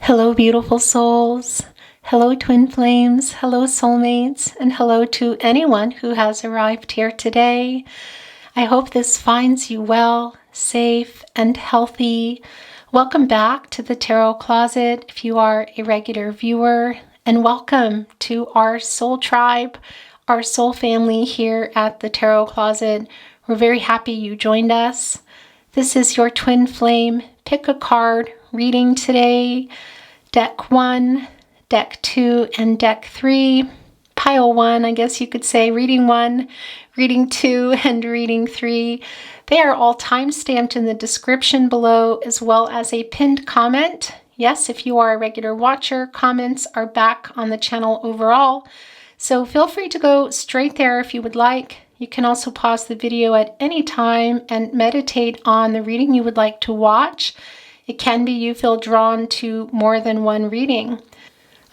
Hello, beautiful souls. Hello, twin flames. Hello, soulmates. And hello to anyone who has arrived here today. I hope this finds you well, safe, and healthy. Welcome back to the Tarot Closet if you are a regular viewer. And welcome to our soul tribe, our soul family here at the Tarot Closet. We're very happy you joined us. This is your twin flame pick a card reading today. Deck 1, Deck 2, and Deck 3. Pile 1, I guess you could say. Reading 1, Reading 2, and Reading 3. They are all time-stamped in the description below, as well as a pinned comment. Yes, if you are a regular watcher, comments are back on the channel overall. So feel free to go straight there if you would like. You can also pause the video at any time and meditate on the reading you would like to watch. It can be you feel drawn to more than one reading.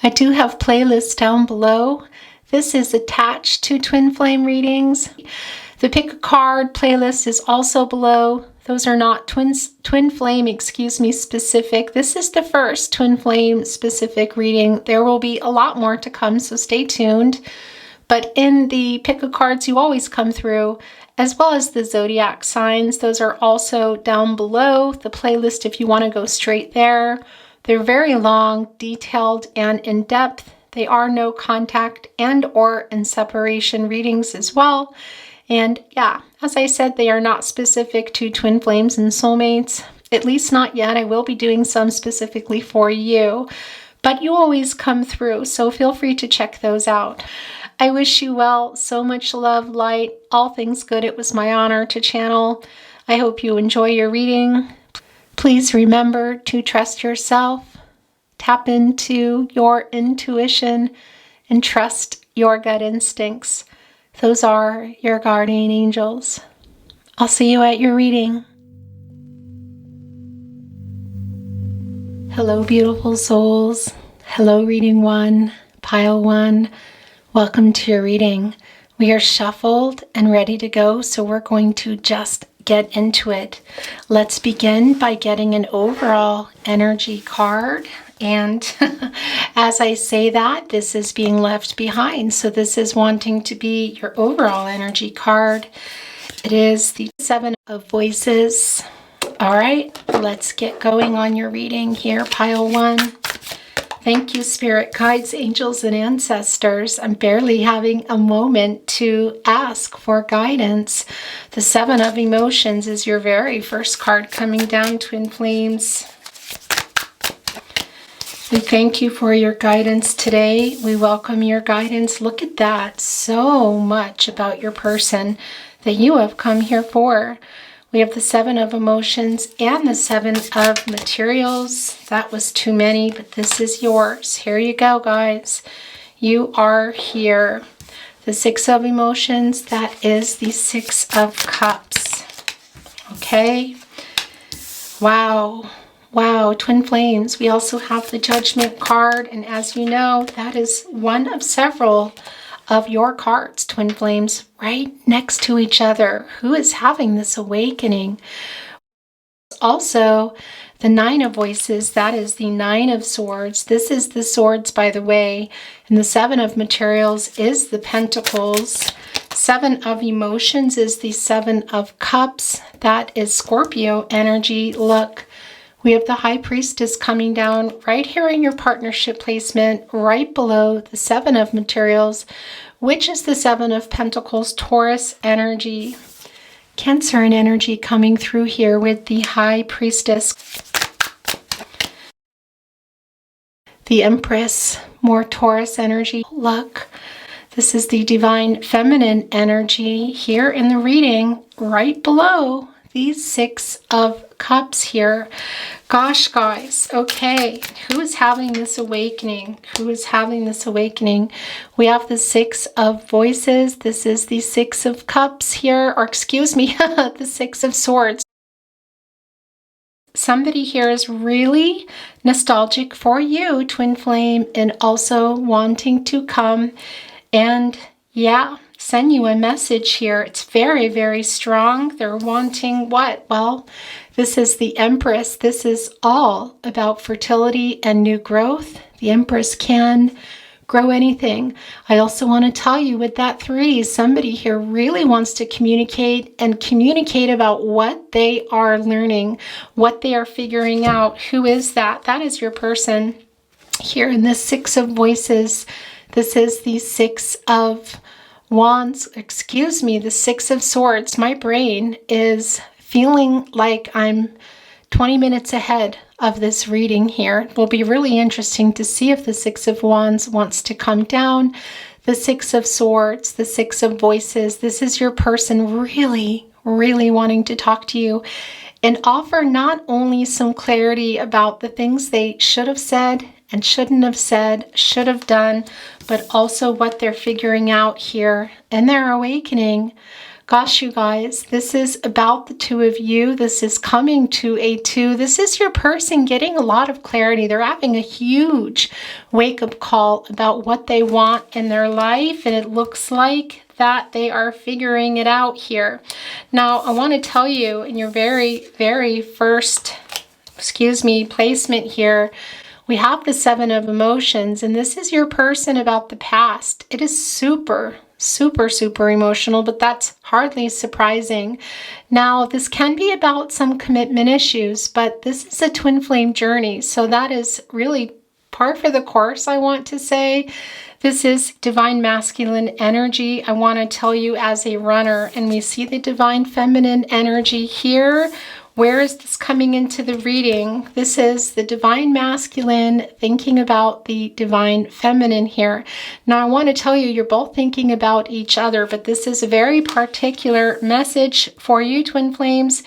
I do have playlists down below. This is attached to Twin Flame readings. The Pick a Card playlist is also below. Those are not Twin Flame, specific. This is the first Twin Flame specific reading. There will be a lot more to come, so stay tuned. But in the Pick a Cards you always come through, as well as the Zodiac signs. Those are also down below the playlist if you want to go straight there. They're very long, detailed, and in-depth. They are no contact and or in separation readings as well. And yeah, as I said, they are not specific to twin flames and soulmates, at least not yet. I will be doing some specifically for you, but you always come through, so feel free to check those out. I wish you well, so much love, light, all things good. It was my honor to channel. I hope you enjoy your reading. Please remember to trust yourself, tap into your intuition, and trust your gut instincts. Those are your guardian angels. I'll see you at your reading. Hello, beautiful souls. Hello, reading 1, pile 1. Welcome to your reading. We are shuffled and ready to go, so we're going to just get into it. Let's begin by getting an overall energy card. And as I say that, this is being left behind. So this is wanting to be your overall energy card. It is the 7 of Voices. All right, let's get going on your reading here, pile 1. Thank you, spirit guides, angels, and ancestors. I'm barely having a moment to ask for guidance. The 7 of Emotions is your very first card coming down, twin flames. We thank you for your guidance today. We welcome your guidance. Look at that. So much about your person that you have come here for. We have the 7 of Emotions and the 7 of Materials. That was too many, but this is yours. Here you go, guys. You are here. The 6 of Emotions, that is the 6 of Cups. Okay. Wow. Wow, twin flames. We also have the Judgment card, and as you know, that is one of several of your cards, twin flames, right next to each other. Who is having this awakening? Also, the 9 of Voices, that is the 9 of Swords. This is the Swords, by the way, and the 7 of Materials is the Pentacles. 7 of Emotions is the 7 of Cups. That is Scorpio energy. Look, we have the High Priestess coming down right here in your partnership placement, right below the 7 of Materials, which is the 7 of Pentacles, Taurus energy. Cancer and energy coming through here with the High Priestess. The Empress, more Taurus energy. Look, this is the Divine Feminine energy here in the reading, right below these 6 of Cups here. Gosh, guys, okay, who is having this awakening? Who is having this awakening? We have the 6 of Voices. This is the 6 of Cups here, or excuse me, the 6 of Swords. Somebody here is really nostalgic for you, twin flame, and also wanting to come and, yeah, send you a message here. It's very, very strong. They're wanting what? Well, this is the Empress. This is all about fertility and new growth. The Empress can grow anything. I also want to tell you with that 3, somebody here really wants to communicate about what they are learning, what they are figuring out. Who is that? That is your person here in this 6 of Voices. This is the 6 of Wands, the 6 of Swords. My brain is feeling like I'm 20 minutes ahead of this reading here. It will be really interesting to see if the 6 of Wands wants to come down. The 6 of Swords, the 6 of Voices. This is your person really, really wanting to talk to you and offer not only some clarity about the things they should have said and shouldn't have said, should have done, but also what they're figuring out here and their awakening. Gosh, you guys, this is about the 2 of you. This is coming to a 2. This is your person getting a lot of clarity. They're having a huge wake-up call about what they want in their life, and it looks like that they are figuring it out here. Now, I want to tell you in your very, very first, placement here, we have the 7 of Emotions, and this is your person about the past. It is super, super, super emotional, but that's hardly surprising. Now, this can be about some commitment issues, but this is a twin flame journey, so that is really par for the course, I want to say. This is divine masculine energy. I want to tell you as a runner, and we see the divine feminine energy here. Where is this coming into the reading? This is the divine masculine thinking about the divine feminine here. Now, I want to tell you, you're both thinking about each other, but this is a very particular message for you, Twin Flames,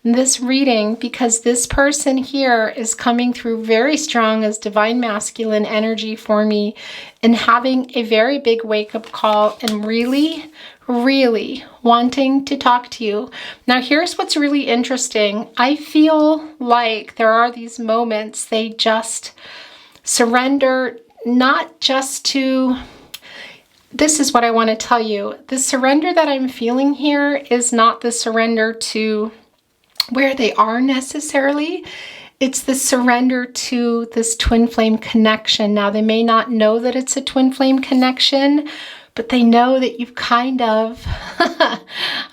in this reading, because this person here is coming through very strong as divine masculine energy for me and having a very big wake-up call and really wanting to talk to you. Now, here's what's really interesting. I feel like there are these moments they just surrender, not just to... This is what I want to tell you. The surrender that I'm feeling here is not the surrender to where they are necessarily. It's the surrender to this twin flame connection. Now, they may not know that it's a twin flame connection, but they know that you've kind of, I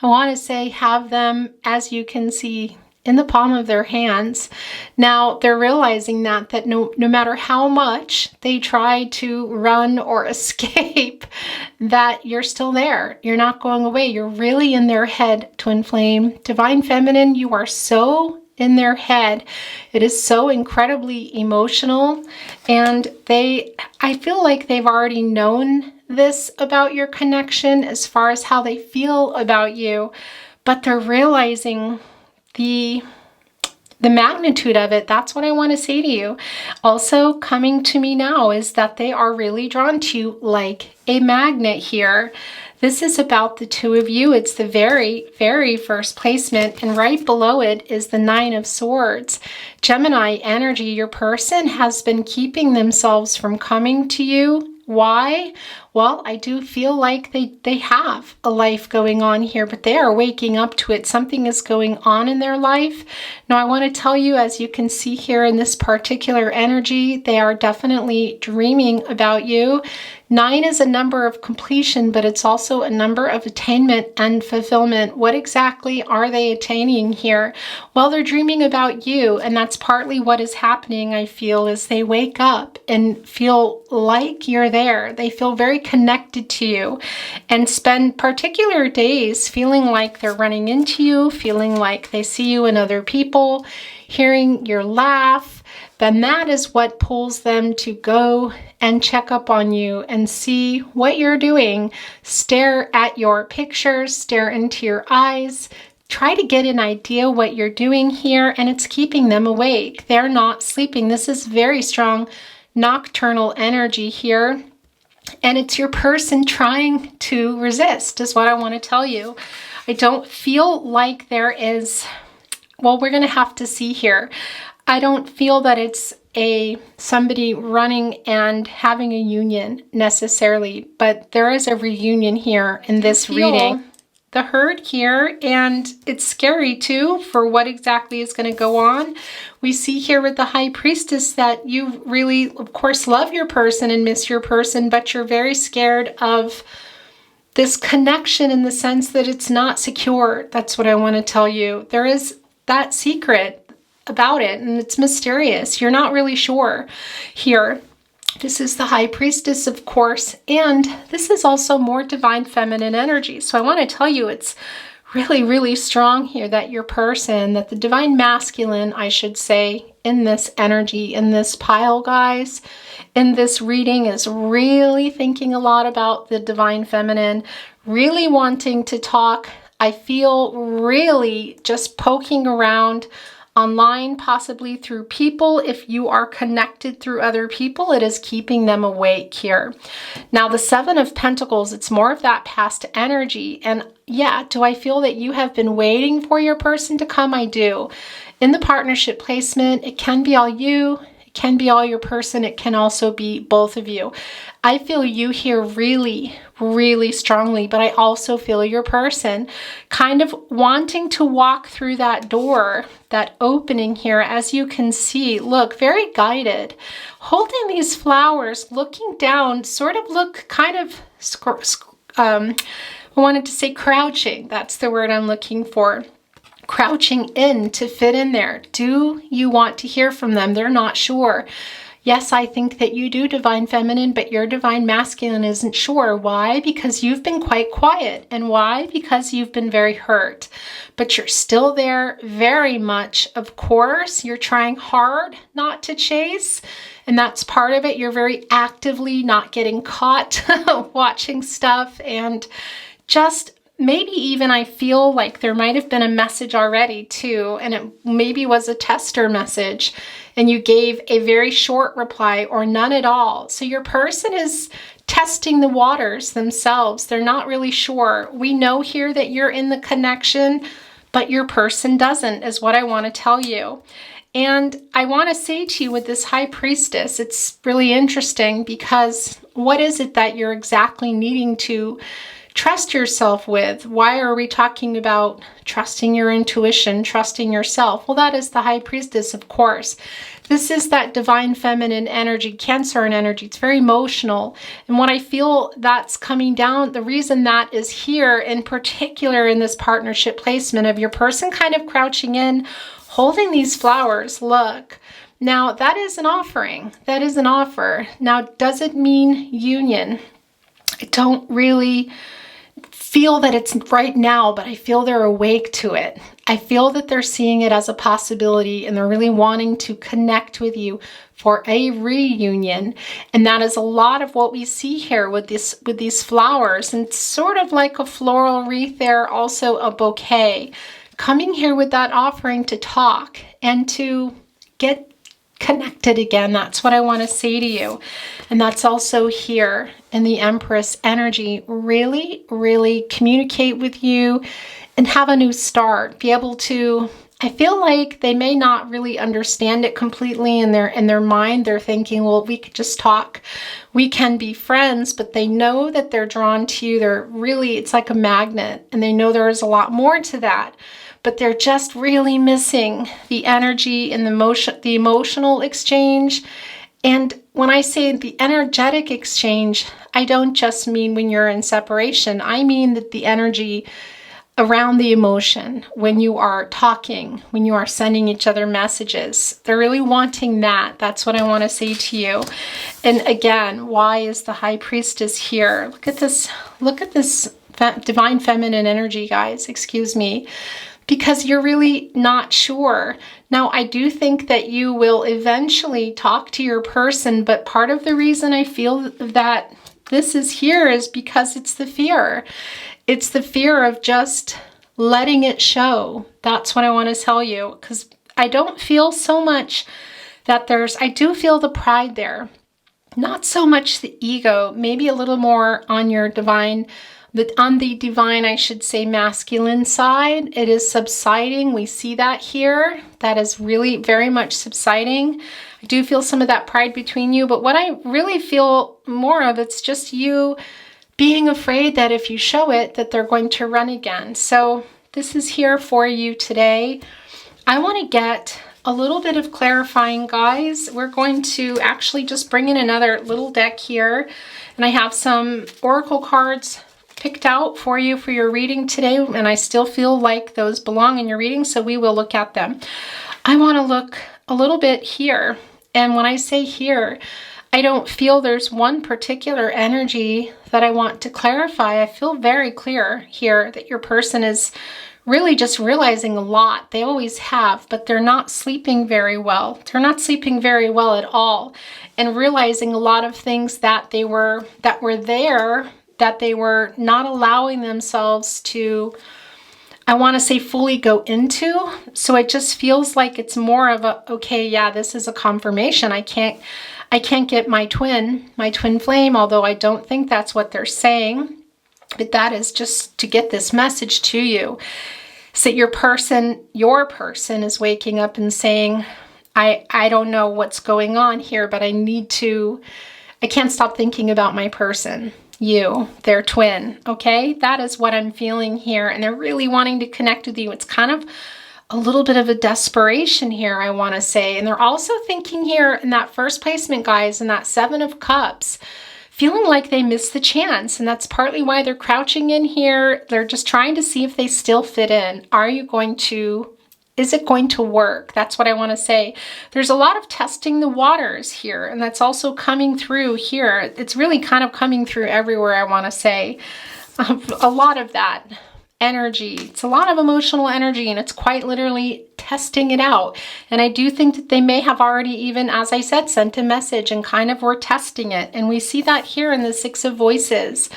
want to say, have them, as you can see, in the palm of their hands. Now, they're realizing that no matter how much they try to run or escape, that you're still there. You're not going away. You're really in their head, twin flame. Divine feminine, you are so in their head. It is so incredibly emotional, and I feel like they've already known this about your connection as far as how they feel about you, but they're realizing the magnitude of it. That's what I want to say to you. Also coming to me now is that they are really drawn to you like a magnet here. This is about the 2 of you. It's the very, very first placement, and right below it is the 9 of Swords. Gemini energy, your person has been keeping themselves from coming to you. Why? Well, I do feel like they have a life going on here, but they are waking up to it. Something is going on in their life. Now, I want to tell you, as you can see here in this particular energy, they are definitely dreaming about you. 9 is a number of completion, but it's also a number of attainment and fulfillment. What exactly are they attaining here? Well, they're dreaming about you, and that's partly what is happening, I feel, is they wake up and feel like you're there. They feel very connected to you and spend particular days feeling like they're running into you, feeling like they see you in other people, hearing your laugh. Then that is what pulls them to go and check up on you and see what you're doing. Stare at your pictures, stare into your eyes, try to get an idea what you're doing here, and it's keeping them awake. They're not sleeping. This is very strong nocturnal energy here. And it's your person trying to resist, is what I want to tell you. I don't feel like there is, well, we're going to have to see here. I don't feel that it's somebody running and having a union necessarily, but there is a reunion here in this reading. The herd here, and it's scary too for what exactly is going to go on. We see here with the High Priestess that you really, of course, love your person and miss your person, but you're very scared of this connection in the sense that it's not secure. That's what I want to tell you. There is that secret about it, and it's mysterious. You're not really sure here. This is the High Priestess, of course, and this is also more divine feminine energy. So I want to tell you it's really, really strong here that your person, that the divine masculine, I should say, in this energy, in this pile, guys, in this reading is really thinking a lot about the divine feminine, really wanting to talk. I feel really just poking around online, possibly through people. If you are connected through other people, it is keeping them awake here. Now, the Seven of Pentacles, it's more of that past energy. And yeah, do I feel that you have been waiting for your person to come? I do. In the partnership placement, it can be all you. It can be all your person. It can also be both of you. I feel you here really, really strongly, but I also feel your person kind of wanting to walk through that door, that opening here. As you can see, look, very guided, holding these flowers, looking down, sort of look kind of, I wanted to say crouching. That's the word I'm looking for. Crouching in to fit in there. Do you want to hear from them? They're not sure. Yes, I think that you do, divine feminine, but your divine masculine isn't sure. Why? Because you've been quite quiet. And why? Because you've been very hurt. But you're still there very much. Of course, you're trying hard not to chase. And that's part of it. You're very actively not getting caught watching stuff, and just maybe even I feel like there might have been a message already too, and it maybe was a tester message, and you gave a very short reply or none at all. So your person is testing the waters themselves. They're not really sure. We know here that you're in the connection, but your person doesn't, is what I want to tell you. And I want to say to you with this High Priestess, it's really interesting because what is it that you're exactly needing to trust yourself with? Why are we talking about trusting your intuition, trusting yourself? Well, that is the High Priestess, of course. This is that divine feminine energy, Cancer energy. It's very emotional. And what I feel that's coming down, the reason that is here in particular in this partnership placement of your person kind of crouching in, holding these flowers, look. Now, that is an offering. That is an offer. Now, does it mean union? I don't really feel that it's right now, but I feel they're awake to it. I feel that they're seeing it as a possibility, and they're really wanting to connect with you for a reunion. And that is a lot of what we see here with these flowers, and it's sort of like a floral wreath there, also a bouquet. Coming here with that offering to talk and to get connected again. That's what I want to say to you. And that's also here in the Empress energy. Really, really communicate with you and have a new start. Be able to, I feel like they may not really understand it completely in their mind. They're thinking, well, we could just talk. We can be friends, but they know that they're drawn to you. They're really, it's like a magnet, and they know there is a lot more to that. But they're just really missing the energy and the emotional exchange. And when I say the energetic exchange, I don't just mean when you're in separation. I mean that the energy around the emotion, when you are talking, when you are sending each other messages. They're really wanting that. That's what I want to say to you. And again, why is the High Priestess here? Look at this. Look at this divine feminine energy, guys. Excuse me. Because you're really not sure. Now, I do think that you will eventually talk to your person, but part of the reason I feel that this is here is because it's the fear. It's the fear of just letting it show. That's what I want to tell you, because I don't feel so much that I do feel the pride there. Not so much the ego, maybe a little more on your divine, on the divine, I should say, masculine side. It is subsiding. We see that here. That is really very much subsiding. I do feel some of that pride between you, but what I really feel more of, it's just you being afraid that if you show it, that they're going to run again. So this is here for you today. I want to get a little bit of clarifying, guys. We're going to actually just bring in another little deck here, and I have some oracle cards picked out for you for your reading today, and I still feel like those belong in your reading, so we will look at them. I want to look a little bit here, and when I say here, I don't feel there's one particular energy that I want to clarify. I feel very clear here that your person is really just realizing a lot. They always have, but they're not sleeping very well. They're not sleeping very well at all, and realizing a lot of things that were there, that they were not allowing themselves to, I want to say, fully go into. So it just feels like it's more of a, okay, yeah, this is a confirmation. I can't get my twin flame, although I don't think that's what they're saying. But that is just to get this message to you. So your person is waking up and saying, I don't know what's going on here, but I can't stop thinking about my person. You, their twin, okay? That is what I'm feeling here, and they're really wanting to connect with you. It's kind of a little bit of a desperation here, I want to say. And they're also thinking here in that first placement, guys, in that Seven of Cups, feeling like they missed the chance, and that's partly why they're crouching in here. They're just trying to see if they still fit in. Is it going to work? That's what I want to say. There's a lot of testing the waters here, and that's also coming through here. It's really kind of coming through everywhere, I want to say. A lot of that energy. It's a lot of emotional energy, and it's quite literally testing it out. And I do think that they may have already even, as I said, sent a message and kind of were testing it. And we see that here in the Six of Voices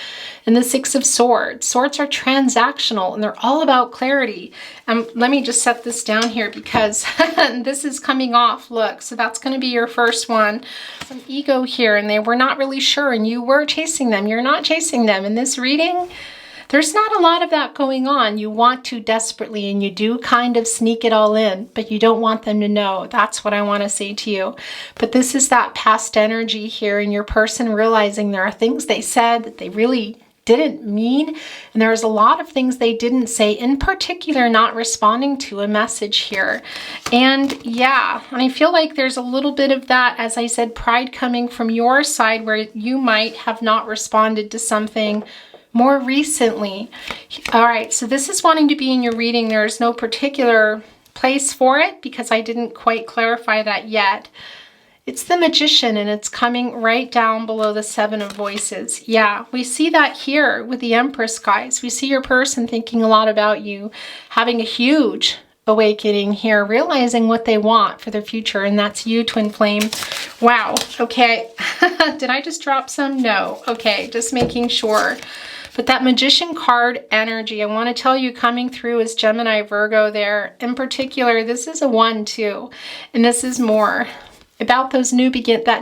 and the Six of Swords. Swords are transactional, and they're all about clarity. Let me just set this down here because this is coming off. Look, so that's going to be your first one. Some ego here, and they were not really sure, and you were chasing them. You're not chasing them. In this reading, there's not a lot of that going on. You want to desperately, and you do kind of sneak it all in, but you don't want them to know. That's what I want to say to you. But this is that past energy here, and your person realizing there are things they said that they really didn't mean, and there's a lot of things they didn't say, in particular not responding to a message here. And yeah, and I feel like there's a little bit of that, as I said, pride coming from your side, where you might have not responded to something more recently. All right, so this is wanting to be in your reading. There's no particular place for it because I didn't quite clarify that yet. It's the Magician, and it's coming right down below the Seven of Voices. Yeah, we see that here with the Empress, guys. We see your person thinking a lot about you, having a huge awakening here, realizing what they want for their future, and that's you, Twin Flame. Wow, okay. Did I just drop some? No. Okay, just making sure. But that Magician card energy, I want to tell you, coming through is Gemini, Virgo there. In particular, this is a 1-2, and this is more about those that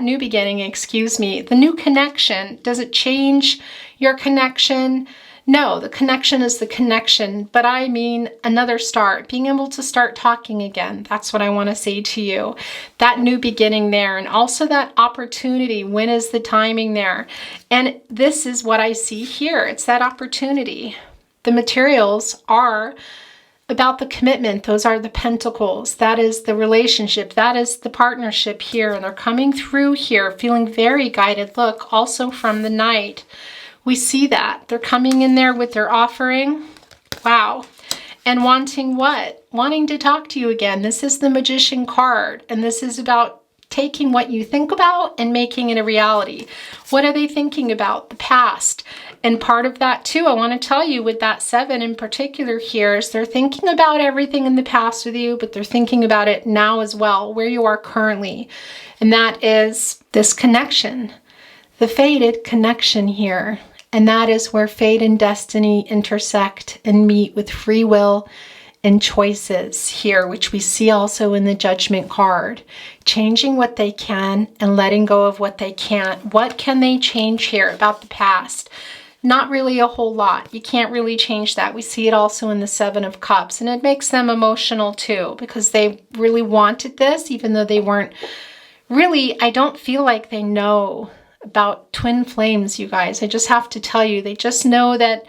new beginning, the new connection. Does it change your connection? No, the connection is the connection, but I mean another start, being able to start talking again. That's what I want to say to you. That new beginning there, and also that opportunity. When is the timing there? And this is what I see here. It's that opportunity. The materials are about the commitment. Those are the pentacles. That is the relationship. That is the partnership here. And they're coming through here, feeling very guided. Look, also from the Knight. We see that. They're coming in there with their offering. Wow. And wanting what? Wanting to talk to you again. This is the Magician card. And this is about taking what you think about and making it a reality. What are they thinking about? The past. And part of that too, I want to tell you with that 7 in particular here, is they're thinking about everything in the past with you, but they're thinking about it now as well, where you are currently. And that is this connection, the fated connection here. And that is where fate and destiny intersect and meet with free will and choices here, which we see also in the Judgment card. Changing what they can and letting go of what they can't. What can they change here about the past? Not really a whole lot. You can't really change that. We see it also in the 7 of Cups, and it makes them emotional too, because they really wanted this, even though they weren't really, I don't feel like they know about twin flames, you guys. I just have to tell you, they just know that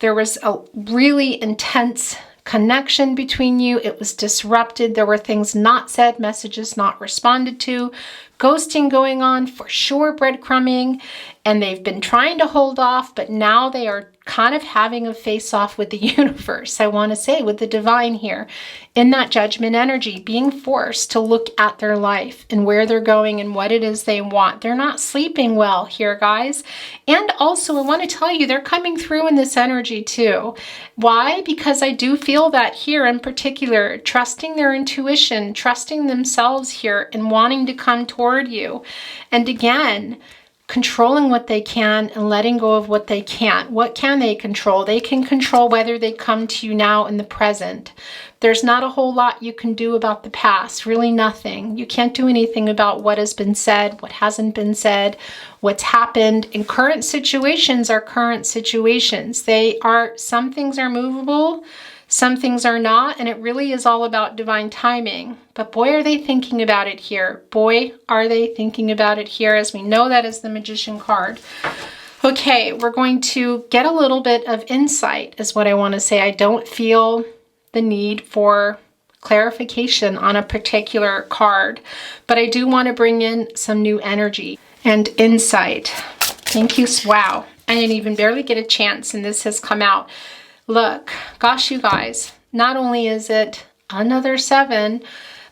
there was a really intense connection between you. It was disrupted. There were things not said, messages not responded to, ghosting going on, for sure, breadcrumbing, and they've been trying to hold off, but now they are kind of having a face-off with the universe, I want to say, with the divine here, in that judgment energy, being forced to look at their life and where they're going and what it is they want. They're not sleeping well here, guys. And also, I want to tell you, they're coming through in this energy too. Why? Because I do feel that here in particular, trusting their intuition, trusting themselves here, and wanting to come toward you. And again, controlling what they can and letting go of what they can't. What can they control? They can control whether they come to you now in the present. There's not a whole lot you can do about the past, really nothing. You can't do anything about what has been said, what hasn't been said, what's happened. And current situations are current situations. Some things are movable, some things are not, and it really is all about divine timing. But boy, are they thinking about it here. Boy, are they thinking about it here, as we know that is the Magician card. Okay, we're going to get a little bit of insight, is what I want to say. I don't feel the need for clarification on a particular card, but I do want to bring in some new energy and insight. Thank you. Wow, I didn't even barely get a chance, and this has come out. Look, gosh, you guys, not only is it another 7,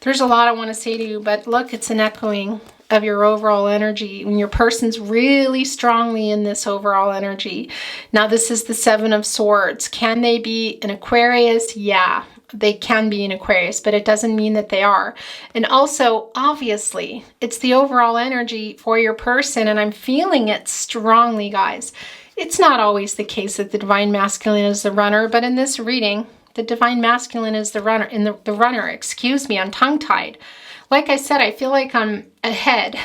there's a lot I want to say to you, but look, it's an echoing of your overall energy. When your person's really strongly in this overall energy. Now, this is the 7 of Swords. Can they be an Aquarius? Yeah, they can be an Aquarius, but it doesn't mean that they are. And also, obviously, it's the overall energy for your person, and I'm feeling it strongly, guys. It's not always the case that the Divine Masculine is the runner, but in this reading, the Divine Masculine is the runner. I'm tongue-tied. Like I said, I feel like I'm ahead.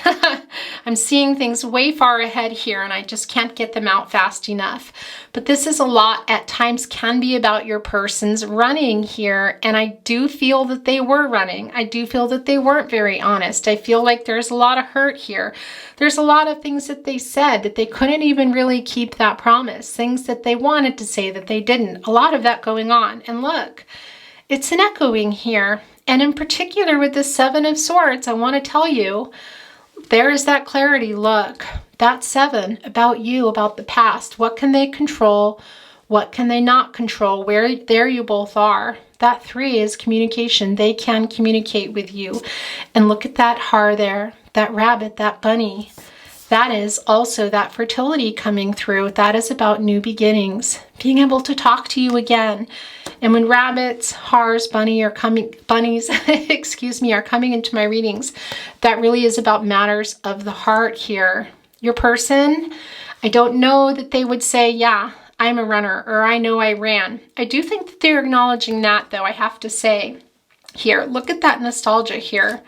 I'm seeing things way far ahead here, and I just can't get them out fast enough. But this is a lot, at times can be about your person's running here, and I do feel that they were running. I do feel that they weren't very honest. I feel like there's a lot of hurt here. There's a lot of things that they said that they couldn't even really keep that promise. Things that they wanted to say that they didn't. A lot of that going on. And look, it's an echoing here. And in particular with the 7 of Swords, I want to tell you, there is that clarity. Look, that 7 about you, about the past. What can they control? What can they not control? There you both are. That 3 is communication. They can communicate with you. And look at that har there, that rabbit, that bunny. That is also that fertility coming through. That is about new beginnings, being able to talk to you again. And when rabbits, hares, bunnies, are coming into my readings, that really is about matters of the heart here. Your person, I don't know that they would say, yeah, I'm a runner, or I know I ran. I do think that they're acknowledging that, though, I have to say. Here, look at that nostalgia here.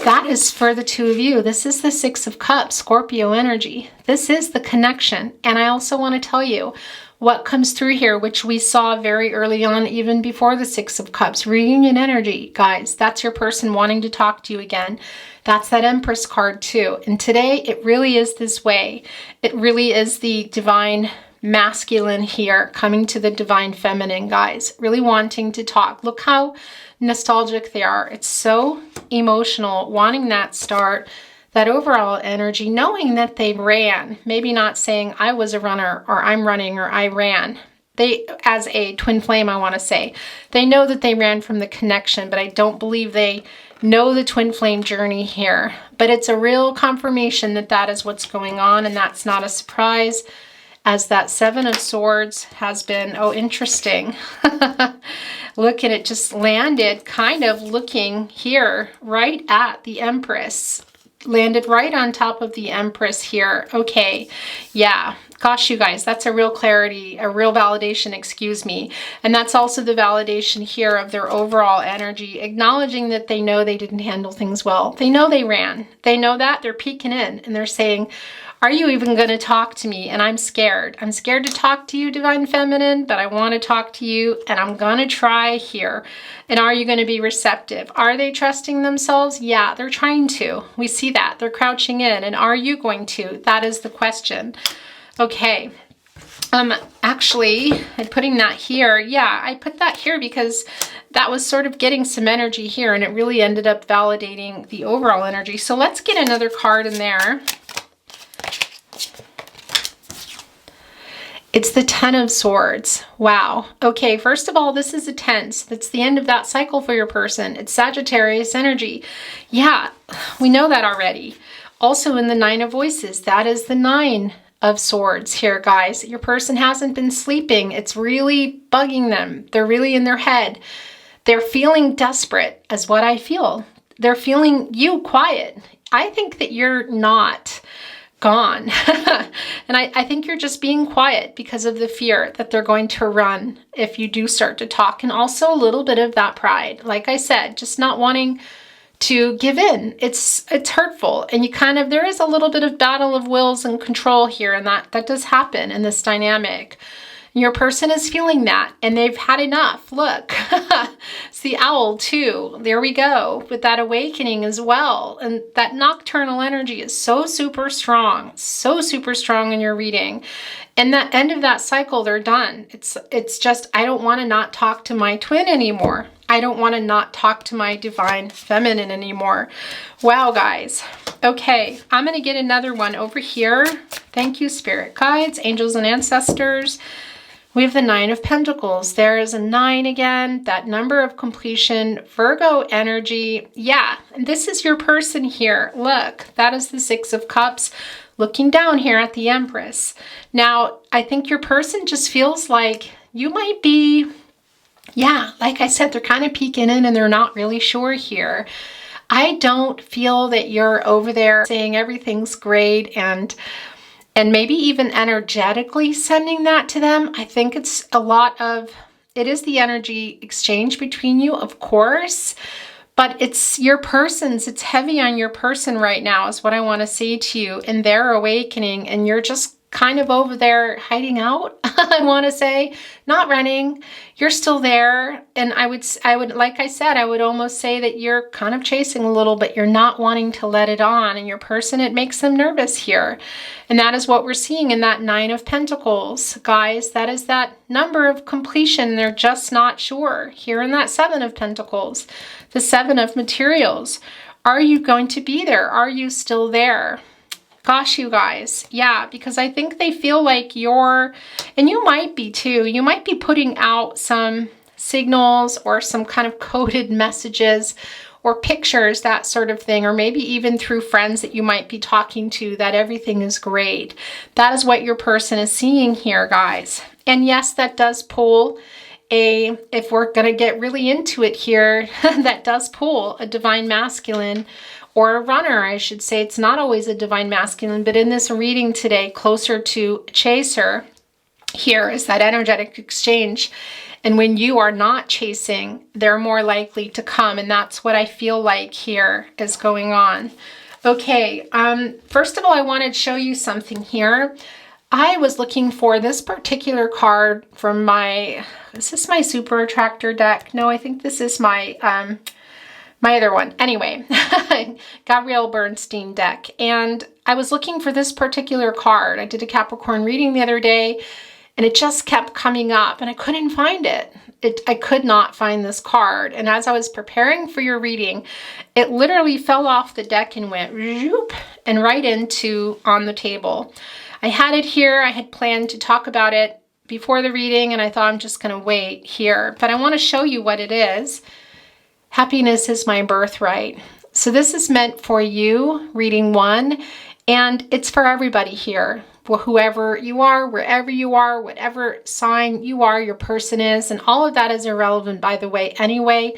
That is for the 2 of you. This is the 6 of Cups, Scorpio energy. This is the connection. And I also want to tell you what comes through here, which we saw very early on, even before the 6 of Cups. Reunion energy, guys. That's your person wanting to talk to you again. That's that Empress card too. And today, it really is this way. It really is the Divine Masculine here coming to the Divine Feminine, guys. Really wanting to talk. Look how nostalgic they are. It's so emotional, wanting that start, that overall energy, knowing that they ran, maybe not saying I was a runner or I'm running or I ran. They, as a twin flame, I want to say, they know that they ran from the connection, but I don't believe they know the twin flame journey here. But it's a real confirmation that that is what's going on, and that's not a surprise, as that 7 of Swords has been, oh, interesting. Look at it, just landed kind of looking here right at the Empress. Landed right on top of the Empress here. Okay, yeah, Gosh, you guys, that's a real clarity, a real validation, excuse me. And that's also the validation here of their overall energy, acknowledging that they know they didn't handle things well. They know they ran. They know that. They're peeking in and they're saying, are you even going to talk to me? And I'm scared. I'm scared to talk to you, Divine Feminine, but I want to talk to you and I'm going to try here. And are you going to be receptive? Are they trusting themselves? Yeah, they're trying to. We see that. They're crouching in. And are you going to? That is the question. Okay. Actually, and putting that here, yeah, I put that here because that was sort of getting some energy here and it really ended up validating the overall energy. So let's get another card in there. It's the Ten of Swords. Wow. Okay, first of all, this is a tense. That's the end of that cycle for your person. It's Sagittarius energy. Yeah, we know that already. Also in the Nine of Voices, that is the Nine of Swords here, guys. Your person hasn't been sleeping. It's really bugging them. They're really in their head. They're feeling desperate, is what I feel. They're feeling you quiet. I think that you're not gone. And I think you're just being quiet because of the fear that they're going to run if you do start to talk. And also a little bit of that pride. Like I said, just not wanting to give in. It's hurtful. And you kind of, there is a little bit of battle of wills and control here. And that does happen in this dynamic. Your person is feeling that and they've had enough. Look, it's the owl too. There we go with that awakening as well. And that nocturnal energy is so super strong in your reading. And that end of that cycle, they're done. It's just, I don't want to not talk to my twin anymore. I don't want to not talk to my Divine Feminine anymore. Wow, guys. Okay, I'm going to get another one over here. Thank you, Spirit Guides, Angels, and Ancestors. We have the Nine of Pentacles. There is a 9 again, that number of completion, Virgo energy. Yeah, and this is your person here. Look, that is the Six of Cups looking down here at the Empress. Now, I think your person just feels like you might be, yeah, like I said, they're kind of peeking in and they're not really sure here. I don't feel that you're over there saying everything's great and maybe even energetically sending that to them. I think it's a lot of, it is the energy exchange between you, of course, but it's your person's, it's heavy on your person right now is what I want to say to you. And they're awakening and you're just kind of over there hiding out, I want to say, not running. You're still there. And I would, like I said, I would almost say that you're kind of chasing a little, but you're not wanting to let it on. And your person, it makes them nervous here. And that is what we're seeing in that Nine of Pentacles, guys. That is that number of completion. They're just not sure. Here in that Seven of Pentacles, the Seven of Materials. Are you going to be there? Are you still there? Gosh, you guys. Yeah, because I think they feel like you're, and you might be too, you might be putting out some signals or some kind of coded messages or pictures, that sort of thing, or maybe even through friends that you might be talking to, that everything is great. That is what your person is seeing here, guys. And yes, that does pull if we're going to get really into it here, that does pull a Divine Masculine, or a runner, I should say. It's not always a Divine Masculine, but in this reading today, closer to Chaser, here is that energetic exchange. And when you are not chasing, they're more likely to come. And that's what I feel like here is going on. Okay, first of all, I wanted to show you something here. I was looking for this particular card from my, is this my Super Attractor deck? No, I think this is my other one. Anyway, Gabrielle Bernstein deck. And I was looking for this particular card. I did a Capricorn reading the other day and it just kept coming up and I couldn't find it. I could not find this card. And as I was preparing for your reading, it literally fell off the deck and went zoop and right into on the table. I had it here. I had planned to talk about it before the reading and I thought I'm just going to wait here. But I want to show you what it is. Happiness is my birthright. So this is meant for you, reading 1, and it's for everybody here. Well, whoever you are, wherever you are, whatever sign you are, your person is, and all of that is irrelevant, by the way, anyway.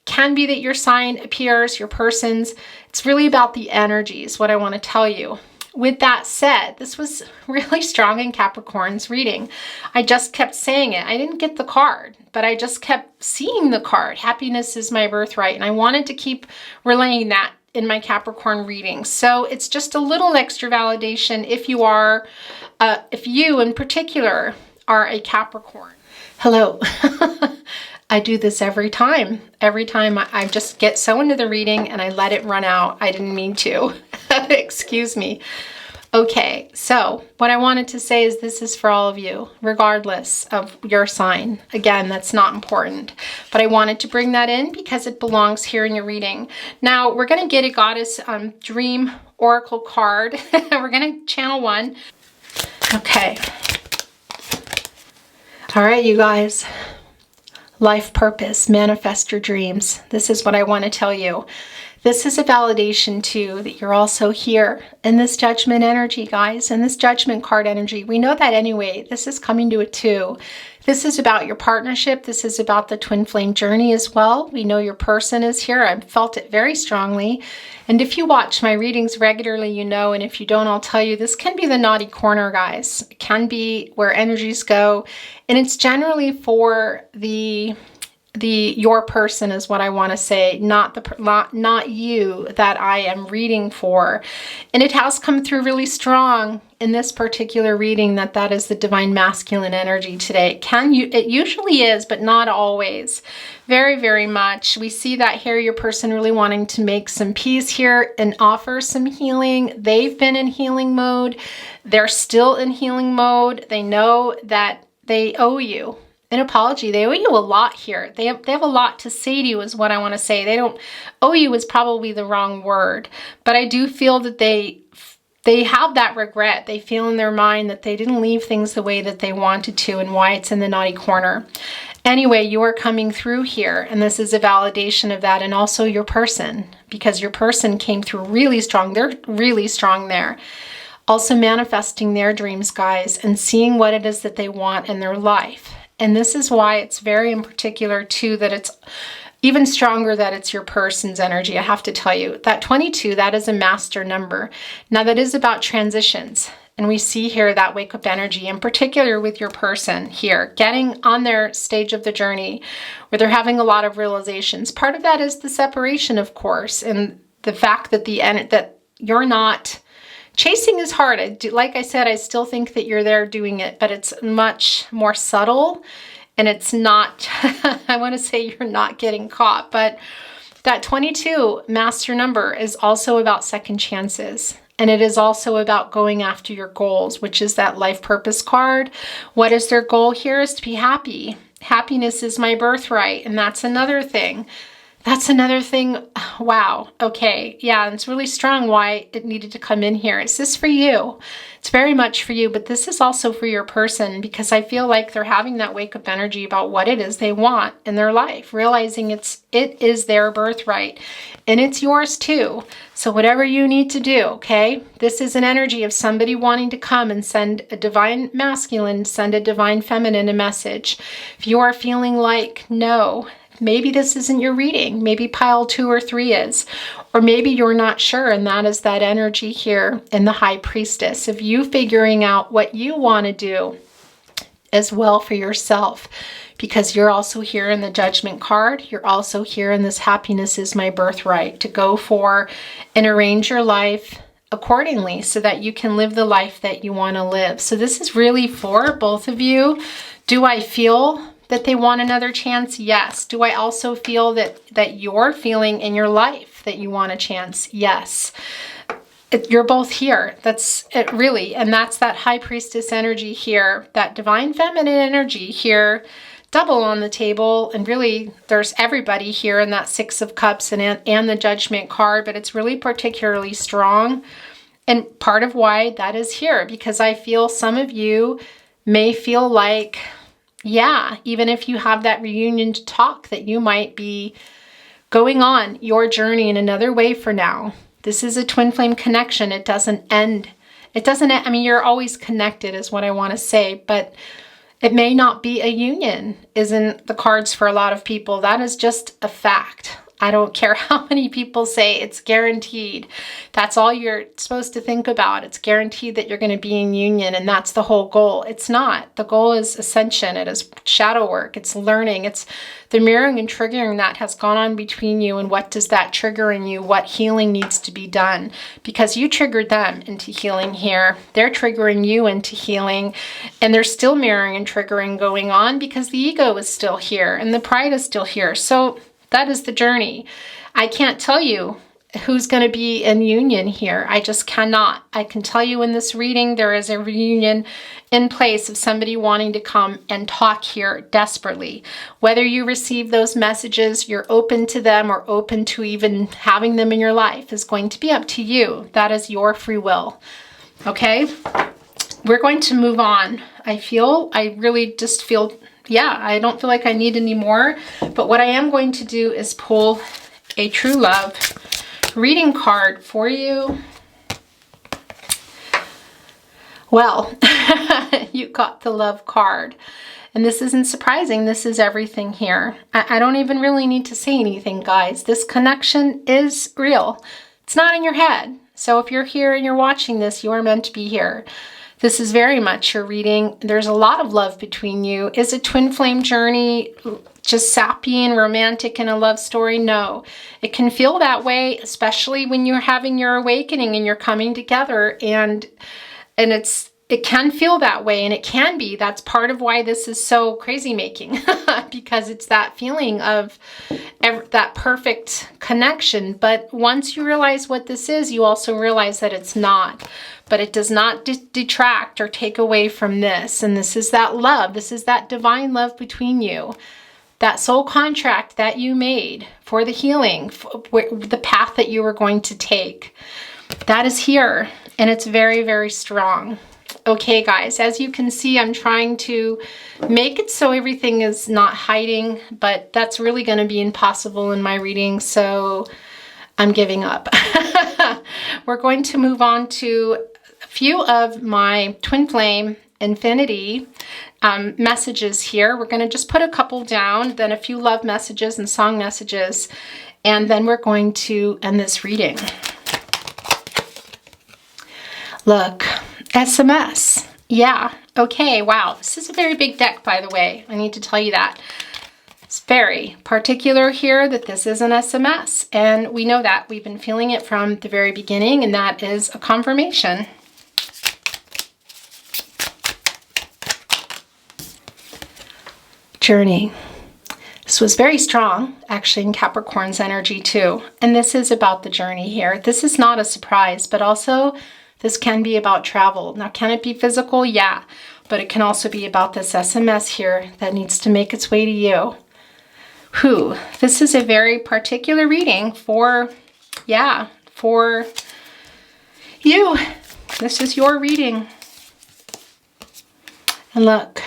Can be that your sign appears, your person's. It's really about the energies, what I want to tell you. with that said, this was really strong in Capricorn's reading. I just kept saying it. I didn't get the card, but I just kept seeing the card. Happiness is my birthright. And I wanted to keep relaying that in my Capricorn reading. So it's just a little extra validation if you are, if you in particular are a Capricorn. Hello. I do this every time. Every time I just get so into the reading and I let it run out. I didn't mean to. Excuse me. Okay, so what I wanted to say is this is for all of you, regardless of your sign. Again, that's not important, but I wanted to bring that in because it belongs here in your reading. Now, we're going to get a Goddess Dream Oracle card. We're going to channel one. Okay. All right, you guys. Life purpose, manifest your dreams. This is what I want to tell you. This is a validation too that you're also here in this judgment energy, guys, in this judgment card energy. We know that anyway. This is coming to it too. This is about your partnership. This is about the twin flame journey as well. We know your person is here. I felt it very strongly. And if you watch my readings regularly, you know, and if you don't, I'll tell you, this can be the naughty corner, guys. It can be where energies go. And it's generally for your person is what I want to say, not you that I am reading for. And it has come through really strong in this particular reading that is the divine masculine energy today. It usually is, but not always. Very, very much. We see that here, your person really wanting to make some peace here and offer some healing. They've been in healing mode. They're still in healing mode. They know that they owe you an apology. They owe you a lot here. They have a lot to say to you is what I want to say. They don't owe you is probably the wrong word, but I do feel that they have that regret. They feel in their mind that they didn't leave things the way that they wanted to and why it's in the naughty corner. Anyway, you are coming through here, and this is a validation of that, and also your person, because your person came through really strong. They're really strong there. Also manifesting their dreams, guys, and seeing what it is that they want in their life. And this is why it's very in particular too that it's even stronger that it's your person's energy. I have to tell you that 22, that is a master number. Now that is about transitions. And we see here that wake up energy in particular with your person here, getting on their stage of the journey where they're having a lot of realizations. Part of that is the separation, of course, and the fact that that you're not. Chasing is hard. Like I said, I still think that you're there doing it, but it's much more subtle and it's not, I want to say you're not getting caught, but that 22 master number is also about second chances. And it is also about going after your goals, which is that life purpose card. What is their goal here is to be happy. Happiness is my birthright. And that's another thing. That's another thing. Wow. Okay. Yeah. It's really strong why it needed to come in here. Is this for you? It's very much for you, but this is also for your person because I feel like they're having that wake up energy about what it is they want in their life, realizing it is their birthright and it's yours too. So whatever you need to do, okay? This is an energy of somebody wanting to come and send a divine masculine, send a divine feminine a message. If you are feeling like, no, maybe this isn't your reading. Maybe pile 2 or 3 is. Or maybe you're not sure, and that is that energy here in the High Priestess of you figuring out what you want to do as well for yourself. Because you're also here in the Judgment card. You're also here in this happiness is my birthright to go for and arrange your life accordingly so that you can live the life that you want to live. So this is really for both of you. Do I feel that they want another chance? Yes. Do I also feel that you're feeling in your life that you want a chance? Yes. You're both here. That's it really. And that's that High Priestess energy here, that divine feminine energy here, double on the table. And really there's everybody here in that 6 of Cups and the Judgment card, but it's really particularly strong. And part of why that is here, because I feel some of you may feel like, yeah, even if you have that reunion to talk, that you might be going on your journey in another way for now. This is a twin flame connection. It doesn't end. I mean, you're always connected is what I want to say, but it may not be a union isn't the cards for a lot of people. That is just a fact. I don't care how many people say it's guaranteed. That's all you're supposed to think about. It's guaranteed that you're going to be in union, and that's the whole goal. It's not. The goal is ascension. It is shadow work. It's learning. It's the mirroring and triggering that has gone on between you, and what does that trigger in you? What healing needs to be done? Because you triggered them into healing here. They're triggering you into healing, and there's still mirroring and triggering going on because the ego is still here and the pride is still here. So that is the journey. I can't tell you who's going to be in union here. I just cannot. I can tell you in this reading, there is a reunion in place of somebody wanting to come and talk here desperately. Whether you receive those messages, you're open to them, or open to even having them in your life is going to be up to you. That is your free will. Okay? We're going to move on. I really just feel, yeah, I don't feel like I need any more. But what I am going to do is pull a true love reading card for you. Well, you got the love card. And this isn't surprising. This is everything here. I don't even really need to say anything, guys. This connection is real. It's not in your head. So if you're here and you're watching this, you are meant to be here. This is very much your reading. There's a lot of love between you. Is a twin flame journey just sappy and romantic in a love story? No. It can feel that way, especially when you're having your awakening and you're coming together, and it can feel that way, and it can be. That's part of why this is so crazy making, because it's that feeling of that perfect connection. But once you realize what this is, you also realize that it's not. But it does not detract or take away from this. And this is that love. This is that divine love between you. That soul contract that you made for the healing, for the path that you were going to take. That is here, and it's very, very strong. Okay, guys, as you can see, I'm trying to make it so everything is not hiding, but that's really going to be impossible in my reading, so I'm giving up. We're going to move on to a few of my twin flame infinity messages here. We're going to just put a couple down, then a few love messages and song messages, and then we're going to end this reading. Look, SMS. Yeah, okay, wow. This is a very big deck, by the way. I need to tell you that. It's very particular here that this is an SMS, and we know that. We've been feeling it from the very beginning, and that is a confirmation. Journey. This was very strong, actually, in Capricorn's energy too. And this is about the journey here. This is not a surprise, but also this can be about travel. Now, can it be physical? Yeah, but it can also be about this SMS here that needs to make its way to you. This is a very particular reading for you. This is your reading. And look,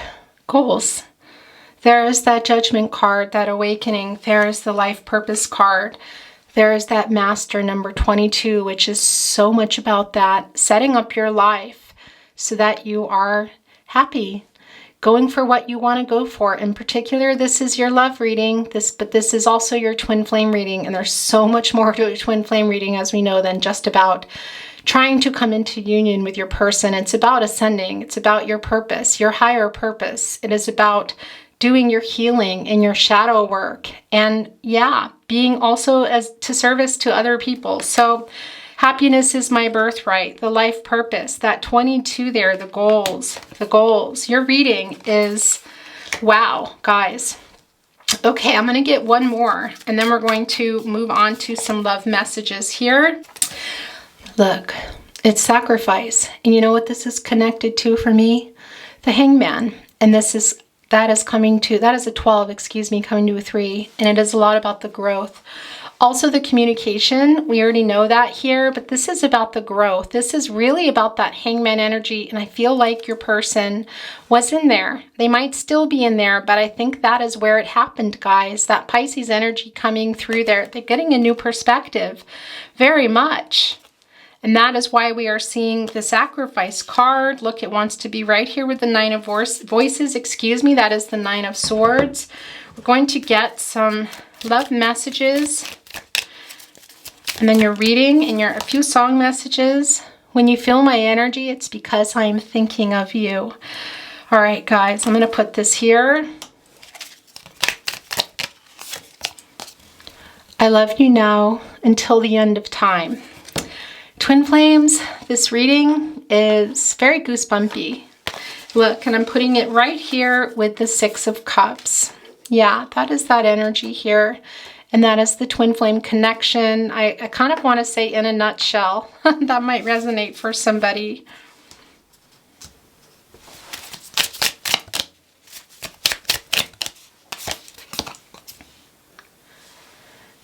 goals. There is that judgment card, that awakening. There is the life purpose card. There is that master number 22, which is so much about that, setting up your life so that you are happy, going for what you want to go for. In particular, this is your love reading, but this is also your twin flame reading, and there's so much more to a twin flame reading, as we know, than just about trying to come into union with your person. It's about ascending. It's about your purpose, your higher purpose. It is about doing your healing and your shadow work, and being also as to service to other people. So happiness is my birthright, the life purpose, that 22 there, the goals. Your reading is, wow, guys. Okay, I'm going to get one more, and then we're going to move on to some love messages here. Look, it's sacrifice. And you know what this is connected to for me? The Hangman. And that is a 12, coming to a 3. And it is a lot about the growth. Also the communication, we already know that here, but this is about the growth. This is really about that Hangman energy. And I feel like your person was in there. They might still be in there, but I think that is where it happened, guys. That Pisces energy coming through there. They're getting a new perspective, very much. And that is why we are seeing the sacrifice card. Look, it wants to be right here with the 9 of voices. That is the 9 of swords. We're going to get some love messages And then your reading and a few song messages. When you feel my energy, it's because I'm thinking of you. All right, guys, I'm going to put this here. I love you now until the end of time. Twin Flames, this reading is very goosebumpy. Look, and I'm putting it right here with the Six of Cups. Yeah, that is that energy here. And that is the twin flame connection. I kind of want to say in a nutshell. That might resonate for somebody.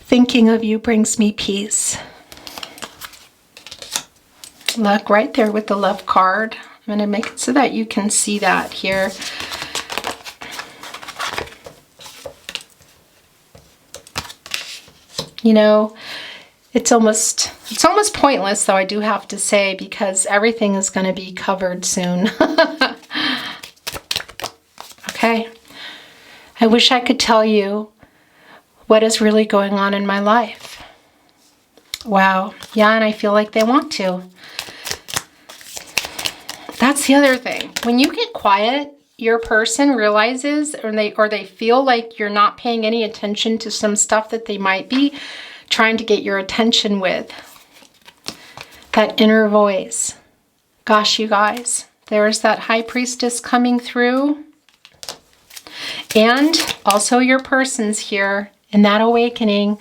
Thinking of you brings me peace. Look, right there with the love card. I'm going to make it so that you can see that here. You know, it's almost pointless, though, I do have to say, because everything is going to be covered soon. Okay. I wish I could tell you what is really going on in my life. Wow. Yeah, and I feel like they want to. That's the other thing. When you get quiet, your person realizes or they feel like you're not paying any attention to some stuff that they might be trying to get your attention with. That inner voice. Gosh, you guys, there's that high priestess coming through. And also your person's here in that awakening.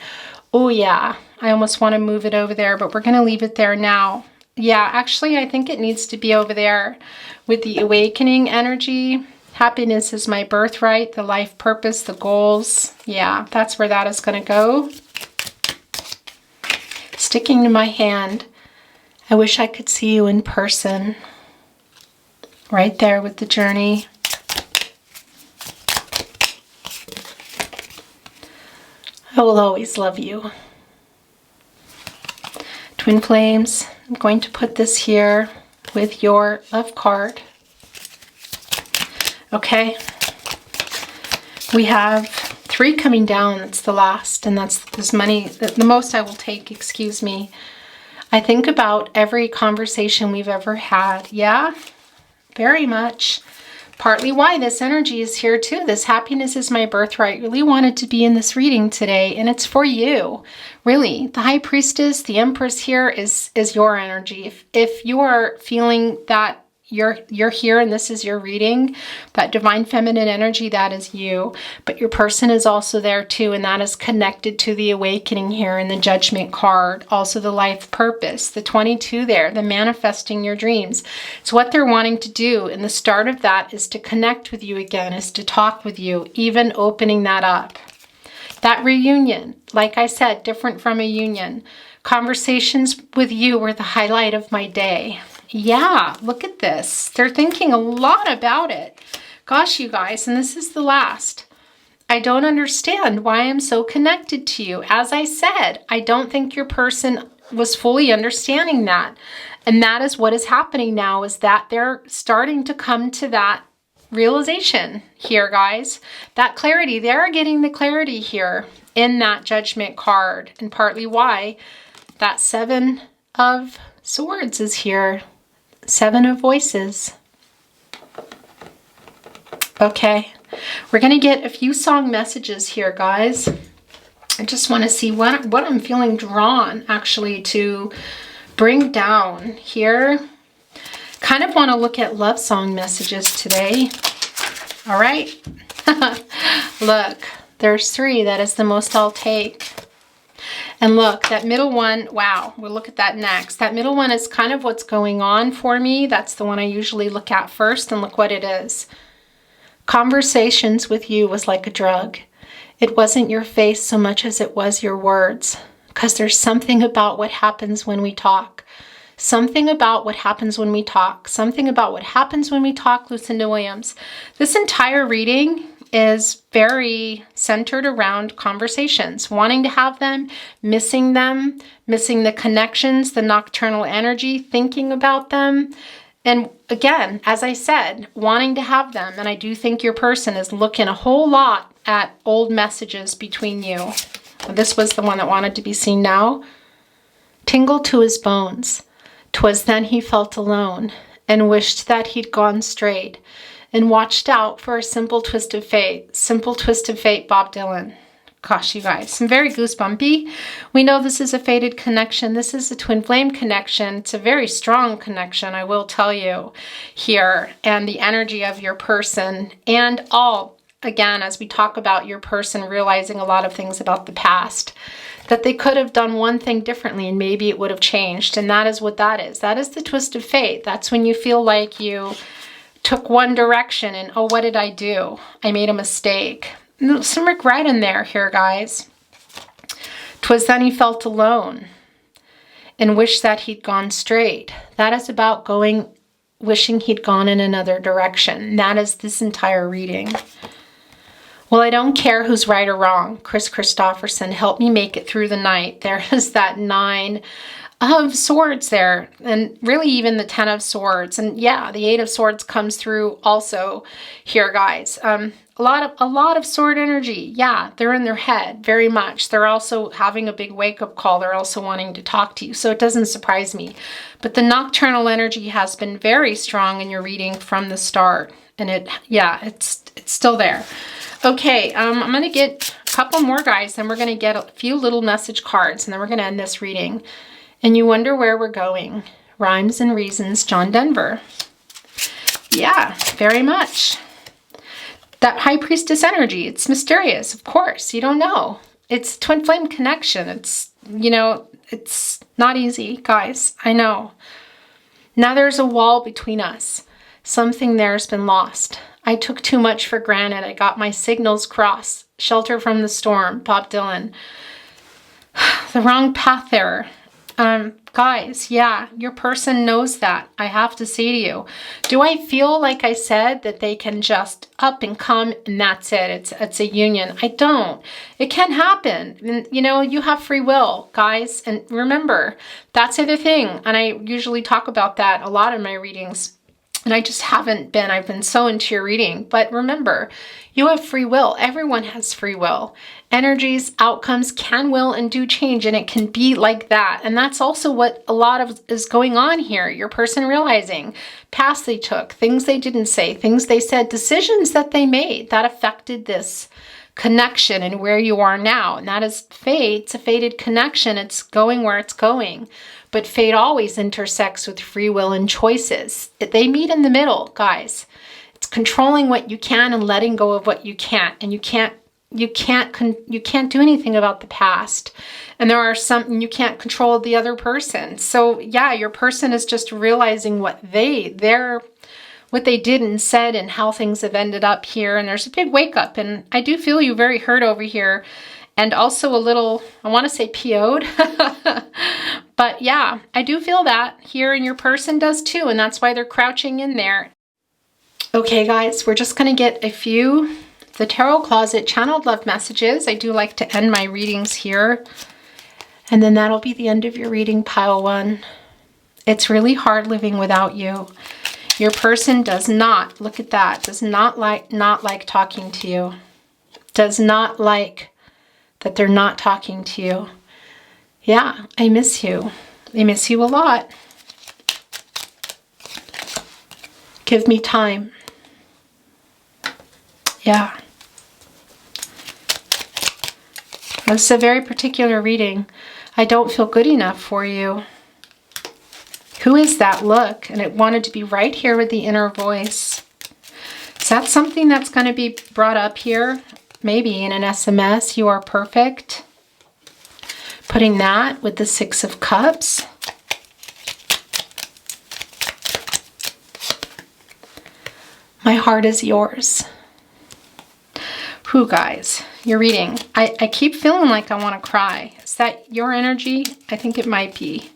Oh yeah, I almost want to move it over there, but we're going to leave it there now. Yeah, actually, I think it needs to be over there with the awakening energy. Happiness is my birthright, the life purpose, the goals. Yeah, that's where that is going to go. Sticking to my hand. I wish I could see you in person. Right there with the journey. I will always love you. Twin Flames, I'm going to put this here with your love card. Okay. We have 3 coming down. That's the last, and that's this money, the most I will take, excuse me. I think about every conversation we've ever had. Yeah, very much. Partly why this energy is here too. This happiness is my birthright. Really wanted to be in this reading today, and it's for you. Really, the High Priestess, the Empress here is your energy. If you are feeling that you're here and this is your reading, that divine feminine energy, that is you. But your person is also there too, and that is connected to the awakening here in the Judgment card. Also the life purpose, the 22 there, the manifesting your dreams. It's what they're wanting to do, and the start of that is to connect with you again, is to talk with you, even opening that up. That reunion, like I said, different from a union. Conversations with you were the highlight of my day. Yeah, look at this. They're thinking a lot about it. Gosh, you guys, and this is the last. I don't understand why I'm so connected to you. As I said, I don't think your person was fully understanding that. And that is what is happening now, is that they're starting to come to that realization here, guys. That clarity, they're getting the clarity here in that Judgment card. And partly why that 7 of Swords is here. 7 of Voices. Okay, we're going to get a few song messages here, guys. I just want to see what I'm feeling drawn actually to bring down here. Kind of want to look at love song messages today. All right. Look, there's 3. That is the most I'll take. And look, that middle one, wow, we'll look at that next. That middle one is kind of what's going on for me. That's the one I usually look at first, and look what it is. Conversations with you was like a drug. It wasn't your face so much as it was your words, because there's something about what happens when we talk. Something about what happens when we talk. Something about what happens when we talk, Lucinda Williams. This entire reading is very centered around conversations, wanting to have them, missing the connections, the nocturnal energy, thinking about them. And again, as I said, wanting to have them. And I do think your person is looking a whole lot at old messages between you. This was the one that wanted to be seen now. tingled to his bones. 'Twas then he felt alone, and wished that he'd gone straight, and watched out for a simple twist of fate. Simple twist of fate, Bob Dylan. Gosh, you guys, some very goosebumpy. We know this is a fated connection. This is a twin flame connection. It's a very strong connection, I will tell you here. And the energy of your person, and all, again, as we talk about your person realizing a lot of things about the past, that they could have done one thing differently and maybe it would have changed. And that is what that is. That is the twist of fate. That's when you feel like you took one direction and, oh, what did I do? I made a mistake. Some regret in there here, guys. 'Twas then he felt alone and wished that he'd gone straight. That is about wishing he'd gone in another direction. That is this entire reading. Well, I don't care who's right or wrong. Chris Christopherson, help me make it through the night. There is that 9 of Swords there, and really even the 10 of Swords. And yeah, the 8 of Swords comes through also here, guys. A lot of sword energy. Yeah, they're in their head very much. They're also having a big wake-up call. They're also wanting to talk to you. So it doesn't surprise me. But the nocturnal energy has been very strong in your reading from the start. And it's still there. Okay, I'm going to get a couple more, guys. Then we're going to get a few little message cards. And then we're going to end this reading. And you wonder where we're going. Rhymes and Reasons, John Denver. Yeah, very much. That High Priestess energy, it's mysterious, of course. You don't know. It's twin flame connection. It's, you know, it's not easy, guys. I know. Now there's a wall between us. Something there's been lost. I took too much for granted. I got my signals crossed. Shelter from the storm, Bob Dylan. The wrong path there. Guys, yeah, your person knows that. I have to say to you, do I feel like I said that they can just up and come and that's it? It's a union. I don't. It can happen. And, you know, you have free will, guys. And remember, that's the other thing. And I usually talk about that a lot in my readings. And I just haven't been. I've been so into your reading. But remember, you have free will. Everyone has free will. Energies, outcomes can, will, and do change. And it can be like that. And that's also what a lot of is going on here. Your person realizing paths they took, things they didn't say, things they said, decisions that they made that affected this connection and where you are now. And that is fate. It's a fated connection. It's going where it's going. But fate always intersects with free will and choices. They meet in the middle, guys. It's controlling what you can and letting go of what you can't. And you can't do anything about the past. And there are some you can't control the other person. So yeah, your person is just realizing what they did and said and how things have ended up here. And there's a big wake up. And I do feel you very hurt over here. And also a little, I want to say PO'd. But yeah, I do feel that here, and your person does too. And that's why they're crouching in there. Okay, guys, we're just going to get a few, the Tarot Closet channeled love messages. I do like to end my readings here. And then that'll be the end of your reading, pile 1. It's really hard living without you. Your person does not, look at that, does not like talking to you. Does not like that they're not talking to you. Yeah, I miss you. I miss you a lot. Give me time. Yeah. This is a very particular reading. I don't feel good enough for you. Who is that look? And it wanted to be right here with the inner voice. Is that something that's going to be brought up here? Maybe in an SMS, you are perfect. Putting that with the 6 of Cups. My heart is yours. Whew, guys, you're reading. I keep feeling like I want to cry. Is that your energy? I think it might be.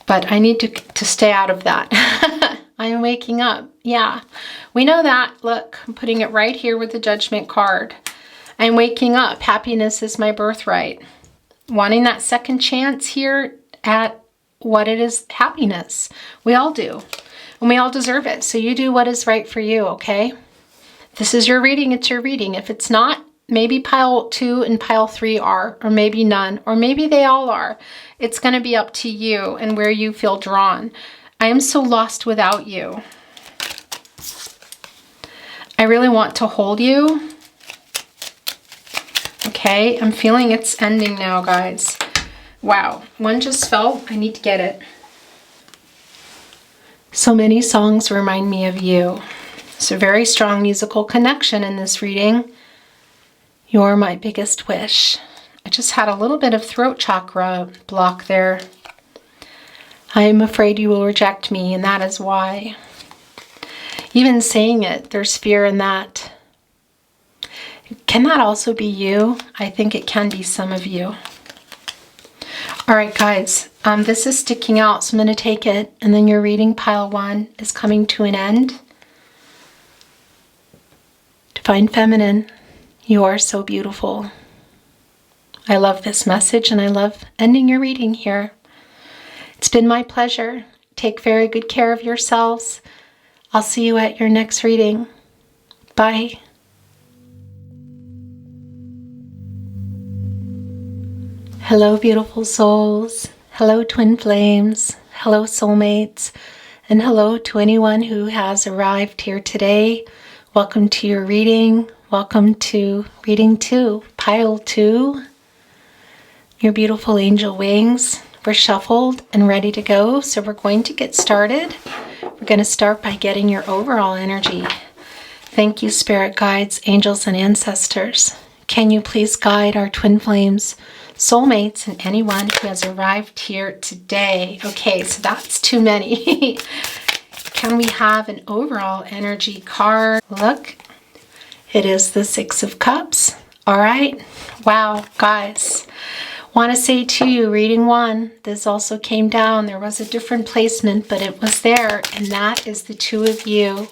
But I need to stay out of that. I am waking up. Yeah, we know that. Look, I'm putting it right here with the Judgment card. I'm waking up. Happiness is my birthright. Wanting that second chance here at what it is, happiness. We all do. And we all deserve it. So you do what is right for you, okay? This is your reading. It's your reading. If it's not, Maybe pile 2 and pile 3 are, or maybe none, or maybe they all are. It's going to be up to you and where you feel drawn. I am so lost without you. I really want to hold you. Okay, I'm feeling it's ending now, guys. Wow, one just fell. I need to get it. So many songs remind me of you. It's a very strong musical connection in this reading. You're my biggest wish. I just had a little bit of throat chakra block there. I am afraid you will reject me, and that is why. Even saying it, there's fear in that. Can that also be you? I think it can be some of you. All right, guys, this is sticking out, so I'm going to take it, and then your reading pile 1 is coming to an end. Divine Feminine, you are so beautiful. I love this message, and I love ending your reading here. It's been my pleasure. Take very good care of yourselves. I'll see you at your next reading. Bye. Hello, beautiful souls. Hello, twin flames. Hello, soulmates. And hello to anyone who has arrived here today. Welcome to your reading. Welcome to reading 2, pile 2. Your beautiful angel wings were shuffled and ready to go. So we're going to get started. We're going to start by getting your overall energy. Thank you, spirit guides, angels, and ancestors. Can you please guide our twin flames, soulmates, and anyone who has arrived here today? Okay, so that's too many. Can we have an overall energy card? Look, it is the 6 of Cups. All right. Wow, guys. Want to say to you, reading 1, this also came down. There was a different placement, but it was there, and that is the 2 of you.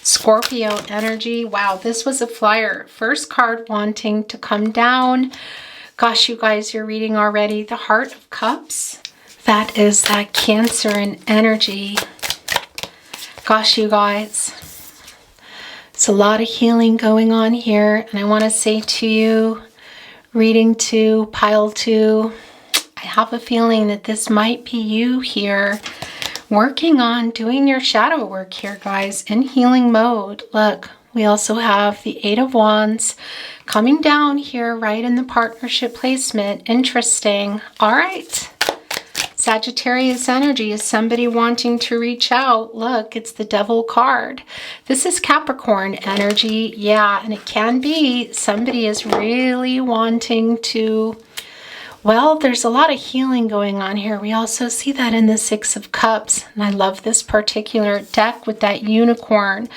Scorpio energy. Wow, this was a flyer. First card wanting to come down. Gosh, you guys, you're reading already. The Heart of Cups. That is that Cancer and energy. Gosh, you guys. It's a lot of healing going on here, and I want to say to you, reading 2, pile 2, I have a feeling that this might be you here working on doing your shadow work here, guys, in healing mode. Look, we also have the 8 of Wands coming down here right in the partnership placement. Interesting. All right. Sagittarius energy is somebody wanting to reach out. Look, it's the Devil card. This is Capricorn energy. Yeah, and it can be somebody is really wanting to, well, there's a lot of healing going on here. We also see that in the 6 of Cups. And I love this particular deck with that unicorn.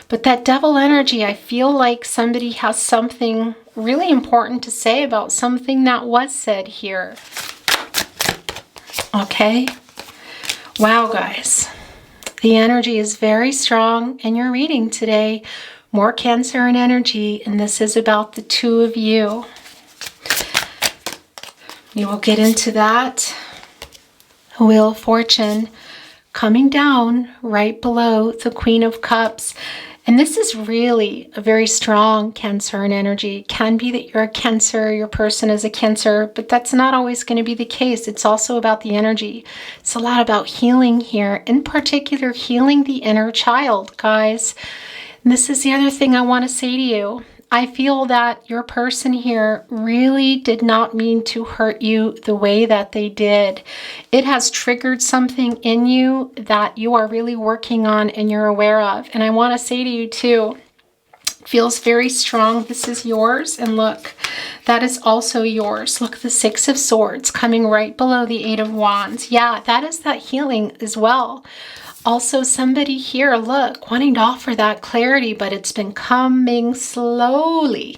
But that Devil energy, I feel like somebody has something really important to say about something that was said here. Okay. Wow, guys. The energy is very strong in your reading today. More Cancer and energy, and this is about the 2 of you. You will get into that. Wheel of Fortune coming down right below the Queen of Cups. And this is really a very strong Cancer and energy. It can be that you're a Cancer, your person is a Cancer, but that's not always going to be the case. It's also about the energy. It's a lot about healing here, in particular, healing the inner child, guys. And this is the other thing I want to say to you. I feel that your person here really did not mean to hurt you the way that they did. It has triggered something in you that you are really working on and you're aware of. And I want to say to you too, it feels very strong. This is yours. And look, that is also yours. Look, the 6 of Swords coming right below the 8 of Wands. Yeah, that is that healing as well. Also, somebody here, look, wanting to offer that clarity, but it's been coming slowly.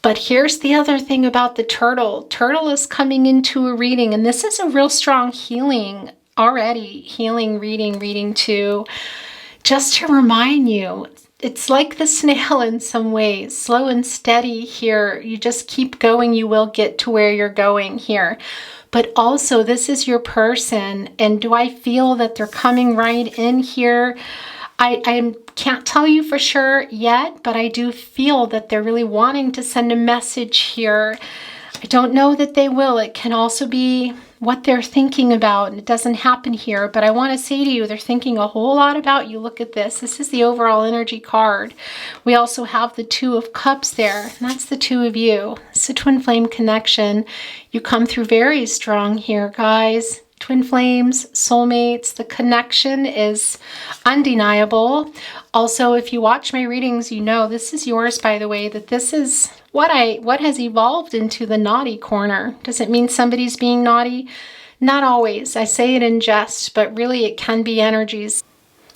But here's the other thing about the turtle. Turtle is coming into a reading, and this is a real strong healing already. Healing reading 2. Just to remind you, it's like the snail in some ways. Slow and steady here. You just keep going, you will get to where you're going here. But also, this is your person, and do I feel that they're coming right in here? I can't tell you for sure yet, but I do feel that they're really wanting to send a message here. I don't know that they will. It can also be what they're thinking about, and it doesn't happen here, but I want to say to you, they're thinking a whole lot about you. Look at this. This is the overall energy card. We also have the Two of Cups there, and that's the two of you. It's a twin flame connection. You come through very strong here, guys. Twin flames, soulmates, the connection is undeniable. Also, if you watch my readings, you know this is yours, by the way, that this is what has evolved into the naughty corner. Does it mean somebody's being naughty? Not always. I say it in jest, but really it can be energies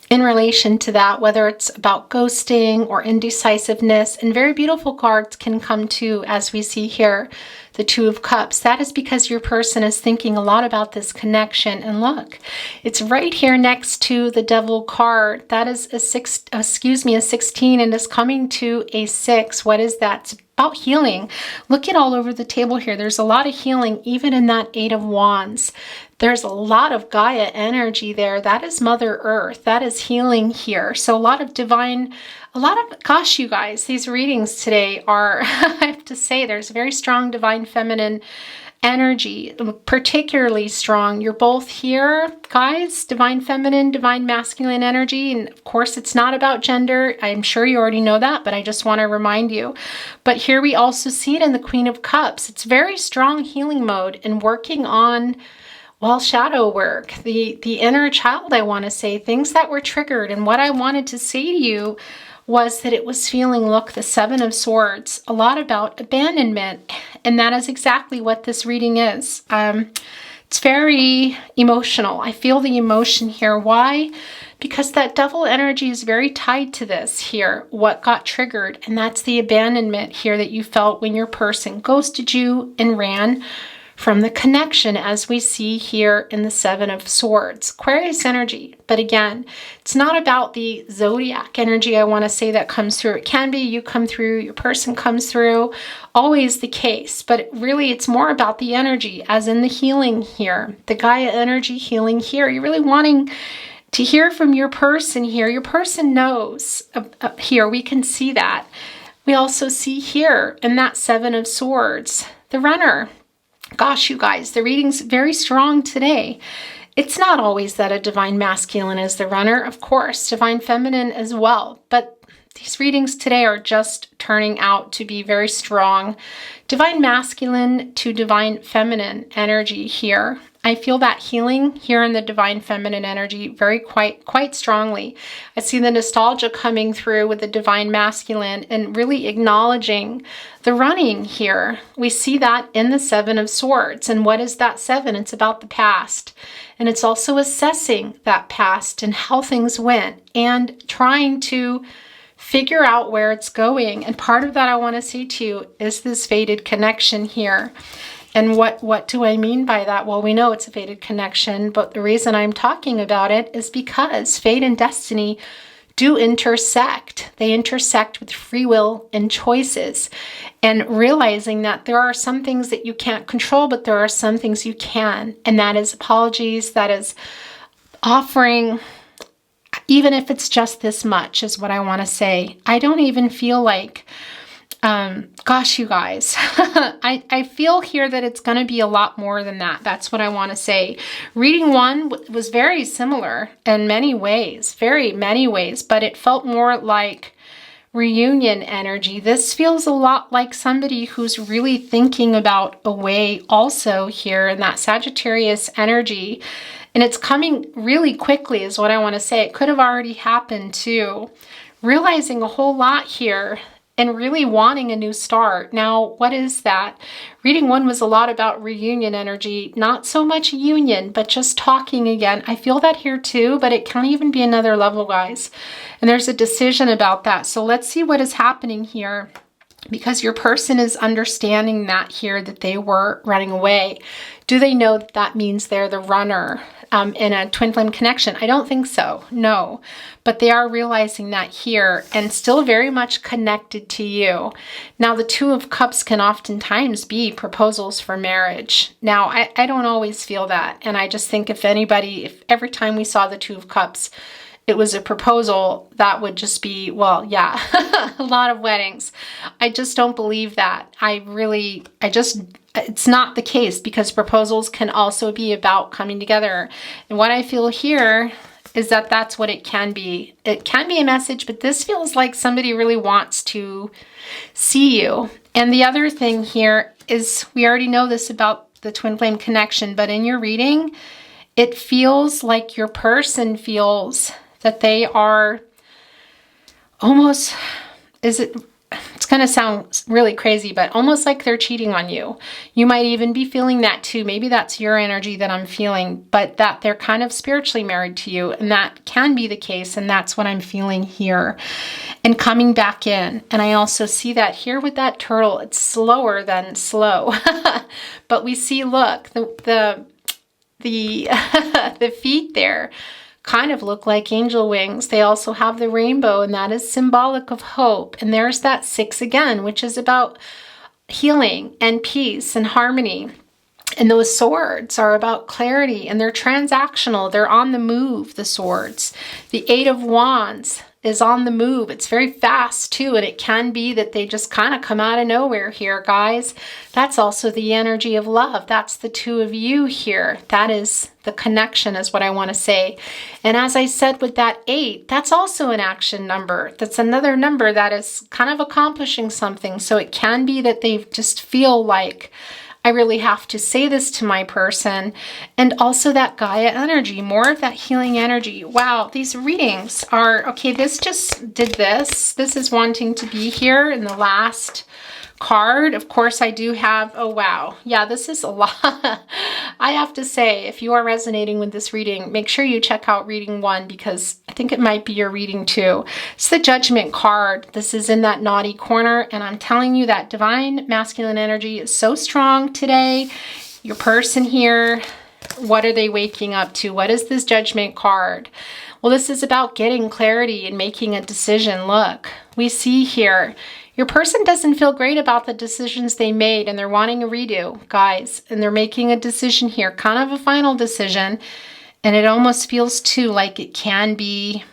in relation to that, whether it's about ghosting or indecisiveness. And very beautiful cards can come too, as we see here, the Two of Cups. That is because your person is thinking a lot about this connection. And look, it's right here next to the Devil card. That is a 16, and is coming to a 6. What is that? It's about healing. Look at all over the table here. There's a lot of healing, even in that 8 of Wands. There's a lot of Gaia energy there. That is Mother Earth. That is healing here. So a lot of divine, gosh, you guys, these readings today are, I have to say, there's very strong divine feminine energy, particularly strong. You're both here, guys, divine feminine, divine masculine energy. And of course, it's not about gender. I'm sure you already know that, but I just want to remind you. But here we also see it in the Queen of Cups. It's very strong healing mode and working on, well, shadow work, the inner child, I want to say, things that were triggered. And what I wanted to say to you was that it was feeling, look, the 7 of Swords, a lot about abandonment. And that is exactly what this reading is. It's very emotional. I feel the emotion here. Why? Because that Devil energy is very tied to this here, what got triggered. And that's the abandonment here that you felt when your person ghosted you and ran from the connection, as we see here in the 7 of Swords. Aquarius energy. But again, it's not about the Zodiac energy, I want to say, that comes through. It can be you come through, your person comes through, always the case. But really, it's more about the energy, as in the healing here. The Gaia energy healing here. You're really wanting to hear from your person here. Your person knows. Here, we can see that. We also see here in that 7 of Swords, the Runner. Gosh, you guys, the reading's very strong today. It's not always that a divine masculine is the Runner, of course, divine feminine as well. But these readings today are just turning out to be very strong. Divine masculine to divine feminine energy here. I feel that healing here in the divine feminine energy very quite strongly. I see the nostalgia coming through with the divine masculine and really acknowledging the running here. We see that in the 7 of Swords. And what is that 7? It's about the past. And it's also assessing that past and how things went and trying to figure out where it's going. And part of that I want to say to you is this fated connection here. And what do I mean by that? Well, we know it's a fated connection, but the reason I'm talking about it is because fate and destiny do intersect. They intersect with free will and choices, and realizing that there are some things that you can't control, but there are some things you can. And that is apologies, that is offering, even if it's just this much, is what I want to say. I don't even feel like, gosh, you guys, I feel here that it's going to be a lot more than that. That's what I want to say. Reading 1 was very similar in many ways, very many ways, but it felt more like reunion energy. This feels a lot like somebody who's really thinking about a way also here in that Sagittarius energy. And it's coming really quickly is what I want to say. It could have already happened too. Realizing a whole lot here and really wanting a new start. Now, what is that? Reading 1 was a lot about reunion energy, not so much union, but just talking again. I feel that here too, but it can even be another level, guys. And there's a decision about that. So let's see what is happening here, because your person is understanding that here, that they were running away. Do they know that that means they're the runner in a twin flame connection? I don't think so, no. But they are realizing that here and still very much connected to you. Now, the 2 of Cups can oftentimes be proposals for marriage. Now, I don't always feel that. And I just think if every time we saw the 2 of Cups, it was a proposal, that would just be, well, yeah, a lot of weddings. I just don't believe that. It's not the case, because proposals can also be about coming together. And what I feel here is that that's what it can be. It can be a message, but this feels like somebody really wants to see you. And the other thing here is, we already know this about the twin flame connection, but in your reading, it feels like your person feels that they are almost, it's going to sound really crazy, but almost like they're cheating on you. You might even be feeling that too. Maybe that's your energy that I'm feeling, but that they're kind of spiritually married to you, and that can be the case, and that's what I'm feeling here. And coming back in, and I also see that here with that turtle, it's slower than slow. But we see, look, the feet there kind of look like angel wings. They also have the rainbow, and that is symbolic of hope. And there's that 6 again, which is about healing and peace and harmony. And those swords are about clarity, and they're transactional. They're on the move, the swords. The 8 of Wands is on the move. It's very fast too, and it can be that they just kind of come out of nowhere here, guys. That's also the energy of love. That's the 2 of you here. That is the connection, is what I want to say. And as I said with that 8, that's also an action number. That's another number that is kind of accomplishing something. So it can be that they just feel like, I really have to say this to my person. And also that Gaia energy, more of that healing energy. Wow, these readings are, okay, this just did this. This is wanting to be here in the last card. Of course, I do have, oh wow, yeah, this is a lot. I have to say, if you are resonating with this reading, make sure you check out reading 1, because I think it might be your reading 2. It's the Judgment card. This is in that naughty corner, and I'm telling you that divine masculine energy is so strong today. Your person here, what are they waking up to? What is this Judgment card? Well, this is about getting clarity and making a decision. Look, we see here, your person doesn't feel great about the decisions they made, and they're wanting a redo, guys. And they're making a decision here, kind of a final decision. And it almost feels too like it can be,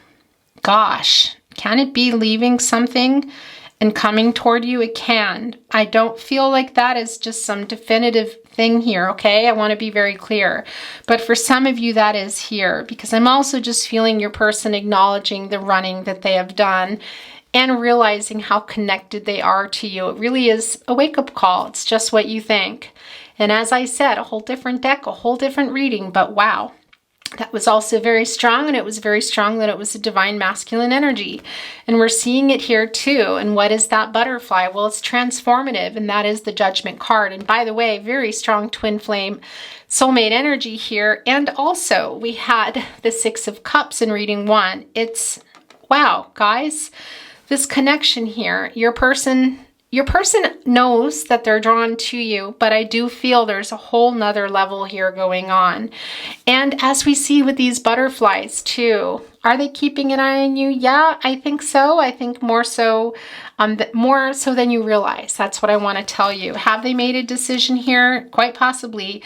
gosh, can it be leaving something and coming toward you? It can. I don't feel like that is just some definitive thing here, okay? I want to be very clear. But for some of you, that is here, because I'm also just feeling your person acknowledging the running that they have done, and realizing how connected they are to you. It really is a wake-up call. It's just what you think. And as I said, a whole different deck, a whole different reading, but wow. That was also very strong, and it was very strong that it was a divine masculine energy. And we're seeing it here too. And what is that butterfly? Well, it's transformative, and that is the Judgment card. And by the way, very strong twin flame soulmate energy here. And also we had the 6 of Cups in reading 1. It's, wow, guys. This connection here, your person knows that they're drawn to you, but I do feel there's a whole nother level here going on. And as we see with these butterflies too, are they keeping an eye on you? Yeah, I think so. I think more so than you realize. That's what I want to tell you. Have they made a decision here? Quite possibly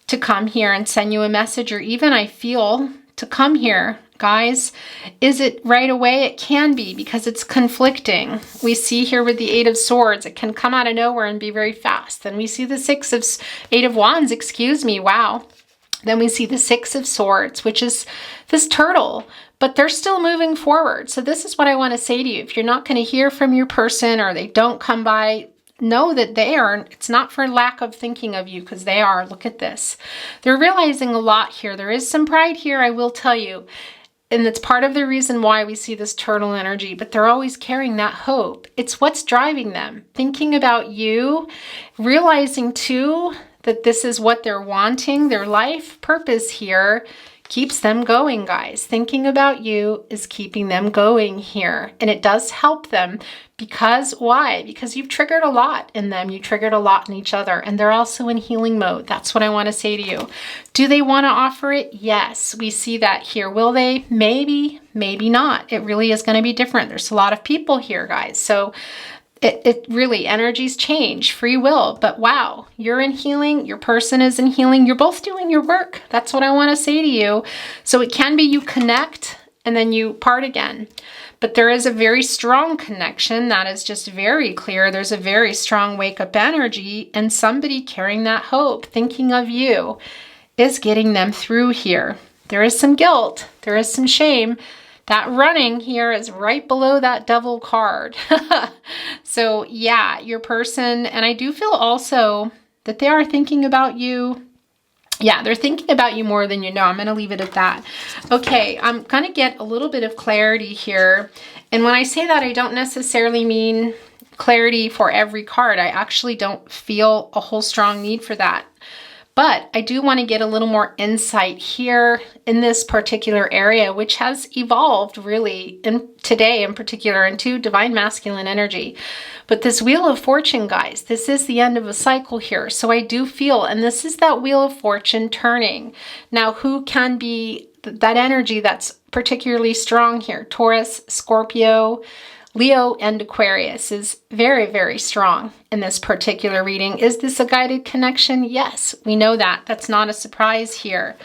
to come here and send you a message, or even I feel to come here. Guys, is it right away? It can be, because it's conflicting. We see here with the 8 of Swords, it can come out of nowhere and be very fast. Then we see the 8 of Wands, excuse me, wow. Then we see the 6 of Swords, which is this turtle, but they're still moving forward. So this is what I want to say to you. If you're not going to hear from your person, or they don't come by, know that they are, it's not for lack of thinking of you, because they are. Look at this. They're realizing a lot here. There is some pride here, I will tell you. And it's part of the reason why we see this turtle energy, but they're always carrying that hope. It's what's driving them. Thinking about you, realizing too that this is what they're wanting. Their life purpose here keeps them going, guys. Thinking about you is keeping them going here. And it does help them, because why? Because you've triggered a lot in them. You triggered a lot in each other, and they're also in healing mode. That's what I want to say to you. Do they want to offer it? Yes, we see that here. Will they? Maybe, maybe not. It really is going to be different. There's a lot of people here, guys. So it really, energies change, free will, but wow, you're in healing, your person is in healing, you're both doing your work. That's what I want to say to you. So it can be you connect and then you part again. But there is a very strong connection that is just very clear. There's a very strong wake-up energy, and somebody carrying that hope, thinking of you, is getting them through here. There is some guilt. There is some shame. That running here is right below that Devil card. So yeah, your person, and I do feel also that they are thinking about you. Yeah, they're thinking about you more than you know. I'm going to leave it at that. Okay, I'm going to get a little bit of clarity here. And when I say that, I don't necessarily mean clarity for every card. I actually don't feel a whole strong need for that. But I do want to get a little more insight here in this particular area, which has evolved really today in particular into divine masculine energy. But this Wheel of Fortune, guys, this is the end of a cycle here. So I do feel, and this is that Wheel of Fortune turning. Now, who can be that energy that's particularly strong here? Taurus, Scorpio, Leo, and Aquarius is very, very strong in this particular reading. Is this a guided connection? Yes, we know that. That's not a surprise here.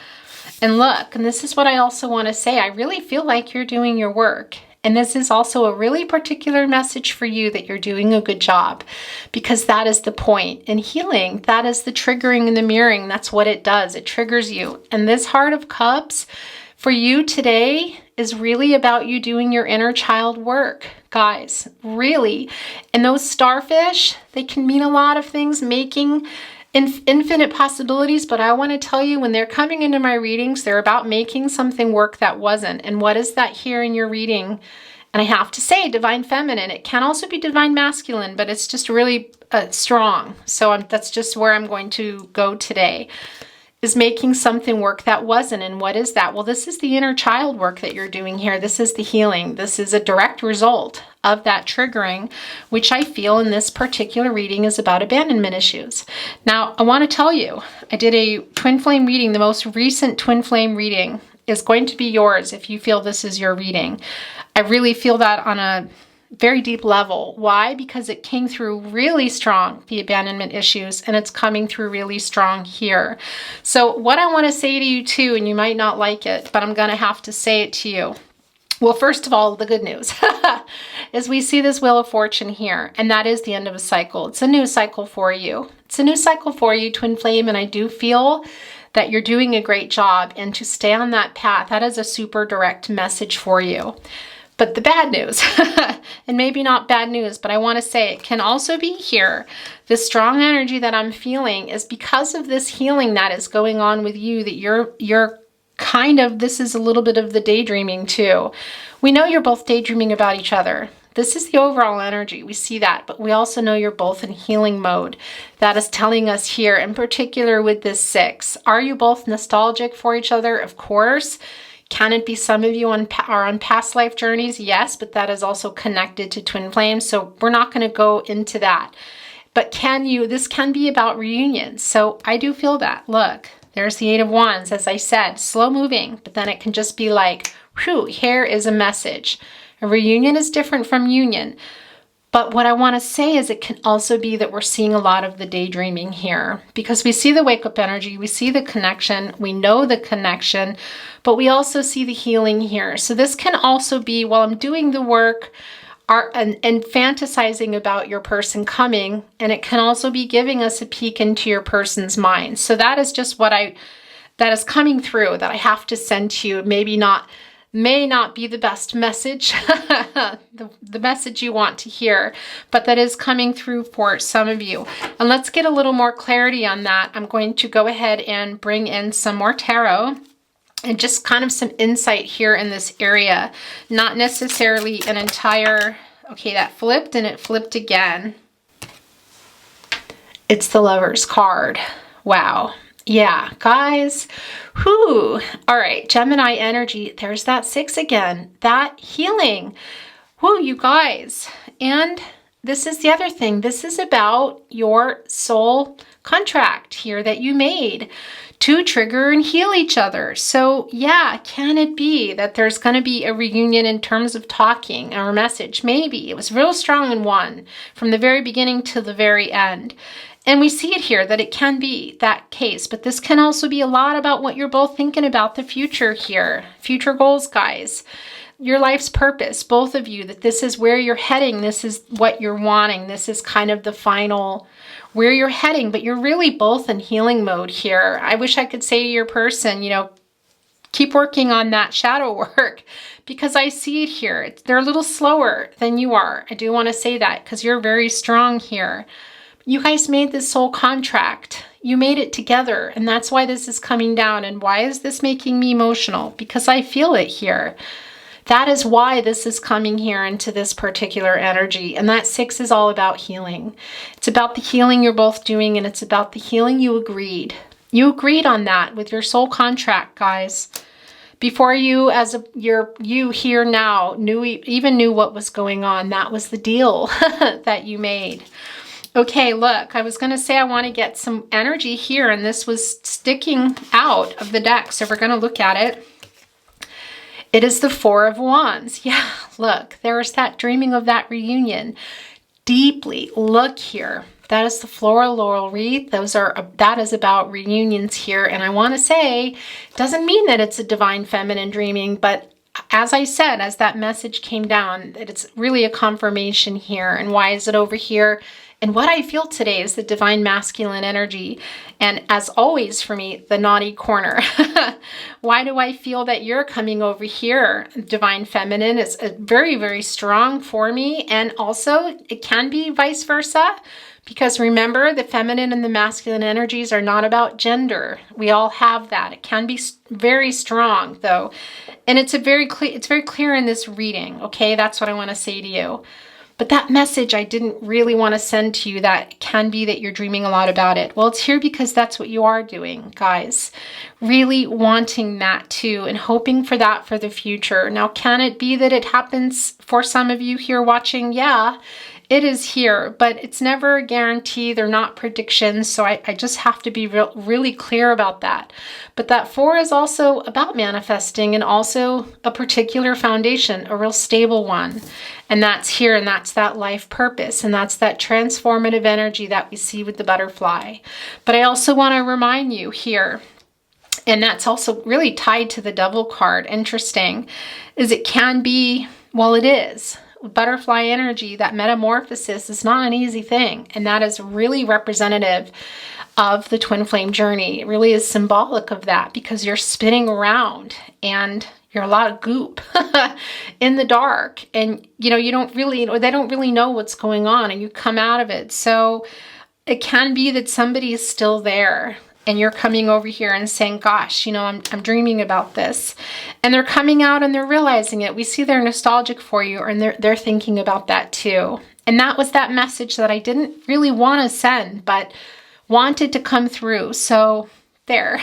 And look, and this is what I also want to say. I really feel like you're doing your work. And this is also a really particular message for you that you're doing a good job, because that is the point. In healing, that is the triggering and the mirroring. That's what it does. It triggers you. And this Heart of Cups for you today is really about you doing your inner child work, guys, really. And those starfish, they can mean a lot of things, making infinite possibilities, but I want to tell you, when they're coming into my readings, they're about making something work that wasn't. And what is that here in your reading? And I have to say, divine feminine. It can also be divine masculine, but it's just really strong. So that's just where I'm going to go today, is making something work that wasn't. And what is that? Well, this is the inner child work that you're doing here. This is the healing. This is a direct result of that triggering, which I feel in this particular reading is about abandonment issues. Now, I want to tell you, I did a twin flame reading. The most recent twin flame reading is going to be yours if you feel this is your reading. I really feel that on a very deep level. Why? Because it came through really strong, the abandonment issues, and it's coming through really strong here. So what I want to say to you too, and you might not like it, but I'm going to have to say it to you. Well, first of all, the good news is we see this Wheel of Fortune here, and that is the end of a cycle. It's a new cycle for you. It's a new cycle for you, Twin Flame, and I do feel that you're doing a great job, and to stay on that path, that is a super direct message for you. But the bad news, and maybe not bad news, but I want to say it can also be here. This strong energy that I'm feeling is because of this healing that is going on with you, that you're kind of, this is a little bit of the daydreaming too. We know you're both daydreaming about each other. This is the overall energy. We see that, but we also know you're both in healing mode. That is telling us here, in particular with this 6. Are you both nostalgic for each other? Of course. Can it be some of you are on past life journeys? Yes, but that is also connected to twin flames, so we're not going to go into that. But this can be about reunions, so I do feel that. Look, there's the 8 of Wands, as I said, slow moving, but then it can just be like, whew, here is a message. A reunion is different from union. But what I want to say is it can also be that we're seeing a lot of the daydreaming here, because we see the wake-up energy, we see the connection, we know the connection, but we also see the healing here. So this can also be, while I'm doing the work and fantasizing about your person coming, and it can also be giving us a peek into your person's mind. So that is just that is coming through that I have to send to you. May not be the best message, the message you want to hear, but that is coming through for some of you. And let's get a little more clarity on that. I'm going to go ahead and bring in some more tarot and just kind of some insight here in this area. Not necessarily an entire, okay, that flipped and it flipped again. It's the Lover's card. Wow. Yeah, guys. Whew. All right, Gemini energy. There's that 6 again. That healing. Whew, you guys. And this is the other thing. This is about your soul contract here that you made to trigger and heal each other. So yeah, can it be that there's going to be a reunion in terms of talking or message? Maybe. It was real strong in one from the very beginning to the very end. And we see it here that it can be that case, but this can also be a lot about what you're both thinking about the future here. Future goals, guys. Your life's purpose, both of you, that this is where you're heading. This is what you're wanting. This is kind of the final where you're heading, but you're really both in healing mode here. I wish I could say to your person, you know, keep working on that shadow work, because I see it here. They're a little slower than you are. I do want to say that because you're very strong here. You guys made this soul contract. You made it together, and that's why this is coming down. And why is this making me emotional? Because I feel it here. That is why this is coming here into this particular energy. And that 6 is all about healing. It's about the healing you're both doing, and it's about the healing you agreed. You agreed on that with your soul contract, guys. Before you, you here now, even knew what was going on. That was the deal that you made. Okay, look, I was going to say I want to get some energy here, and this was sticking out of the deck. So we're going to look at it. It is the 4 of Wands. Yeah, look, there's that dreaming of that reunion. Deeply, look here. That is the floral laurel wreath. That is about reunions here. And I want to say, it doesn't mean that it's a divine feminine dreaming, but as I said, as that message came down, that it's really a confirmation here. And why is it over here? And what I feel today is the divine masculine energy. And as always for me, the naughty corner. Why do I feel that you're coming over here? Divine feminine is very, very strong for me. And also it can be vice versa. Because remember, the feminine and the masculine energies are not about gender. We all have that. It can be very strong though. And it's very clear in this reading. Okay, that's what I want to say to you. But that message I didn't really want to send to you, that can be that you're dreaming a lot about it. Well, it's here because that's what you are doing, guys. Really wanting that too and hoping for that for the future. Now, can it be that it happens for some of you here watching? Yeah, it is here, but it's never a guarantee. They're not predictions. So I just have to be really clear about that. But that 4 is also about manifesting and also a particular foundation, a real stable one. And that's here, and that's that life purpose, and that's that transformative energy that we see with the butterfly. But I also want to remind you here, and that's also really tied to the Devil card, interesting, is it can be, well, it is. Butterfly energy, that metamorphosis is not an easy thing. And that is really representative of the twin flame journey. It really is symbolic of that because you're spinning around and you're a lot of goop in the dark. And, you know, they don't really know what's going on and you come out of it. So it can be that somebody is still there. And you're coming over here and saying, gosh, you know, I'm dreaming about this. And they're coming out and they're realizing it. We see they're nostalgic for you and they're thinking about that too. And that was that message that I didn't really want to send, but wanted to come through. So there,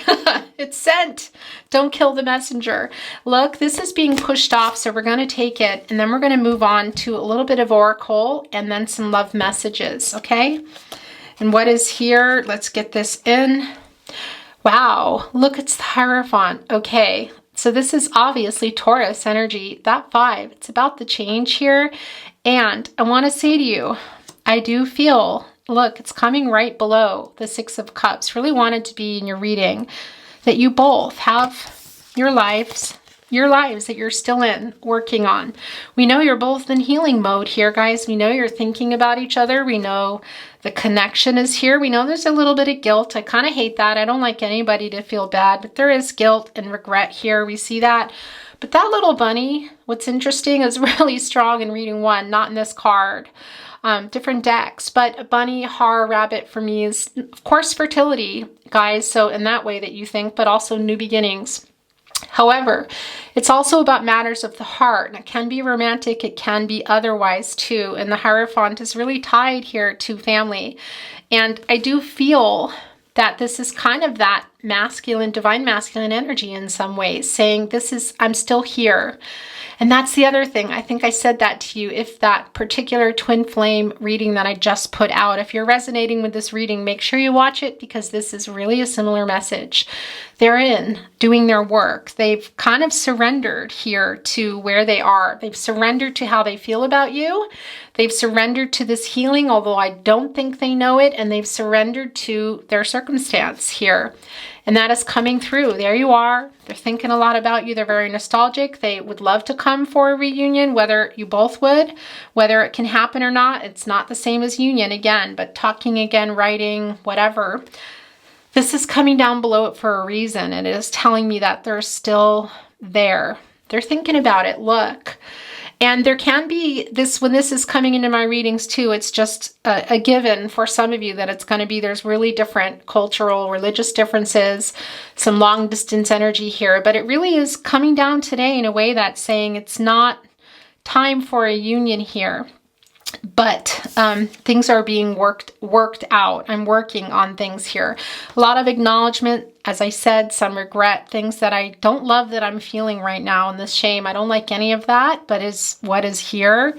it's sent. Don't kill the messenger. Look, this is being pushed off. So we're going to take it and then we're going to move on to a little bit of oracle and then some love messages. Okay. And what is here? Let's get this in. Wow, look, it's the Hierophant. Okay, so this is obviously Taurus energy, that 5. It's about the change here. And I want to say to you, I do feel, look, it's coming right below the 6 of Cups. Really wanted to be in your reading that you both have your lives that you're still in, working on. We know you're both in healing mode here, guys. We know you're thinking about each other. We know the connection is here. We know there's a little bit of guilt. I kind of hate that. I don't like anybody to feel bad, but there is guilt and regret here. We see that. But that little bunny, what's interesting is really strong in reading 1, not in this card. Different decks, but a bunny, har, rabbit for me is, of course, fertility, guys. So in that way that you think, but also new beginnings. However, it's also about matters of the heart. And it can be romantic, it can be otherwise too. And the Hierophant is really tied here to family. And I do feel that this is kind of that masculine, divine masculine energy in some ways, saying, I'm still here. And that's the other thing. I think I said that to you. If that particular twin flame reading that I just put out, if you're resonating with this reading, make sure you watch it, because this is really a similar message. They're in doing their work. They've kind of surrendered here to where they are. They've surrendered to how they feel about you. They've surrendered to this healing, although I don't think they know it. And they've surrendered to their circumstance here. And that is coming through. There you are. They're thinking a lot about you. They're very nostalgic. They would love to come for a reunion, whether you both would, whether it can happen or not. It's not the same as union again, but talking again, writing, whatever. This is coming down below it for a reason. And it is telling me that they're still there. They're thinking about it. Look. And there can be this, when this is coming into my readings too, it's just a given for some of you that it's going to be, there's really different cultural, religious differences, some long distance energy here, but it really is coming down today in a way that's saying it's not time for a union here. But things are being worked out. I'm working on things here. A lot of acknowledgement, as I said, some regret, things that I don't love that I'm feeling right now, and this shame. I don't like any of that, but is what is here.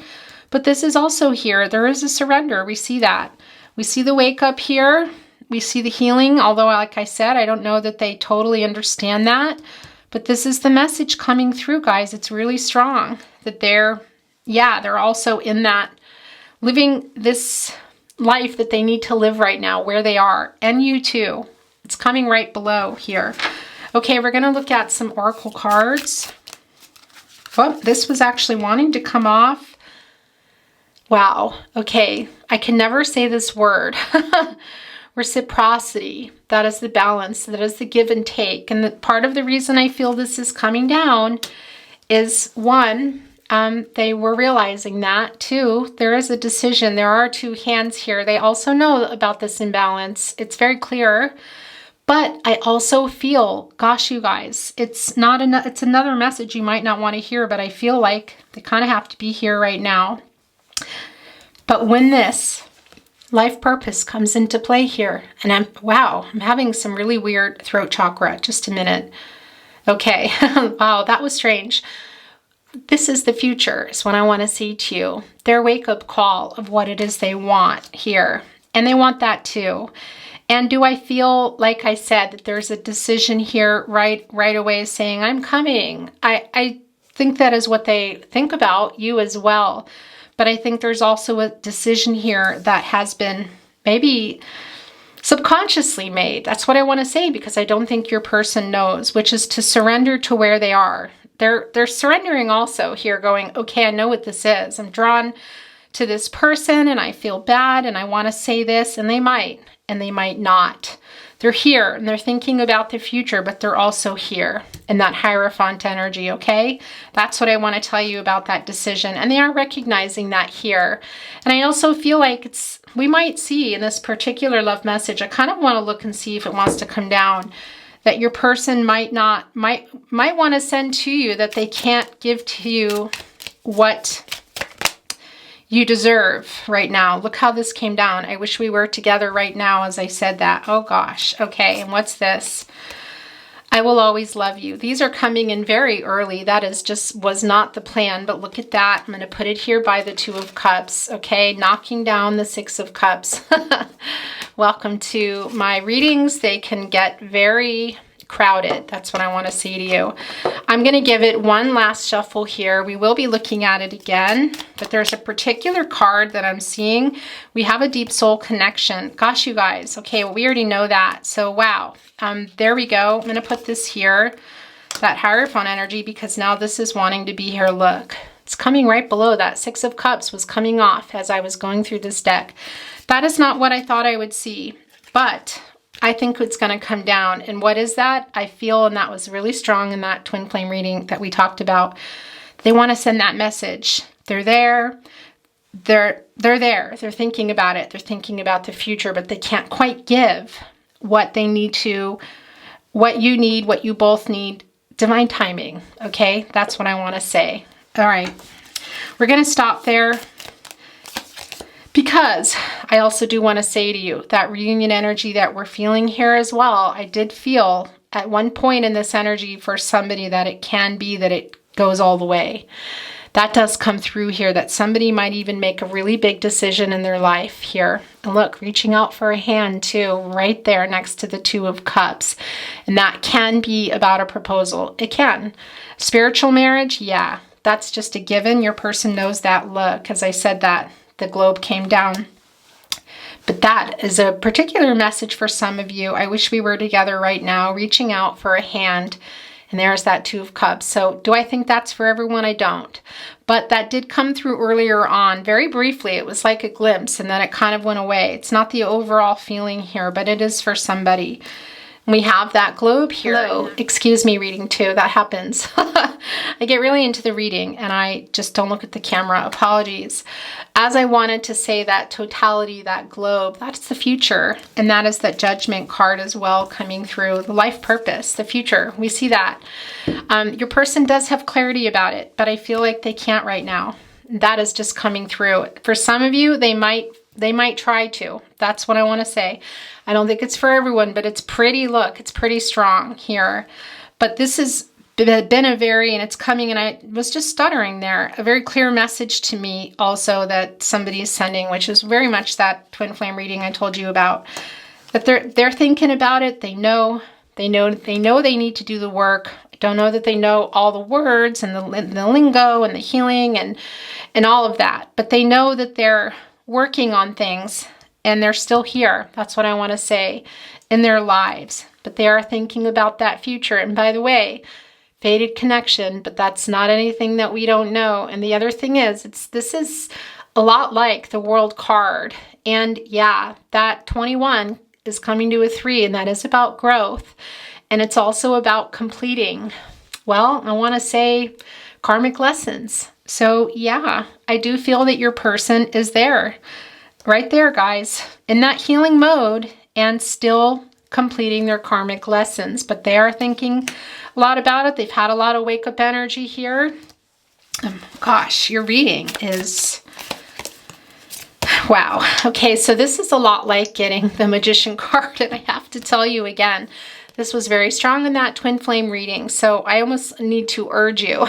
But this is also here. There is a surrender. We see that. We see the wake up here. We see the healing, although, like I said, I don't know that they totally understand that. But this is the message coming through, guys. It's really strong that they're also in that, living this life that they need to live right now, where they are, and you too. It's coming right below here. Okay, we're going to look at some oracle cards. Oh, this was actually wanting to come off. Wow. Okay, I can never say this word. Reciprocity. That is the balance. That is the give and take. And part of the reason I feel this is coming down is, one, they were realizing that. Two, there is a decision. There are two hands here. They also know about this imbalance. It's very clear. But I also feel, gosh, you guys, it's another message you might not want to hear, but I feel like they kind of have to be here right now. But when this life purpose comes into play here, and I'm having some really weird throat chakra. Just a minute. Okay. Wow, that was strange. This is the future, is what I want to say to you. Their wake-up call of what it is they want here. And they want that too. And do I feel, like I said, that there's a decision here right away saying, I'm coming. I think that is what they think about you as well. But I think there's also a decision here that has been maybe subconsciously made. That's what I want to say, because I don't think your person knows, which is to surrender to where they are. They're surrendering also here, going, okay, I know what this is. I'm drawn to this person and I feel bad and I want to say this, and they might not. They're here and they're thinking about the future, but they're also here in that Hierophant energy, okay? That's what I want to tell you about that decision. And they are recognizing that here. And I also feel like we might see in this particular love message, I kind of want to look and see if it wants to come down, that your person might want to send to you, that they can't give to you what you deserve right now. Look how this came down. I wish we were together right now as I said that. Oh gosh. Okay, and what's this? I will always love you. These are coming in very early. That was not the plan, but look at that. I'm going to put it here by the Two of Cups. Okay, knocking down the Six of Cups. Welcome to my readings. They can get very crowded. That's what I want to say to you. I'm going to give it one last shuffle here. We will be looking at it again, but there's a particular card that I'm seeing. We have a deep soul connection. Gosh, you guys. Okay, well, we already know that. So, wow. There we go. I'm going to put this here, that Hierophant energy, because now this is wanting to be here. Look, it's coming right below. That Six of Cups was coming off as I was going through this deck. That is not what I thought I would see, but I think it's going to come down. And what is that? I feel, and that was really strong in that twin flame reading that we talked about, they want to send that message. They're there. They're there. They're thinking about it. They're thinking about the future, but they can't quite give what they need to, what you need, what you both need. Divine timing. Okay. That's what I want to say. All right. We're going to stop there, because I also do want to say to you that reunion energy that we're feeling here as well, I did feel at one point in this energy for somebody that it can be that it goes all the way. That does come through here, that somebody might even make a really big decision in their life here. And look, reaching out for a hand too, right there next to the Two of Cups. And that can be about a proposal. It can. Spiritual marriage, yeah, that's just a given. Your person knows that. Look, as I said that, the globe came down. But that is a particular message for some of you. I wish we were together right now, reaching out for a hand. And there's that Two of Cups. So do I think that's for everyone? I don't. But that did come through earlier on, very briefly. It was like a glimpse, and then it kind of went away. It's not the overall feeling here, but it is for somebody. We have that globe here. Hello. Excuse me, reading too. That happens. I get really into the reading and I just don't look at the camera. Apologies. As I wanted to say, that totality, that globe, that's the future. And that is that Judgment card as well coming through. The life purpose, the future. We see that. Your person does have clarity about it, but I feel like they can't right now. That is just coming through. For some of you, they might try to. That's what I want to say. I don't think it's for everyone, but it's pretty, look, it's pretty strong here. But this has been a very, and it's coming, and I was just stuttering there, a very clear message to me also that somebody is sending, which is very much that twin flame reading I told you about. That they're thinking about it. They know they need to do the work. I don't know that they know all the words and the lingo and the healing and all of that, but they know that they're working on things. And they're still here. That's what I want to say, in their lives. But they are thinking about that future. And by the way, fated connection, but that's not anything that we don't know. And the other thing is, this is a lot like the World card. And yeah, that 21 is coming to a 3, and that is about growth. And it's also about completing, well, I want to say karmic lessons. So yeah, I do feel that your person is there. Right there, guys, in that healing mode and still completing their karmic lessons. But they are thinking a lot about it. They've had a lot of wake-up energy here. Gosh, your reading is... wow. Okay, so this is a lot like getting the Magician card. And I have to tell you again, this was very strong in that twin flame reading. So I almost need to urge you,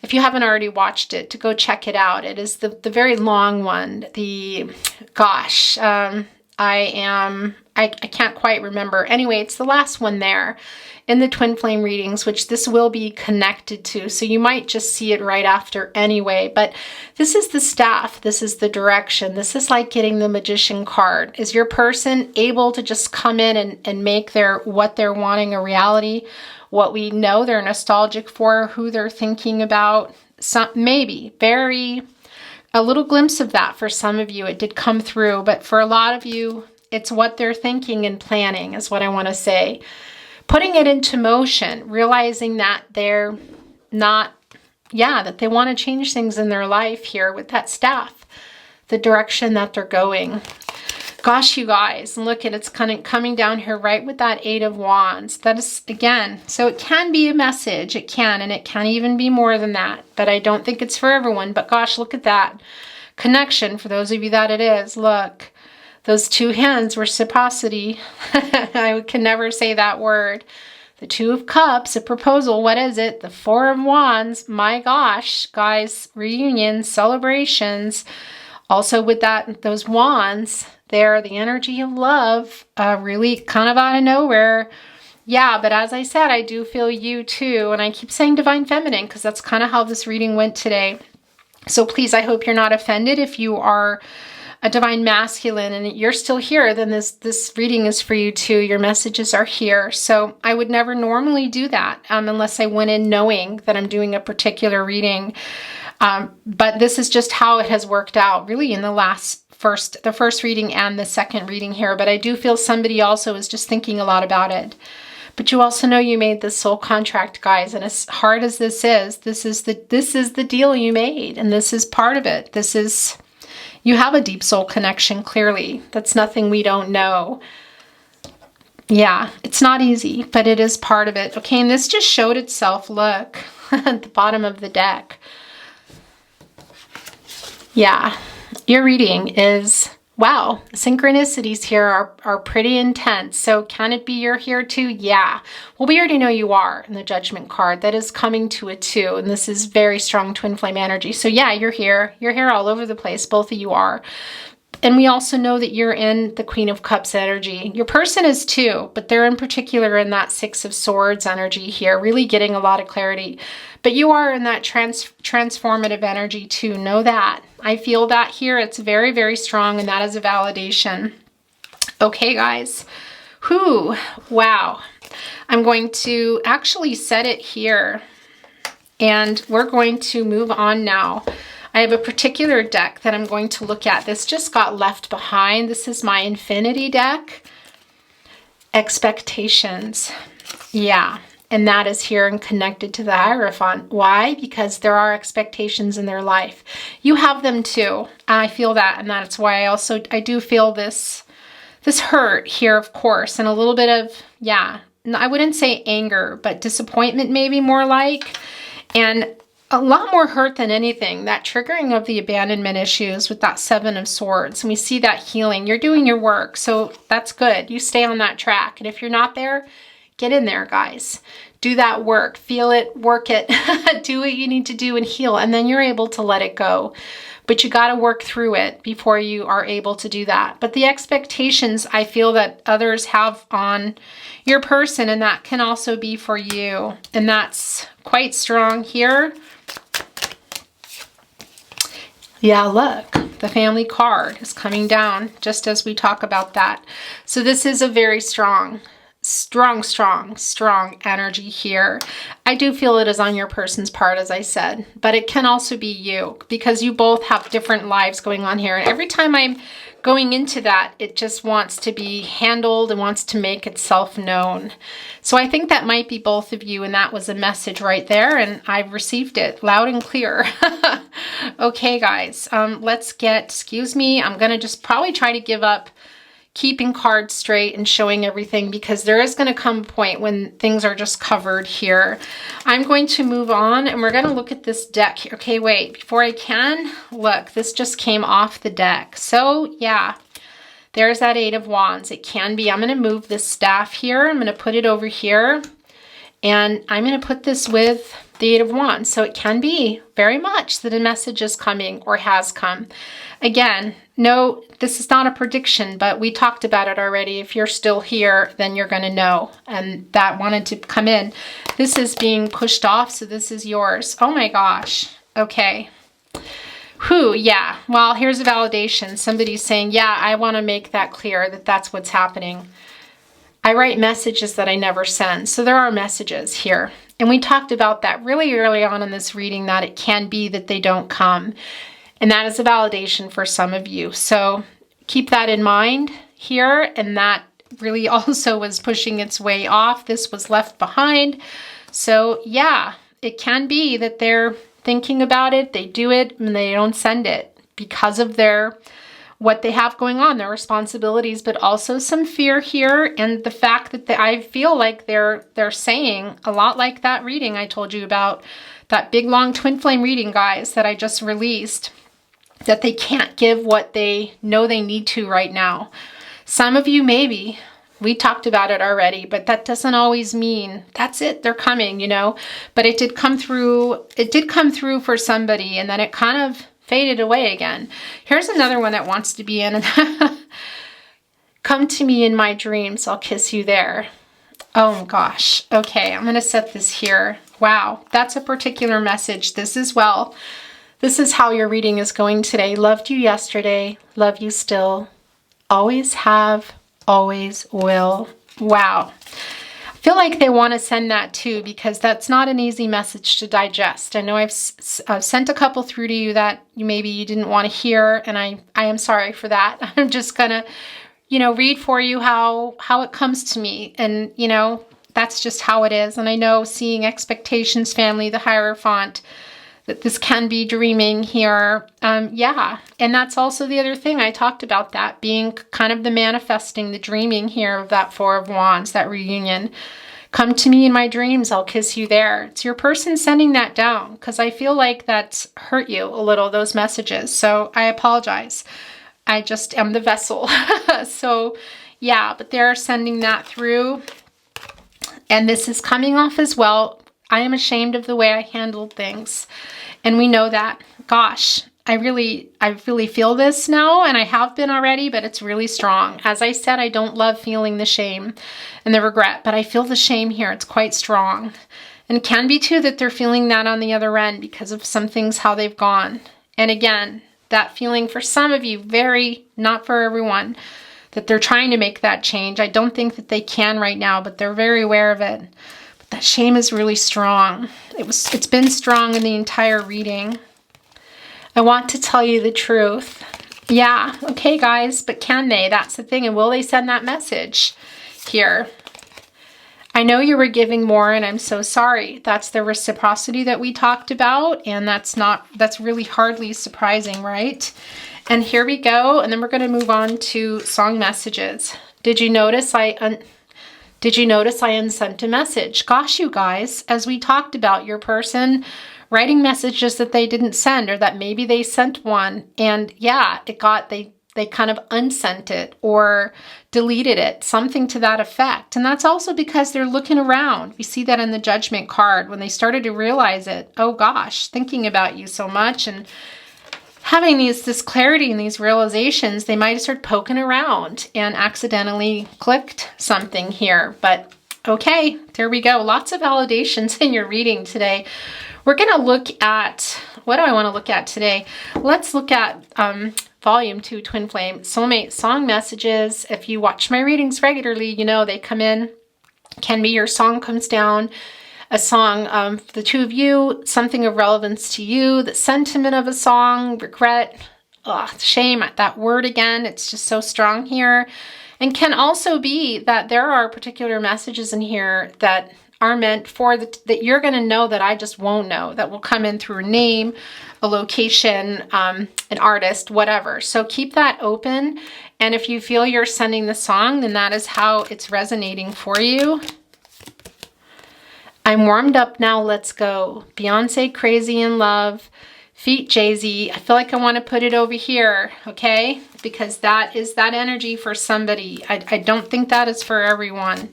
if you haven't already watched it, to go check it out. It is the very long one. I can't quite remember. Anyway, it's the last one there in the twin flame readings, which this will be connected to. So you might just see it right after anyway. But this is the staff. This is the direction. This is like getting the Magician card. Is your person able to just come in and make what they're wanting a reality? What we know they're nostalgic for, who they're thinking about, maybe a little glimpse of that for some of you. It did come through, but for a lot of you, it's what they're thinking and planning is what I want to say. Putting it into motion, realizing that they're not, that they want to change things in their life here with that staff, the direction that they're going. Gosh, you guys, look at it's kind of coming down here right with that 8 of Wands. That is, again, so it can be a message. It can, and it can even be more than that. But I don't think it's for everyone. But gosh, look at that connection for those of you that it is. Look, those 2 hands, reciprocity. I can never say that word. The 2 of Cups, a proposal. What is it? The 4 of Wands. My gosh, guys, reunions, celebrations. Also with those wands there, the energy of love, really kind of out of nowhere. Yeah, but as I said, I do feel you too. And I keep saying divine feminine because that's kind of how this reading went today. So please, I hope you're not offended if you are a divine masculine and you're still here, then this reading is for you too. Your messages are here. So I would never normally do that unless I went in knowing that I'm doing a particular reading. But this is just how it has worked out really in the first reading and the second reading here. But I do feel somebody also is just thinking a lot about it. But you also know you made this soul contract, guys. And as hard as this is the deal you made. And this is part of it. You have a deep soul connection, clearly. That's nothing we don't know. Yeah, it's not easy, but it is part of it. Okay, and this just showed itself, look, at the bottom of the deck. Yeah, Your reading is, wow, synchronicities here are pretty intense. So can it be you're here too? Yeah. Well, we already know you are in the Judgment card. That is coming to a 2, and this is very strong twin flame energy. So yeah, you're here. You're here all over the place. Both of you are. And we also know that you're in the Queen of Cups energy. Your person is too, but they're in particular in that 6 of Swords energy here, really getting a lot of clarity. But you are in that transformative energy too. Know that. I feel that here. It's very, very strong, and that is a validation. Okay, guys. Whew. Wow. I'm going to actually set it here, and we're going to move on now. I have a particular deck that I'm going to look at. This just got left behind. This is my Infinity deck. Expectations. Yeah. And that is here and connected to the Hierophant. Why? Because there are expectations in their life. You have them too. I feel that. And that's why I do feel this hurt here, of course. And a little bit of, yeah, I wouldn't say anger, but disappointment maybe more like. And a lot more hurt than anything, that triggering of the abandonment issues with that 7 of Swords. And we see that healing. You're doing your work, so that's good. You stay on that track. And if you're not there, get in there, guys. Do that work. Feel it, work it. Do what you need to do and heal. And then you're able to let it go. But you got to work through it before you are able to do that. But the expectations I feel that others have on your person, and that can also be for you. And that's quite strong here. Yeah, look, the Family card is coming down just as we talk about that. So this is a very strong energy here. I do feel it is on your person's part, as I said, but it can also be you, because you both have different lives going on here. And every time I'm going into that, it just wants to be handled and wants to make itself known. So I think that might be both of you, and that was a message right there, and I've received it loud and clear. Okay, guys, let's get, excuse me, I'm going to just probably try to give up keeping cards straight and showing everything, because there is going to come a point when things are just covered here. I'm going to move on, and we're going to look at this deck here. Okay, wait, before I can, look, this just came off the deck. So yeah, there's that 8 of Wands. It can be, I'm going to move this staff here. I'm going to put it over here, and I'm going to put this with the 8 of Wands. So it can be very much that a message is coming or has come. Again, no, this is not a prediction, but we talked about it already. If you're still here, then you're going to know. And that wanted to come in. This is being pushed off, so this is yours. Oh my gosh. Okay. Whew, yeah. Well, here's a validation. Somebody's saying, yeah, I want to make that clear that that's what's happening. I write messages that I never send. So there are messages here. And we talked about that really early on in this reading, that it can be that they don't come. And that is a validation for some of you. So keep that in mind here. And that really also was pushing its way off. This was left behind. So yeah, it can be that they're thinking about it, they do it, and they don't send it because of what they have going on, their responsibilities, but also some fear here. And the fact that I feel like they're saying a lot like that reading I told you about, that big long twin flame reading, guys, that I just released, that they can't give what they know they need to right now. Some of you maybe, we talked about it already, but that doesn't always mean that's it, they're coming, you know. But it did come through for somebody, and then it kind of faded away again. Here's another one that wants to be in. Come to me in my dreams, I'll kiss you there. Oh gosh. Okay, I'm going to set this here. Wow, that's a particular message. This as well. This is how your reading is going today. Loved you yesterday, love you still, always have, always will. Wow. I feel like they want to send that too, because that's not an easy message to digest. I know I've sent a couple through to you that maybe you didn't want to hear, and I am sorry for that. I'm just going to, read for you how it comes to me, and, that's just how it is. And I know seeing expectations, family, the Hierophant, that this can be dreaming here. Yeah, and that's also the other thing. I talked about that being kind of the manifesting, the dreaming here of that 4 of Wands, that reunion. Come to me in my dreams, I'll kiss you there. It's your person sending that down, because I feel like that's hurt you a little, those messages. So I apologize. I just am the vessel. So yeah, but they're sending that through. And this is coming off as well. I am ashamed of the way I handled things. And we know that. Gosh, I really feel this now, and I have been already, but it's really strong. As I said, I don't love feeling the shame and the regret, but I feel the shame here. It's quite strong. And it can be too that they're feeling that on the other end because of some things, how they've gone. And again, that feeling for some of you, not for everyone, that they're trying to make that change. I don't think that they can right now, but they're very aware of it. But that shame is really strong. It's been strong in the entire reading. I want to tell you the truth. Yeah, okay guys, but can they? That's the thing. And will they send that message here? I know you were giving more, and I'm so sorry. That's the reciprocity that we talked about, and that's really hardly surprising, right? And here we go, and then we're going to move on to song messages. Did you notice I unsent a message? Gosh, you guys, as we talked about, your person writing messages that they didn't send, or that maybe they sent one, and yeah, they kind of unsent it or deleted it, something to that effect. And that's also because they're looking around. We see that in the Judgment card when they started to realize it. Oh gosh, thinking about you so much and having this clarity and these realizations, they might have started poking around and accidentally clicked something here. But okay, there we go. Lots of validations in your reading today. We're going to look at, what do I want to look at today? Let's look at Volume 2, Twin Flame, Soulmate Song Messages. If you watch my readings regularly, you know they come in. Can be your song comes down, a song the two of you, something of relevance to you, the sentiment of a song, regret, shame, that word again, it's just so strong here. And can also be that there are particular messages in here that are meant for that you're going to know that I just won't know, that will come in through a name, a location, an artist, whatever. So keep that open. And if you feel you're sending the song, then that is how it's resonating for you. I'm warmed up now. Let's go. Beyonce, Crazy in Love, Feet, Jay-Z. I feel like I want to put it over here, okay? Because that is that energy for somebody. I don't think that is for everyone.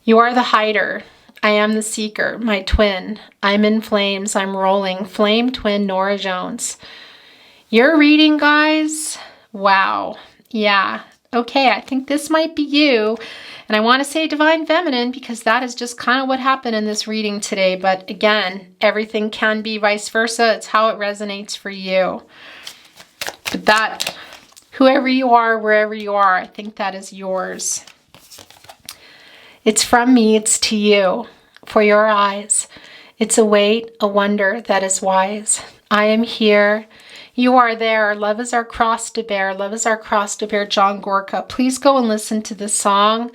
You are the hider. I am the seeker, my twin. I'm in flames. I'm rolling. Flame twin, Nora Jones. Your reading, guys. Wow. Yeah. Okay, I think this might be you. And I want to say Divine Feminine because that is just kind of what happened in this reading today. But again, everything can be vice versa. It's how it resonates for you. But that, whoever you are, wherever you are, I think that is yours. It's from me, it's to you, for your eyes. It's a weight, a wonder that is wise. I am here. You are there. Love is our cross to bear. Love is our cross to bear, John Gorka. Please go and listen to this song.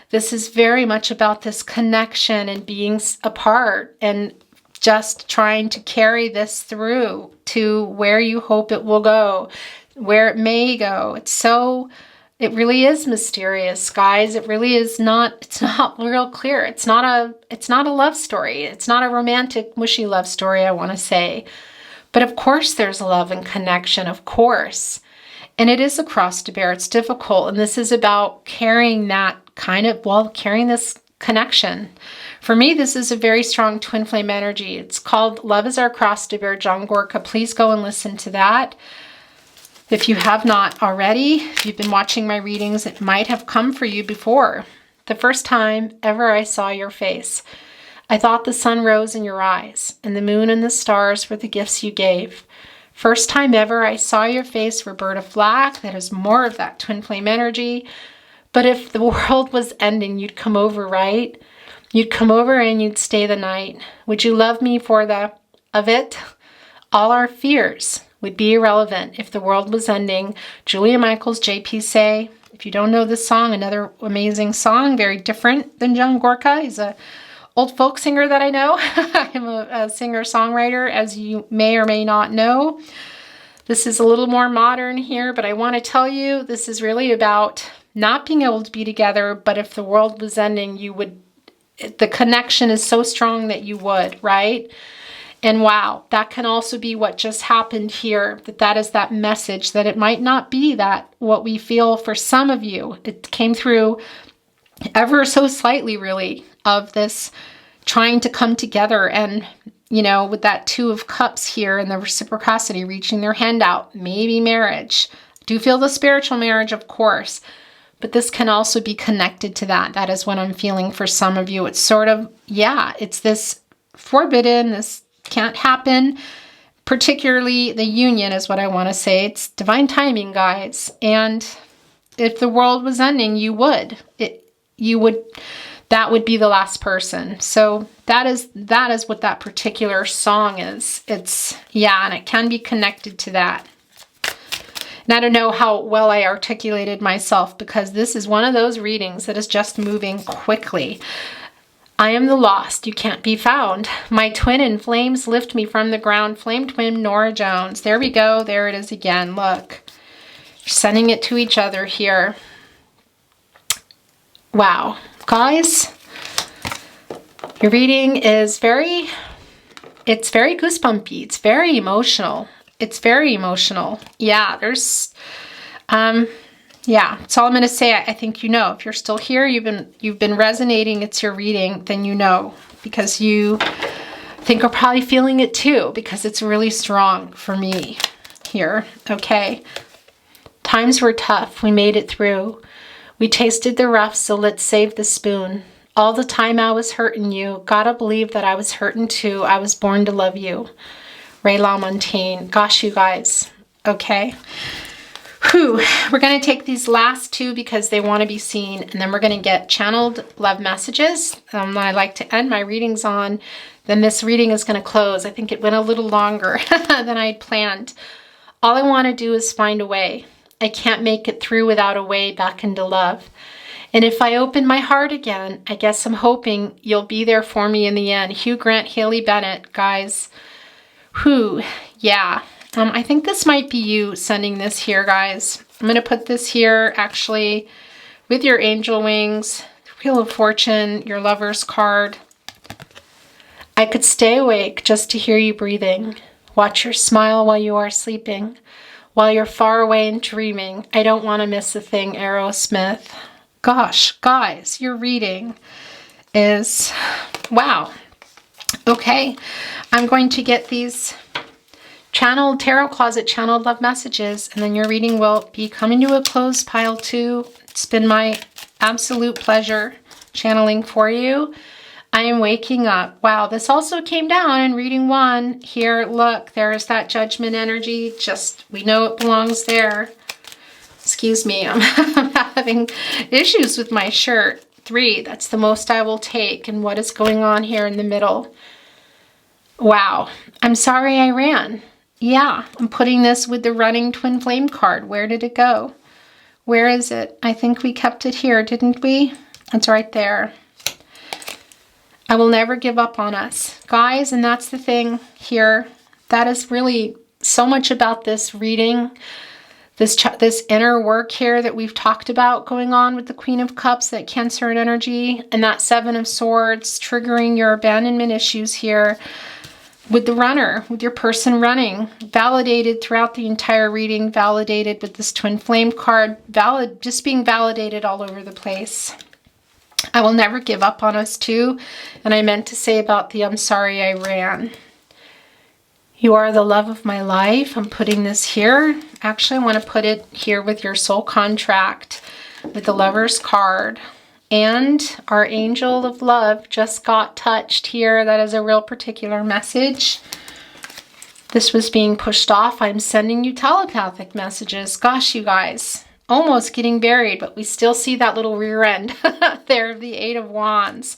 This is very much about this connection and being apart and just trying to carry this through to where you hope it will go, where it may go. It really is mysterious, guys. It really is not, it's not real clear. It's not a love story. It's not a romantic, mushy love story, I want to say. But of course there's love and connection, of course. And it is a cross to bear. It's difficult. And this is about carrying that carrying this connection. For me, this is a very strong twin flame energy. It's called Love is Our Cross to Bear, John Gorka. Please go and listen to that. If you have not already, if you've been watching my readings, it might have come for you before. The first time ever I saw your face, I thought the sun rose in your eyes, and the moon and the stars were the gifts you gave. First time ever I saw your face, Roberta Flack. That is more of that twin flame energy. But if the world was ending, you'd come over, right? You'd come over and you'd stay the night. Would you love me for the of it? All our fears would be irrelevant if the world was ending. Julia Michaels, JP Say. If you don't know this song, another amazing song, very different than John Gorka. He's a old folk singer that I know. I'm a singer-songwriter, as you may or may not know. This is a little more modern here, but I want to tell you, this is really about not being able to be together, but if the world was ending, you would the connection is so strong that you would, right? And wow, that can also be what just happened here, that is that message, that it might not be that what we feel for some of you. It came through ever so slightly, really, of this trying to come together, and, you know, with that Two of Cups here and the reciprocity, reaching their hand out, maybe marriage. I do feel the spiritual marriage, of course, but this can also be connected to that. That is what I'm feeling for some of you. It's sort of, yeah, it's this forbidden, this can't happen. Particularly the union is what I want to say. It's divine timing, guys. And if the world was ending, that would be the last person. So that is what that particular song is. It's, yeah, and it can be connected to that. And I don't know how well I articulated myself, because this is one of those readings that is just moving quickly. I am the lost, you can't be found. My twin in flames lift me from the ground. Flame twin Nora Jones. There we go. There it is again. Look. You're sending it to each other here. Wow. Guys, your reading is very goosebumpy. It's very emotional. It's very emotional. Yeah, there's yeah, that's all I'm going to say. I think you know. If you're still here, you've been resonating, it's your reading, then you know, because you think are probably feeling it too, because it's really strong for me here. Okay. Times were tough. We made it through. We tasted the rough, so let's save the spoon. All the time I was hurting you. Gotta believe that I was hurting too. I was born to love you. Ray LaMontagne. Gosh, you guys. Okay. Whew. We're going to take these last two because they want to be seen, and then we're going to get channeled love messages. I like to end my readings on. Then this reading is going to close. I think it went a little longer than I'd planned. All I want to do is find a way. I can't make it through without a way back into love. And if I open my heart again, I guess I'm hoping you'll be there for me in the end. Hugh Grant, Haley Bennett, guys. Whew. Yeah. I think this might be you sending this here, guys. I'm going to put this here, actually, with your angel wings, Wheel of Fortune, your lover's card. I could stay awake just to hear you breathing. Watch your smile while you are sleeping. While you're far away and dreaming. I don't want to miss a thing, Aerosmith. Gosh, guys, your reading is, wow. Okay, I'm going to get these channeled tarot closet, channeled love messages, and then your reading will be coming to a close, pile 2. It's been my absolute pleasure channeling for you. I am waking up. Wow, this also came down in reading 1. Here, look, there's that judgment energy. Just, we know it belongs there. Excuse me, I'm having issues with my shirt. 3, that's the most I will take. And what is going on here in the middle? Wow, I'm sorry I ran. Yeah, I'm putting this with the running twin flame card. Where did it go? Where is it? I think we kept it here, didn't we? It's right there. I will never give up on us. Guys, and that's the thing here. That is really so much about this reading. This inner work here that we've talked about going on with the Queen of Cups, that Cancer energy, and that 7 of Swords triggering your abandonment issues here. With the runner, with your person running, validated throughout the entire reading, validated with this twin flame card, just being validated all over the place. I will never give up on us too. And I meant to say about the I'm sorry I ran. You are the love of my life. I'm putting this here. Actually, I want to put it here with your soul contract, with the Lover's card. And our angel of love just got touched here. That is a real particular message. This was being pushed off. I'm sending you telepathic messages. Gosh, you guys, almost getting buried, but we still see that little rear end there, the 8 of Wands.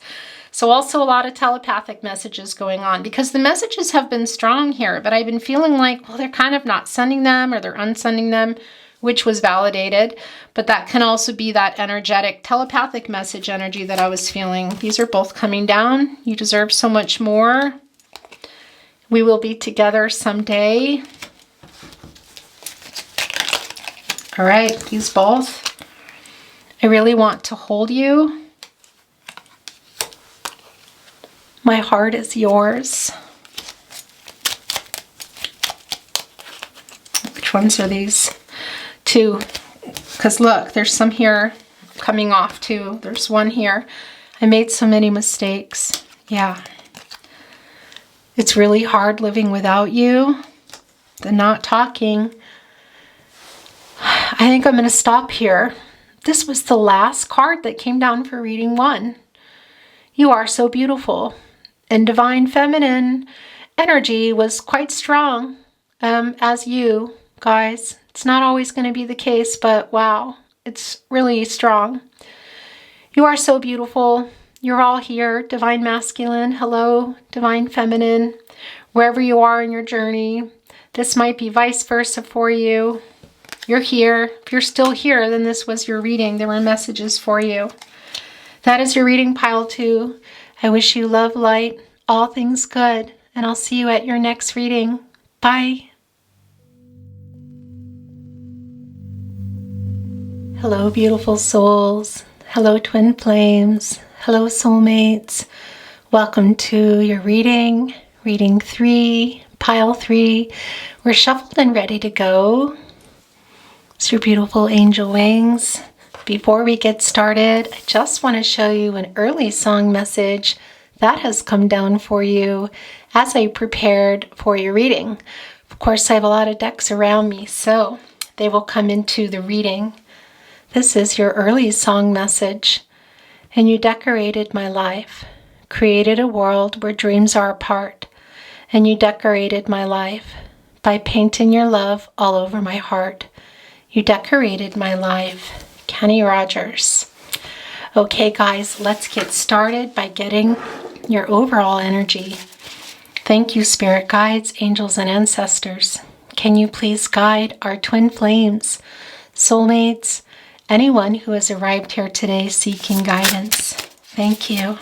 So also a lot of telepathic messages going on, because the messages have been strong here, but I've been feeling like, well, they're kind of not sending them, or they're unsending them, which was validated. But that can also be that energetic telepathic message energy that I was feeling. These are both coming down. You deserve so much more. We will be together someday. All right, these both. I really want to hold you. My heart is yours. Which ones are these? 2. Because look, there's some here coming off too. There's one here. I made so many mistakes. Yeah. It's really hard living without you. The not talking. I think I'm going to stop here. This was the last card that came down for reading 1. You are so beautiful. And divine feminine energy was quite strong as you guys. It's not always going to be the case, but wow, it's really strong. You are so beautiful. You're all here. Divine masculine. Hello, divine feminine. Wherever you are in your journey. This might be vice versa for you. You're here. If you're still here, then this was your reading. There were messages for you. That is your reading, pile 2. I wish you love, light, all things good, and I'll see you at your next reading. Bye. Hello, beautiful souls. Hello, twin flames. Hello, soulmates. Welcome to your reading, reading 3, pile 3. We're shuffled and ready to go. It's your beautiful angel wings. Before we get started, I just want to show you an early song message that has come down for you as I prepared for your reading. Of course, I have a lot of decks around me, so they will come into the reading. This is your early song message. And you decorated my life, created a world where dreams are apart. And you decorated my life by painting your love all over my heart. You decorated my life. Kenny Rogers. Okay, guys, let's get started by getting your overall energy. Thank you, spirit guides, angels, and ancestors. Can you please guide our twin flames, soulmates, anyone who has arrived here today seeking guidance? Thank you.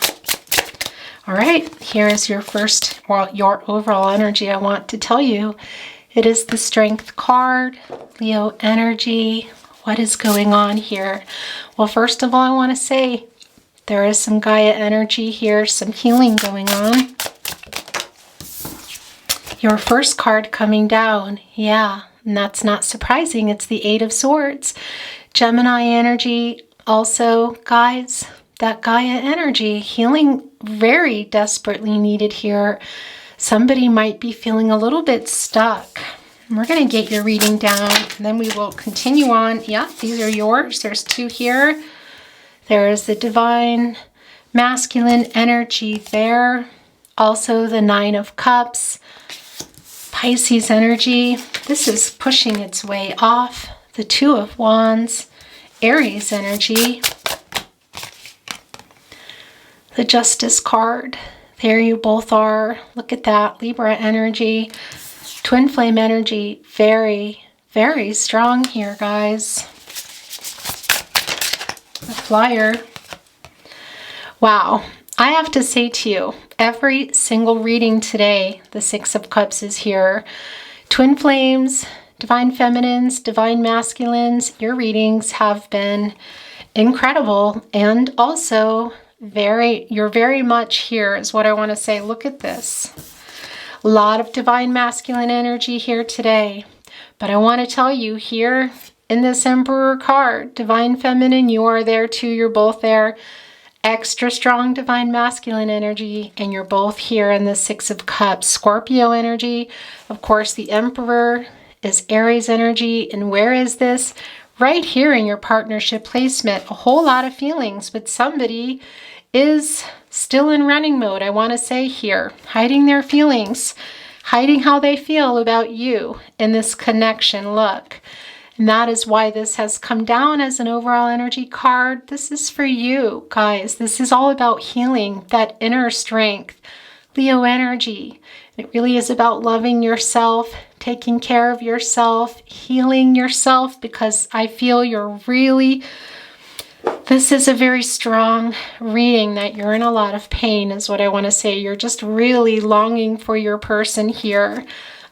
All right, here is your first, well, your overall energy. I want to tell you, it is the Strength card, Leo energy. What is going on here? Well, first of all, I want to say there is some Gaia energy here, some healing going on. Your first card coming down, yeah, and that's not surprising. It's the 8 of Swords. Gemini energy also, guys, that Gaia energy, healing very desperately needed here. Somebody might be feeling a little bit stuck. We're going to get your reading down, and then we will continue on. Yeah, these are yours. There's 2 here. There is the divine masculine energy there. Also the 9 of Cups. Pisces energy. This is pushing its way off. The 2 of Wands. Aries energy. The Justice card. There you both are. Look at that. Libra energy. Twin flame energy. Very, very strong here, guys. The Flyer. Wow. I have to say to you, every single reading today, the 6 of Cups is here. Twin flames, divine feminines, divine masculines, your readings have been incredible, and also you're very much here is what I want to say. Look at this. A lot of divine masculine energy here today. But I want to tell you here in this Emperor card, divine feminine, you are there too. You're both there. Extra strong divine masculine energy, and you're both here in the 6 of Cups. Scorpio energy. Of course, the Emperor is Aries energy. And where is this? Right here in your partnership placement. A whole lot of feelings, but somebody is still in running mode, I want to say here. Hiding their feelings. Hiding how they feel about you in this connection. Look. And that is why this has come down as an overall energy card. This is for you, guys. This is all about healing, that inner strength. Leo energy. It really is about loving yourself, taking care of yourself, healing yourself, because I feel you're really, this is a very strong reading that you're in a lot of pain is what I want to say. You're just really longing for your person here.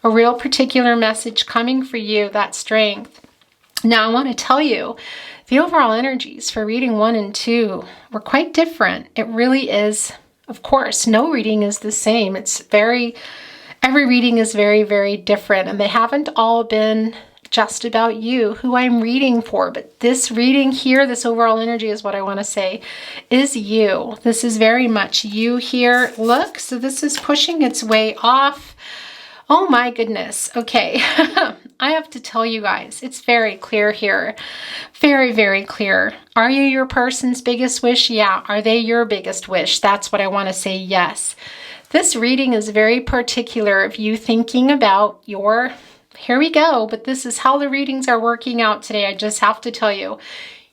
A real particular message coming for you, that strength. Now, I want to tell you, the overall energies for reading 1 and 2 were quite different. It really is Of course, no reading is the same. Every reading is very, very different, and they haven't all been just about you, who I'm reading for. But this reading here, this overall energy is what I want to say, is you. This is very much you here. Look, so this is pushing its way off. Oh my goodness. Okay. I have to tell you guys, it's very clear here. Very, very clear. Are you your person's biggest wish? Yeah. Are they your biggest wish? That's what I want to say. Yes. This reading is very particular of you thinking about your, here we go, but this is how the readings are working out today. I just have to tell you,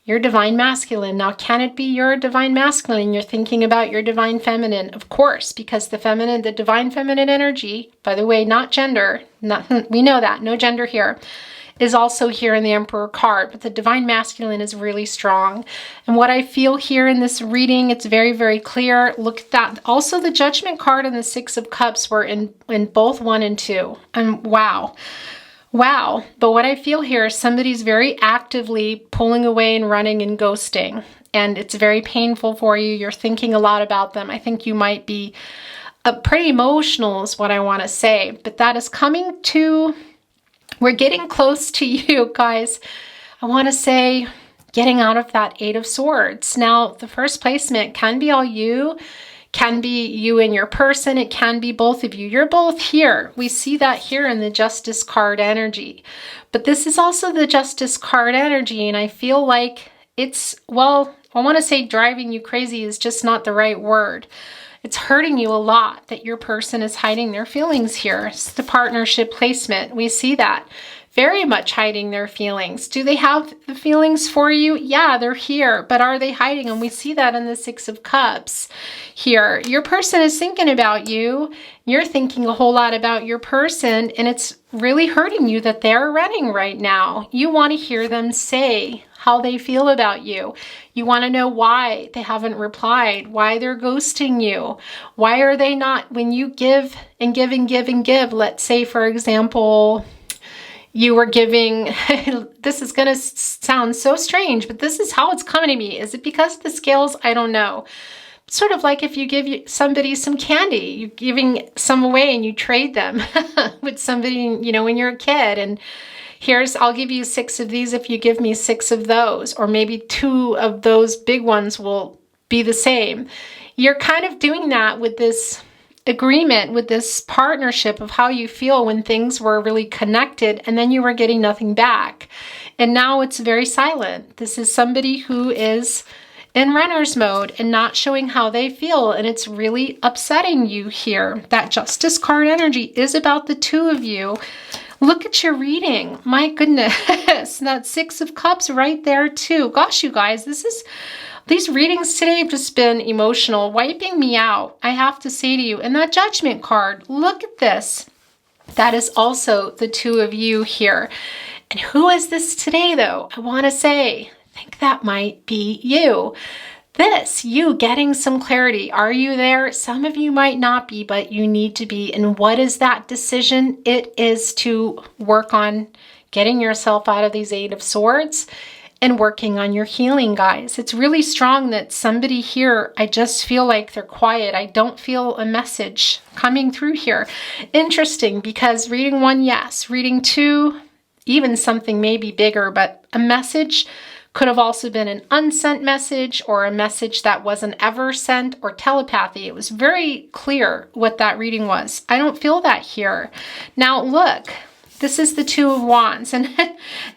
your divine masculine. Now, can it be your divine masculine? You're thinking about your divine feminine, of course, because the divine feminine energy, by the way, not gender, we know that, no gender here, is also here in the Emperor card, but the divine masculine is really strong. And what I feel here in this reading, it's very, very clear. Look at that. Also, the Judgment card and the Six of Cups were in both 1 and 2. And wow. Wow. But what I feel here is somebody's very actively pulling away and running and ghosting. And it's very painful for you. You're thinking a lot about them. I think you might be pretty emotional is what I want to say. But that is coming to, we're getting close to you guys. I want to say getting out of that Eight of Swords. Now, the first placement can be all you. Can be you and your person. It can be both of you. You're both here. We see that here in the Justice card energy. But this is also the Justice card energy. And I feel like it's, well, I want to say driving you crazy is just not the right word. It's hurting you a lot that your person is hiding their feelings here. It's the partnership placement. We see that. Very much hiding their feelings. Do they have the feelings for you? Yeah, they're here, but are they hiding them? We see that in the Six of Cups here. Your person is thinking about you. You're thinking a whole lot about your person, and it's really hurting you that they're running right now. You want to hear them say how they feel about you. You want to know why they haven't replied, why they're ghosting you. Why are they not, when you give and give and give and give, let's say, for example, you were giving, this is going to sound so strange, but this is how it's coming to me. Is it because of the scales? I don't know. Sort of like if you give somebody some candy, you're giving some away and you trade them with somebody, you know, when you're a kid. And I'll give you 6 of these if you give me 6 of those, or maybe 2 of those big ones will be the same. You're kind of doing that with this agreement, with this partnership of how you feel when things were really connected and then you were getting nothing back. And now it's very silent. This is somebody who is in runner's mode and not showing how they feel, and it's really upsetting you here. That Justice card energy is about the 2 of you. Look at your reading. My goodness. That 6 of Cups right there too. Gosh, you guys, these readings today have just been emotional, wiping me out. I have to say to you, and that Judgment card, look at this. That is also the 2 of you here. And who is this today though? I want to say, I think that might be you. You getting some clarity. Are you there? Some of you might not be, but you need to be. And what is that decision? It is to work on getting yourself out of these Eight of Swords and working on your healing, guys. It's really strong that somebody here, I just feel like they're quiet. I don't feel a message coming through here. Interesting, because reading 1, yes. Reading 2, even something maybe bigger, but a message could have also been an unsent message or a message that wasn't ever sent, or telepathy. It was very clear what that reading was. I don't feel that here. Now look, this is the 2 of Wands, and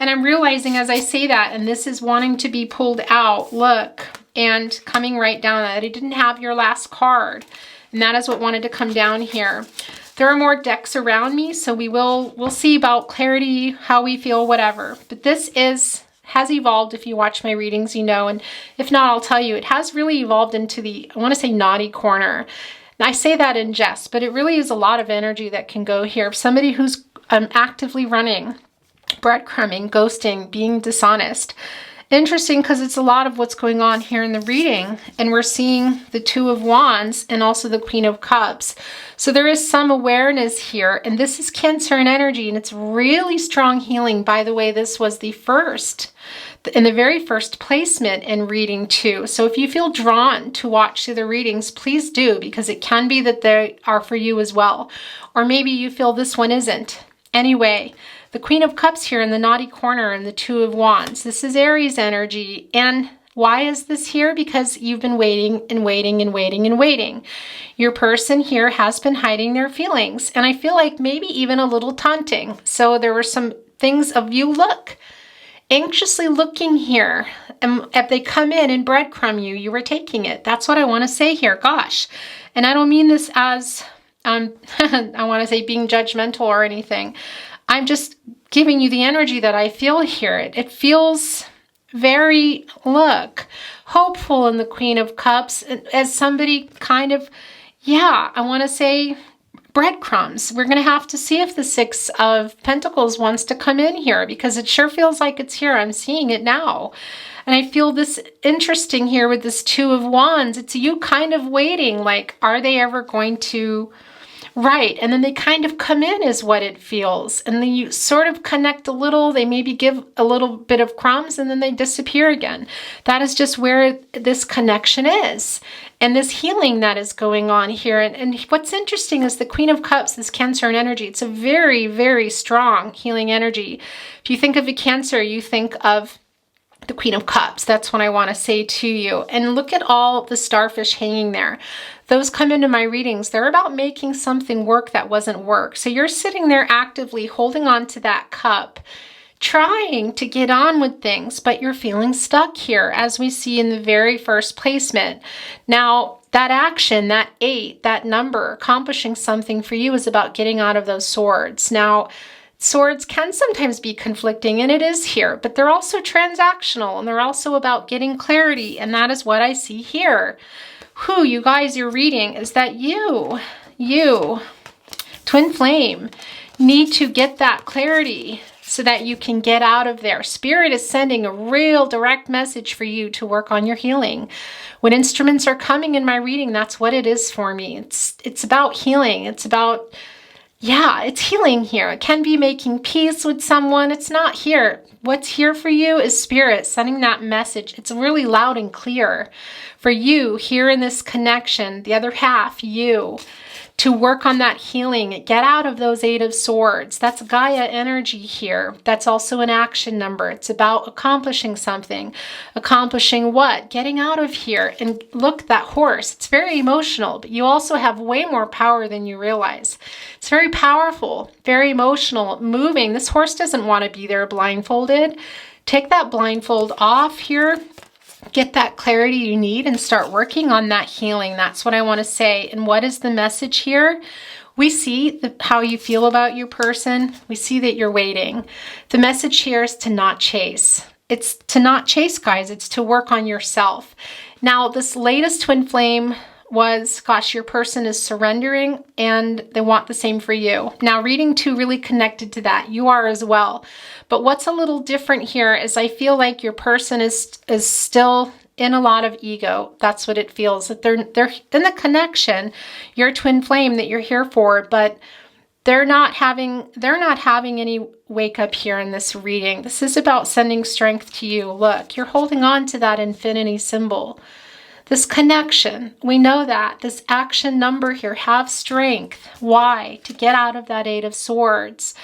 I'm realizing as I say that, and this is wanting to be pulled out, look, and coming right down that it didn't have your last card, and that is what wanted to come down here. There are more decks around me, so we'll see about clarity, how we feel, whatever. But this has evolved. If you watch my readings, you know, and if not, I'll tell you, it has really evolved into the, I want to say, naughty corner. And I say that in jest, but it really is a lot of energy that can go here. Somebody who's actively running, breadcrumbing, ghosting, being dishonest. interesting because it's a lot of what's going on here in the reading. And we're seeing the Two of Wands and also the Queen of Cups. So there is some awareness here. And this is Cancer and energy. And it's really strong healing. By the way, this was the first, in the very first placement in reading too. So if you feel drawn to watch through the readings, please do, because it can be that they are for you as well. Or maybe you feel this one isn't. Anyway, the Queen of Cups here in the naughty corner and the Two of Wands. This is Aries energy. And why is this here? Because you've been waiting and waiting and waiting and waiting. Your person here has been hiding their feelings. And I feel like maybe even a little taunting. So there were some things of you anxiously looking here. And if they come in and breadcrumb you, you were taking it. That's what I want to say here. Gosh. And I don't mean this as, I want to say being judgmental or anything. I'm just giving you the energy that I feel here. It feels very, hopeful in the Queen of Cups as somebody kind of, I want to say breadcrumbs. We're going to have to see if the Six of Pentacles wants to come in here, because it sure feels like it's here. I'm seeing it now. And I feel this interesting here with this Two of Wands. It's you kind of waiting, like, are they ever going to... Right, and then they kind of come in is what it feels. And then you sort of connect a little, they maybe give a little bit of crumbs and then they disappear again. That is just where this connection is. And this healing that is going on here. And what's interesting is the Queen of Cups, this Cancer and energy, it's a very, very strong healing energy. If you think of a Cancer, you think of the Queen of Cups. That's what I want to say to you. And look at all the starfish hanging there. Those come into my readings. They're about making something work that wasn't work. So you're sitting there actively holding on to that cup, trying to get on with things, but you're feeling stuck here, as we see in the very first placement. Now, that action, that 8, that number, accomplishing something for you is about getting out of those swords. Now, swords can sometimes be conflicting, and it is here, but they're also transactional, and they're also about getting clarity, and that is what I see here. You guys, your reading is that you, Twin Flame, need to get that clarity so that you can get out of there. Spirit is sending a real direct message for you to work on your healing. When instruments are coming in my reading, that's what it is for me. It's about healing. It's about... it's healing here. It can be making peace with someone. It's not here. What's here for you is Spirit sending that message. It's really loud and clear for you here in this connection, the other half, you, to work on that healing. Get out of those 8 of Swords. That's Gaia energy here. That's also an action number. It's about accomplishing something. Accomplishing what? Getting out of here. And look, that horse, it's very emotional, but you also have way more power than you realize. It's very powerful, very emotional, moving. This horse doesn't want to be there blindfolded. Take that blindfold off here. Get that clarity you need and start working on that healing. That's what I want to say. And what is the message here? We see how you feel about your person. We see that you're waiting. The message here is to not chase. It's to not chase, guys. It's to work on yourself. Now, this latest Twin Flame was, gosh, your person is surrendering and they want the same for you. Now, reading 2 really connected to that. You are as well. But what's a little different here is I feel like your person is still in a lot of ego. That's what it feels, that they're in the connection, your Twin Flame that you're here for, but they're not having any wake up here in this reading. This is about sending strength to you. Look, you're holding on to that infinity symbol. This connection, we know that. This action number here, have strength. Why? To get out of that 8 of Swords.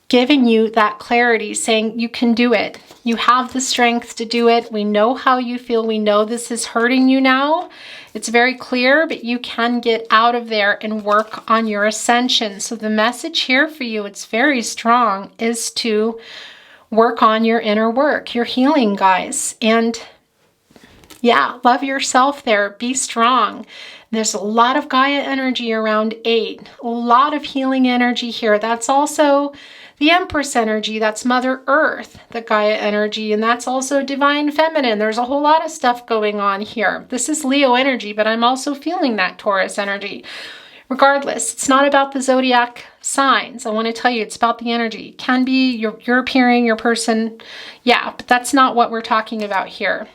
Giving you that clarity, saying you can do it. You have the strength to do it. We know how you feel. We know this is hurting you now. It's very clear, but you can get out of there and work on your ascension. So the message here for you, it's very strong, is to work on your inner work, your healing, guys. And love yourself there. Be strong. There's a lot of Gaia energy around 8. A lot of healing energy here. That's also the Empress energy. That's Mother Earth, the Gaia energy. And that's also Divine Feminine. There's a whole lot of stuff going on here. This is Leo energy, but I'm also feeling that Taurus energy. Regardless, it's not about the zodiac signs. I want to tell you, it's about the energy. It can be your appearing, your person. Yeah, but that's not what we're talking about here.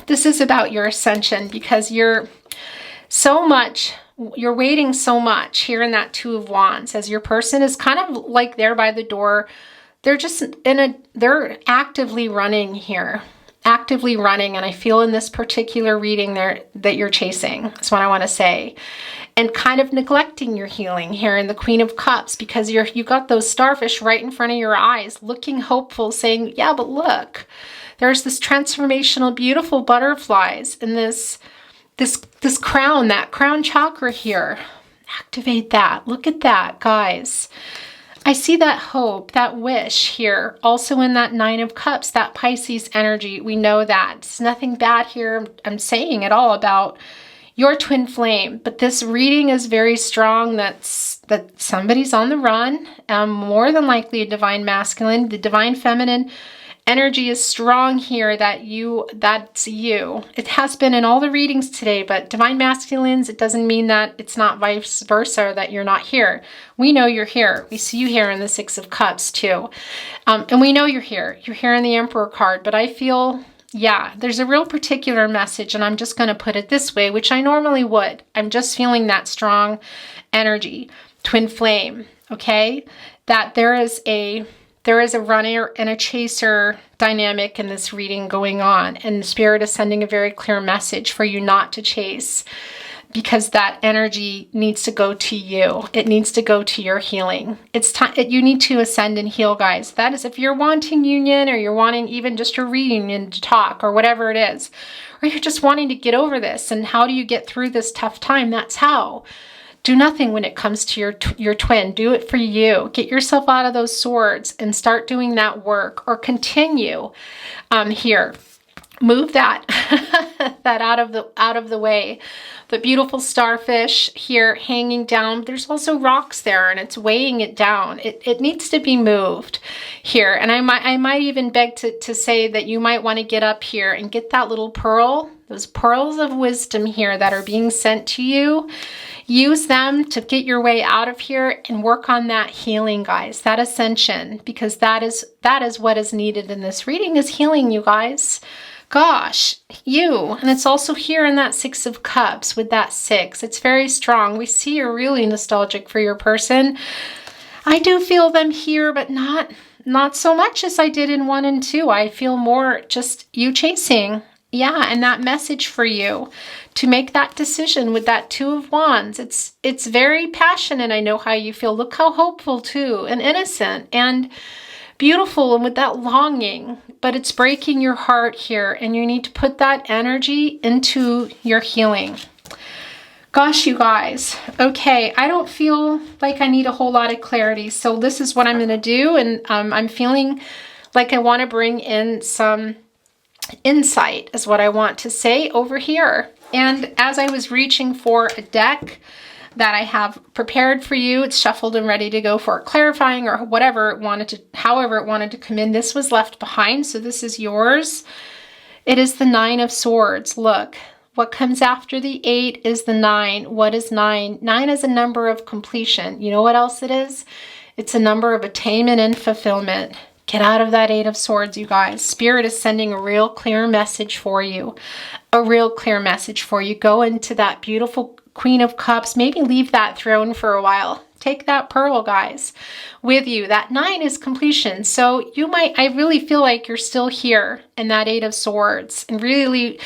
This is about your ascension, because you're waiting so much here in that Two of Wands, as your person is kind of like there by the door. They're just they're actively running here. Actively running, and I feel in this particular reading there that you're chasing. That's what I want to say. And kind of neglecting your healing here in the Queen of Cups, because you got those starfish right in front of your eyes, looking hopeful, saying, yeah, but look, there's this transformational, beautiful butterflies in this crown, that crown chakra here. Activate that. Look at that, guys. I see that hope, that wish here, also in that Nine of Cups, that Pisces energy. We know that. There's nothing bad here I'm saying at all about your twin flame, but this reading is very strong that somebody's on the run, more than likely a divine masculine. The divine feminine energy is strong here, that's you. It has been in all the readings today, but divine masculines, it doesn't mean that it's not vice versa, that you're not here. We know you're here. We see you here in the Six of Cups too. And we know you're here. You're here in the Emperor card, but I feel, yeah, there's a real particular message, and I'm just going to put it this way, which I normally would. I'm just feeling that strong energy, twin flame, okay? That there is a runner and a chaser dynamic in this reading going on. And the Spirit is sending a very clear message for you not to chase, because that energy needs to go to you. It needs to go to your healing. It's time. You need to ascend and heal, guys. That is, if you're wanting union, or you're wanting even just a reunion to talk, or whatever it is, or you're just wanting to get over this, and how do you get through this tough time? That's how. Do nothing when it comes to your twin. Do it for you. Get yourself out of those swords and start doing that work, or continue here. Move that that out of the way. The beautiful starfish here hanging down. There's also rocks there, and it's weighing it down. It needs to be moved here. And I might even beg to say that you might want to get up here and get that little pearl, those pearls of wisdom here that are being sent to you. Use them to get your way out of here and work on that healing, guys, that ascension, because that is what is needed in this reading, is healing, you guys. Gosh, and it's also here in that Six of Cups with that 6. It's very strong. We see you're really nostalgic for your person. I do feel them here, but not so much as I did in 1 and 2. I feel more just you chasing. Yeah, and that message for you to make that decision with that Two of Wands. It's very passionate. I know how you feel. Look how hopeful too, and innocent and beautiful, and with that longing, but it's breaking your heart here, and you need to put that energy into your healing. Gosh, you guys. Okay, I don't feel like I need a whole lot of clarity, so this is what I'm going to do, and I'm feeling like I want to bring in some insight is what I want to say over here. And as I was reaching for a deck that I have prepared for you, it's shuffled and ready to go for clarifying or whatever it wanted to, however it wanted to come in. This was left behind, so this is yours. It is the 9 of Swords. Look, what comes after the 8 is the 9. What is 9? 9 is a number of completion. You know what else it is? It's a number of attainment and fulfillment. Get out of that 8 of Swords, you guys. Spirit is sending a real clear message for you. A real clear message for you. Go into that beautiful Queen of Cups. Maybe leave that throne for a while. Take that pearl, guys, with you. That 9 is completion. So you might, I really feel like you're still here in that 8 of Swords. And really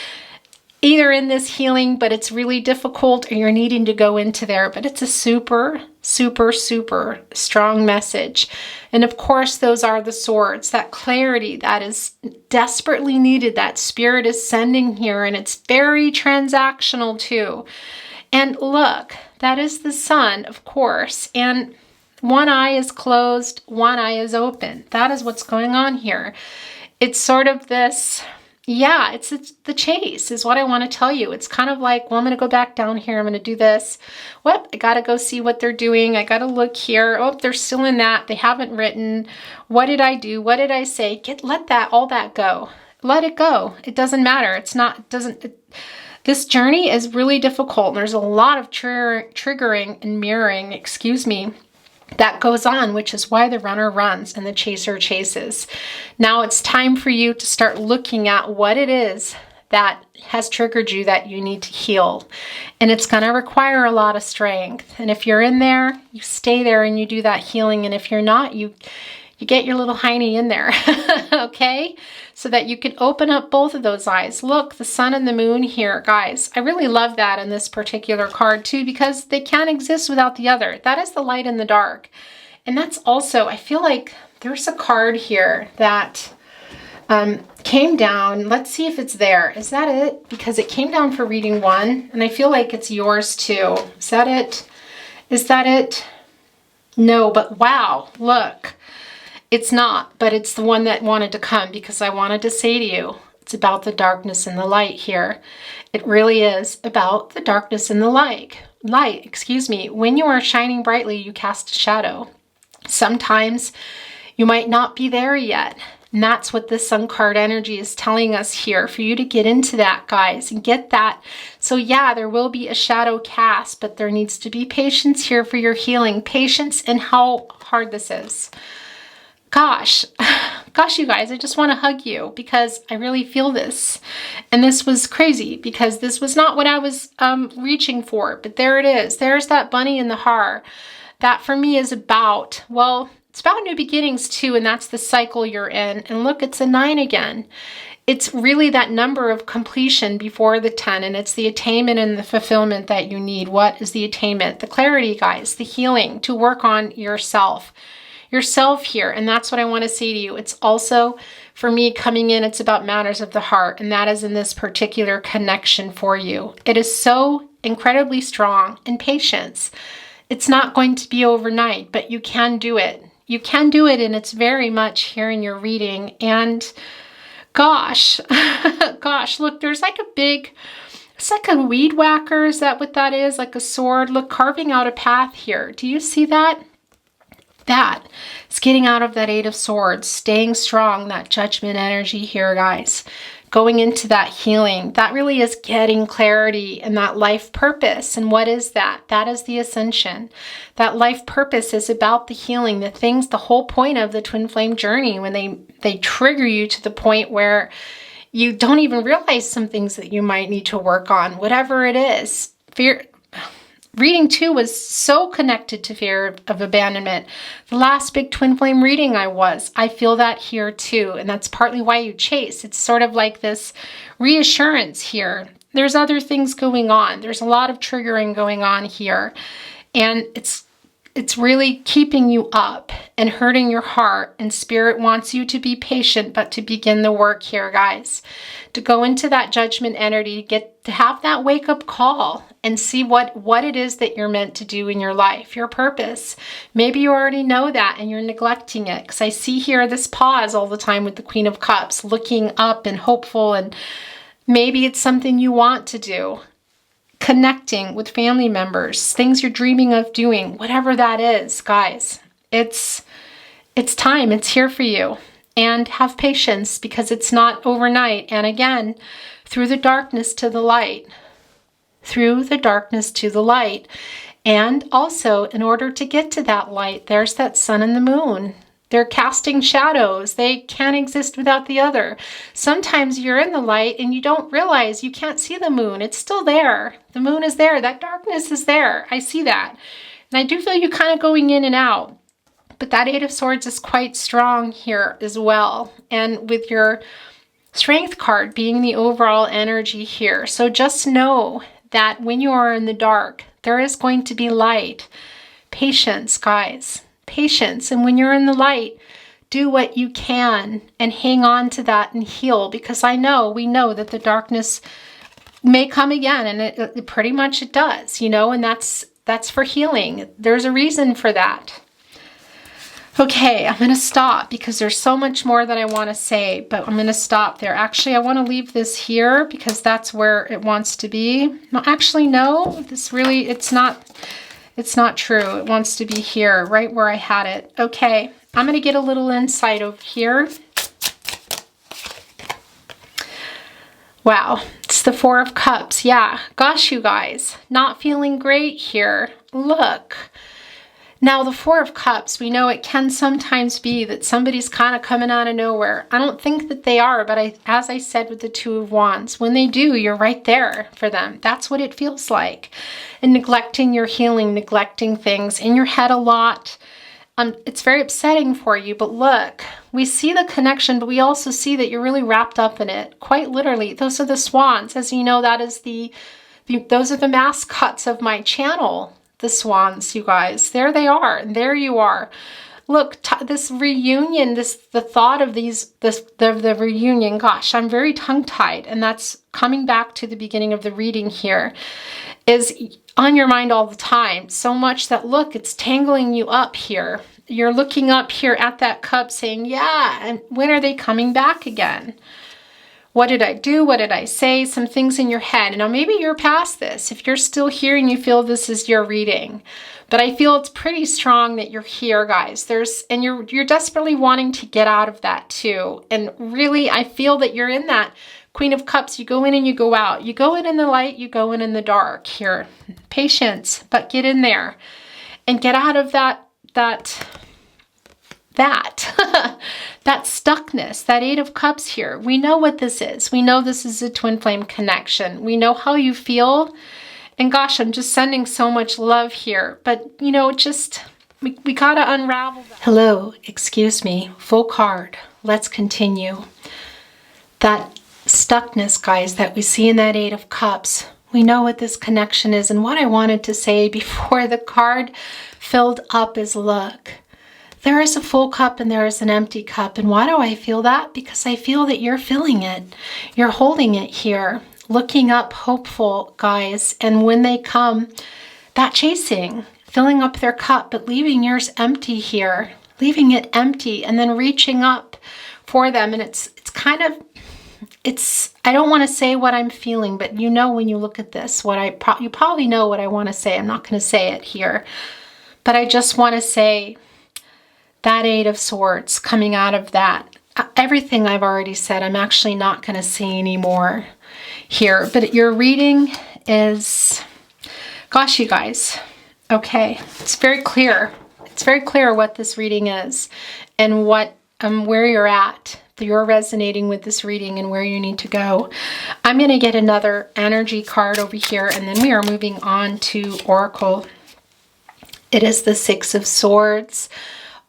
either in this healing, but it's really difficult, or you're needing to go into there. But it's a super, super, super strong message. And of course, those are the swords, that clarity that is desperately needed, that Spirit is sending here. And it's very transactional too. And look, that is the Sun, of course. And one eye is closed, one eye is open. That is what's going on here. It's sort of this... yeah, it's the chase is what I want to tell you. It's kind of like, well, I'm going to go back down here. I'm going to do this. What? I got to go see what they're doing. I got to look here. Oh, they're still in that. They haven't written. What did I do? What did I say? Let all that go. Let it go. It doesn't matter. This journey is really difficult. There's a lot of triggering and mirroring, that goes on, which is why the runner runs and the chaser chases. Now it's time for you to start looking at what it is that has triggered you that you need to heal. And it's going to require a lot of strength. And if you're in there, you stay there and you do that healing. And if you're not, you get your little hiney in there, okay? So that you can open up both of those eyes. Look, the sun and the moon here, guys. I really love that in this particular card too, because they can't exist without the other. That is the light and the dark. And that's also, I feel like there's a card here that came down. Let's see if it's there. Is that it? Because it came down for reading 1, and I feel like it's yours too. Is that it? Is that it? No, but wow, look. It's not, but it's the one that wanted to come, because I wanted to say to you, it's about the darkness and the light here. It really is about the darkness and the light. When you are shining brightly, you cast a shadow. Sometimes you might not be there yet. And that's what the sun card energy is telling us here, for you to get into that, guys, and get that. So yeah, there will be a shadow cast, but there needs to be patience here for your healing. Patience in how hard this is. Gosh, you guys, I just want to hug you, because I really feel this. And this was crazy, because this was not what I was reaching for, but there it is. There's that bunny in the heart. That for me is about, well, it's about new beginnings too, and that's the cycle you're in. And look, it's a 9 again. It's really that number of completion before the 10, and it's the attainment and the fulfillment that you need. What is the attainment? The clarity, guys, the healing, to work on yourself here. And that's what I want to say to you. It's also, for me, coming in, it's about matters of the heart, and that is in this particular connection for you. It is so incredibly strong, and patience. It's not going to be overnight, but you can do it. You can do it, and it's very much here in your reading. And gosh, look, there's like it's like a weed whacker. Is that what that is? Like a sword? Look, carving out a path here. Do you see that? That is getting out of that 8 of Swords, staying strong, that judgment energy here, guys. Going into that healing. That really is getting clarity and that life purpose. And what is that? That is the ascension. That life purpose is about the healing, the things, the whole point of the twin flame journey, when they trigger you to the point where you don't even realize some things that you might need to work on, whatever it is. Fear. Reading 2 was so connected to fear of abandonment. The last big twin flame reading I feel that here too. And that's partly why you chase. It's sort of like this reassurance here. There's other things going on. There's a lot of triggering going on here. And it's really keeping you up and hurting your heart. And Spirit wants you to be patient, but to begin the work here, guys. To go into that judgment energy, to have that wake-up call and see what it is that you're meant to do in your life, your purpose. Maybe you already know that and you're neglecting it, because I see here this pause all the time with the Queen of Cups, looking up and hopeful, and maybe it's something you want to do. Connecting with family members, things you're dreaming of doing, whatever that is, guys. It's time. It's here for you. And have patience, because it's not overnight. And again, through the darkness to the light. Through the darkness to the light. And also, in order to get to that light, there's that sun and the moon. They're casting shadows. They can't exist without the other. Sometimes you're in the light and you don't realize you can't see the moon. It's still there. The moon is there. That darkness is there. I see that. And I do feel you kind of going in and out. But that 8 of Swords is quite strong here as well. And with your Strength card being the overall energy here. So just know that when you are in the dark, there is going to be light. Patience, guys. Patience. And when you're in the light, do what you can and hang on to that and heal, because we know that the darkness may come again, and it pretty much it does, and that's for healing. There's a reason for that. Okay, I'm going to stop because there's so much more that I want to say, but I'm going to stop there. Actually, I want to leave this here because that's where it wants to be. No, actually, no, it's not true. It wants to be here, right where I had it. Okay, I'm going to get a little insight over here. Wow, It's the Four of Cups. Yeah. Gosh, you guys, not feeling great here. Look. Now, the Four of Cups, we know it can sometimes be that somebody's kind of coming out of nowhere. I don't think that they are, but as I said with the Two of Wands, when they do, you're right there for them. That's what it feels like. And neglecting your healing, neglecting things in your head a lot. It's very upsetting for you, but look, we see the connection, but we also see that you're really wrapped up in it. Quite literally, those are the swans. As you know, that is those are the mascots of my channel. The swans, you guys. There they are. And there you are. Look, this reunion, the thought of the reunion, gosh, I'm very tongue-tied. And that's coming back to the beginning of the reading here, is on your mind all the time. So much that, look, it's tangling you up here. You're looking up here at that cup saying, yeah, and when are they coming back again? What did I do? What did I say? Some things in your head. Now, maybe you're past this. If you're still here and you feel this is your reading, but I feel it's pretty strong that you're here, guys. And you're desperately wanting to get out of that too. And really, I feel that you're in that Queen of Cups. You go in and you go out. You go in the light, you go in the dark here. Patience, but get in there and get out of that stuckness, that Eight of Cups here. We know what this is. We know this is a twin flame connection. We know how you feel. And gosh, I'm just sending so much love here. But, you know, we got to unravel that. Hello, excuse me, full card. Let's continue. That stuckness, guys, that we see in that Eight of Cups. We know what this connection is. And what I wanted to say before the card filled up is, look, there is a full cup and there is an empty cup. And why do I feel that? Because I feel that you're filling it. You're holding it here, looking up, hopeful, guys. And when they come, that chasing, filling up their cup, but leaving yours empty here, leaving it empty and then reaching up for them. And it's kind of, I don't want to say what I'm feeling, but you know, when you look at this, you probably know what I want to say. I'm not going to say it here, but I just want to say, that Eight of Swords coming out of that. Everything I've already said, I'm actually not going to say anymore here. But your reading is, gosh, you guys, okay, it's very clear. It's very clear what this reading is and what where you're at. You're resonating with this reading and where you need to go. I'm going to get another energy card over here, and then we are moving on to Oracle. It is the Six of Swords.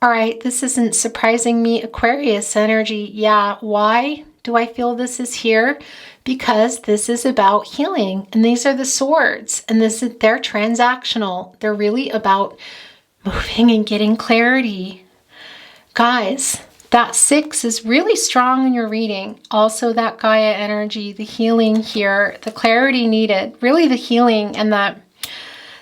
All right, this isn't surprising me. Aquarius energy. Yeah, why do I feel this is here? Because this is about healing. And these are the swords. And they're transactional. They're really about moving and getting clarity. Guys, that 6 is really strong in your reading. Also that Gaia energy, the healing here, the clarity needed. Really the healing and the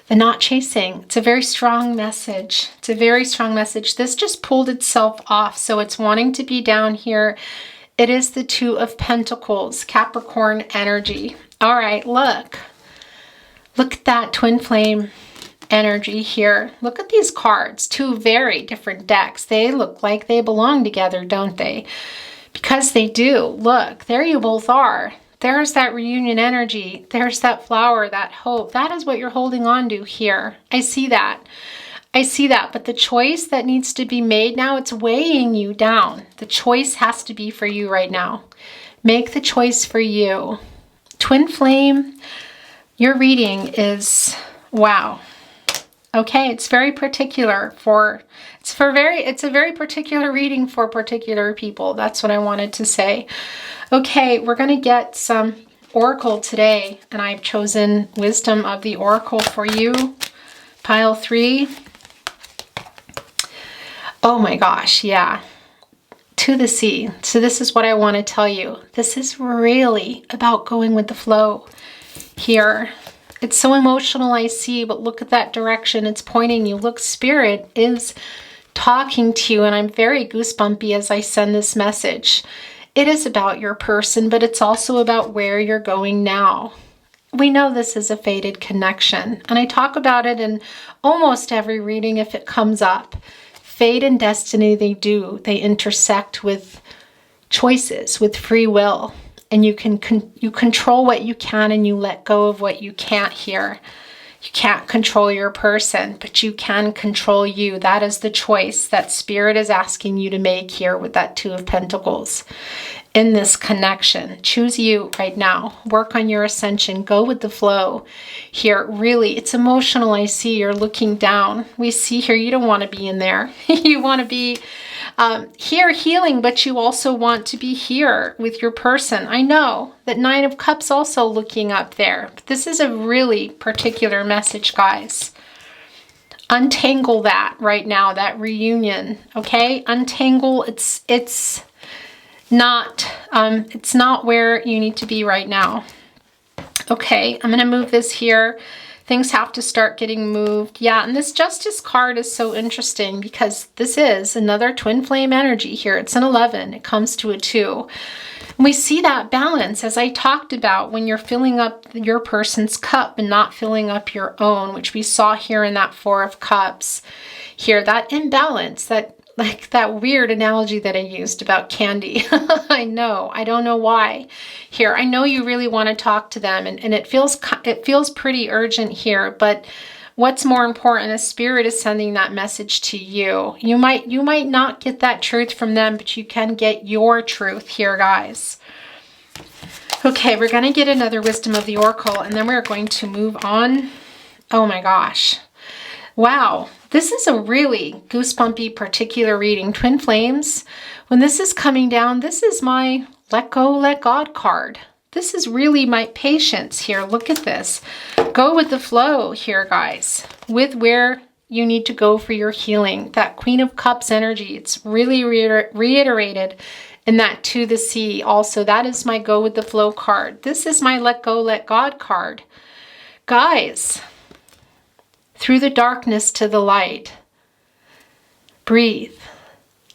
not chasing. It's a very strong message. It's a very strong message. This just pulled itself off. So it's wanting to be down here. It is the Two of Pentacles, Capricorn energy. All right, look. Look at that twin flame energy here. Look at these cards. Two very different decks. They look like they belong together, don't they? Because they do. Look, there you both are. There's that reunion energy. There's that flower, that hope. That is what you're holding on to here. I see that. I see that. But the choice that needs to be made now, it's weighing you down. The choice has to be for you right now. Make the choice for you. Twin flame, your reading is, wow. Okay, it's very particular it's a very particular reading for particular people. That's what I wanted to say. Okay, we're going to get some Oracle today, and I've chosen Wisdom of the Oracle for you. Pile 3. Oh my gosh, yeah. To the sea. So this is what I want to tell you. This is really about going with the flow here. It's so emotional, I see, but look at that direction. It's pointing you. Look, Spirit is talking to you, and I'm very goosebumpy as I send this message. It is about your person, but it's also about where you're going now. We know this is a fated connection, and I talk about it in almost every reading if it comes up. Fate and destiny, they intersect with choices, with free will. and you control what you can and you let go of what you can't here. You can't control your person, but you can control you. That is the choice that Spirit is asking you to make here with that Two of Pentacles. In this connection, choose you right now. Work on your ascension. Go with the flow here. Really, it's emotional. I see you're looking down. We see here you don't want to be in there. You want to be here healing, but you also want to be here with your person. I know that Nine of Cups also looking up there. But this is a really particular message, guys. Untangle that right now, that reunion, okay? Untangle, it's not where you need to be right now. Okay, I'm going to move this here. Things have to start getting moved. Yeah, and this Justice card is so interesting because this is another twin flame energy here. It's an 11. It comes to a 2. And we see that balance, as I talked about, when you're filling up your person's cup and not filling up your own, which we saw here in that Four of Cups. Here, that imbalance, that weird analogy that I used about candy. I know, I don't know why. Here, I know you really want to talk to them, and it feels pretty urgent here, but what's more important is Spirit is sending that message to you. You might not get that truth from them, but you can get your truth here, guys. Okay, we're going to get another Wisdom of the Oracle, and then we're going to move on. Oh my gosh. Wow. This is a really goosebumpy particular reading. Twin Flames, when this is coming down, this is my Let Go, Let God card. This is really my patience here. Look at this. Go with the flow here, guys, with where you need to go for your healing. That Queen of Cups energy, it's really reiterated in that To the Sea. Also, that is my Go with the Flow card. This is my Let Go, Let God card. Guys, through the darkness to the light. Breathe.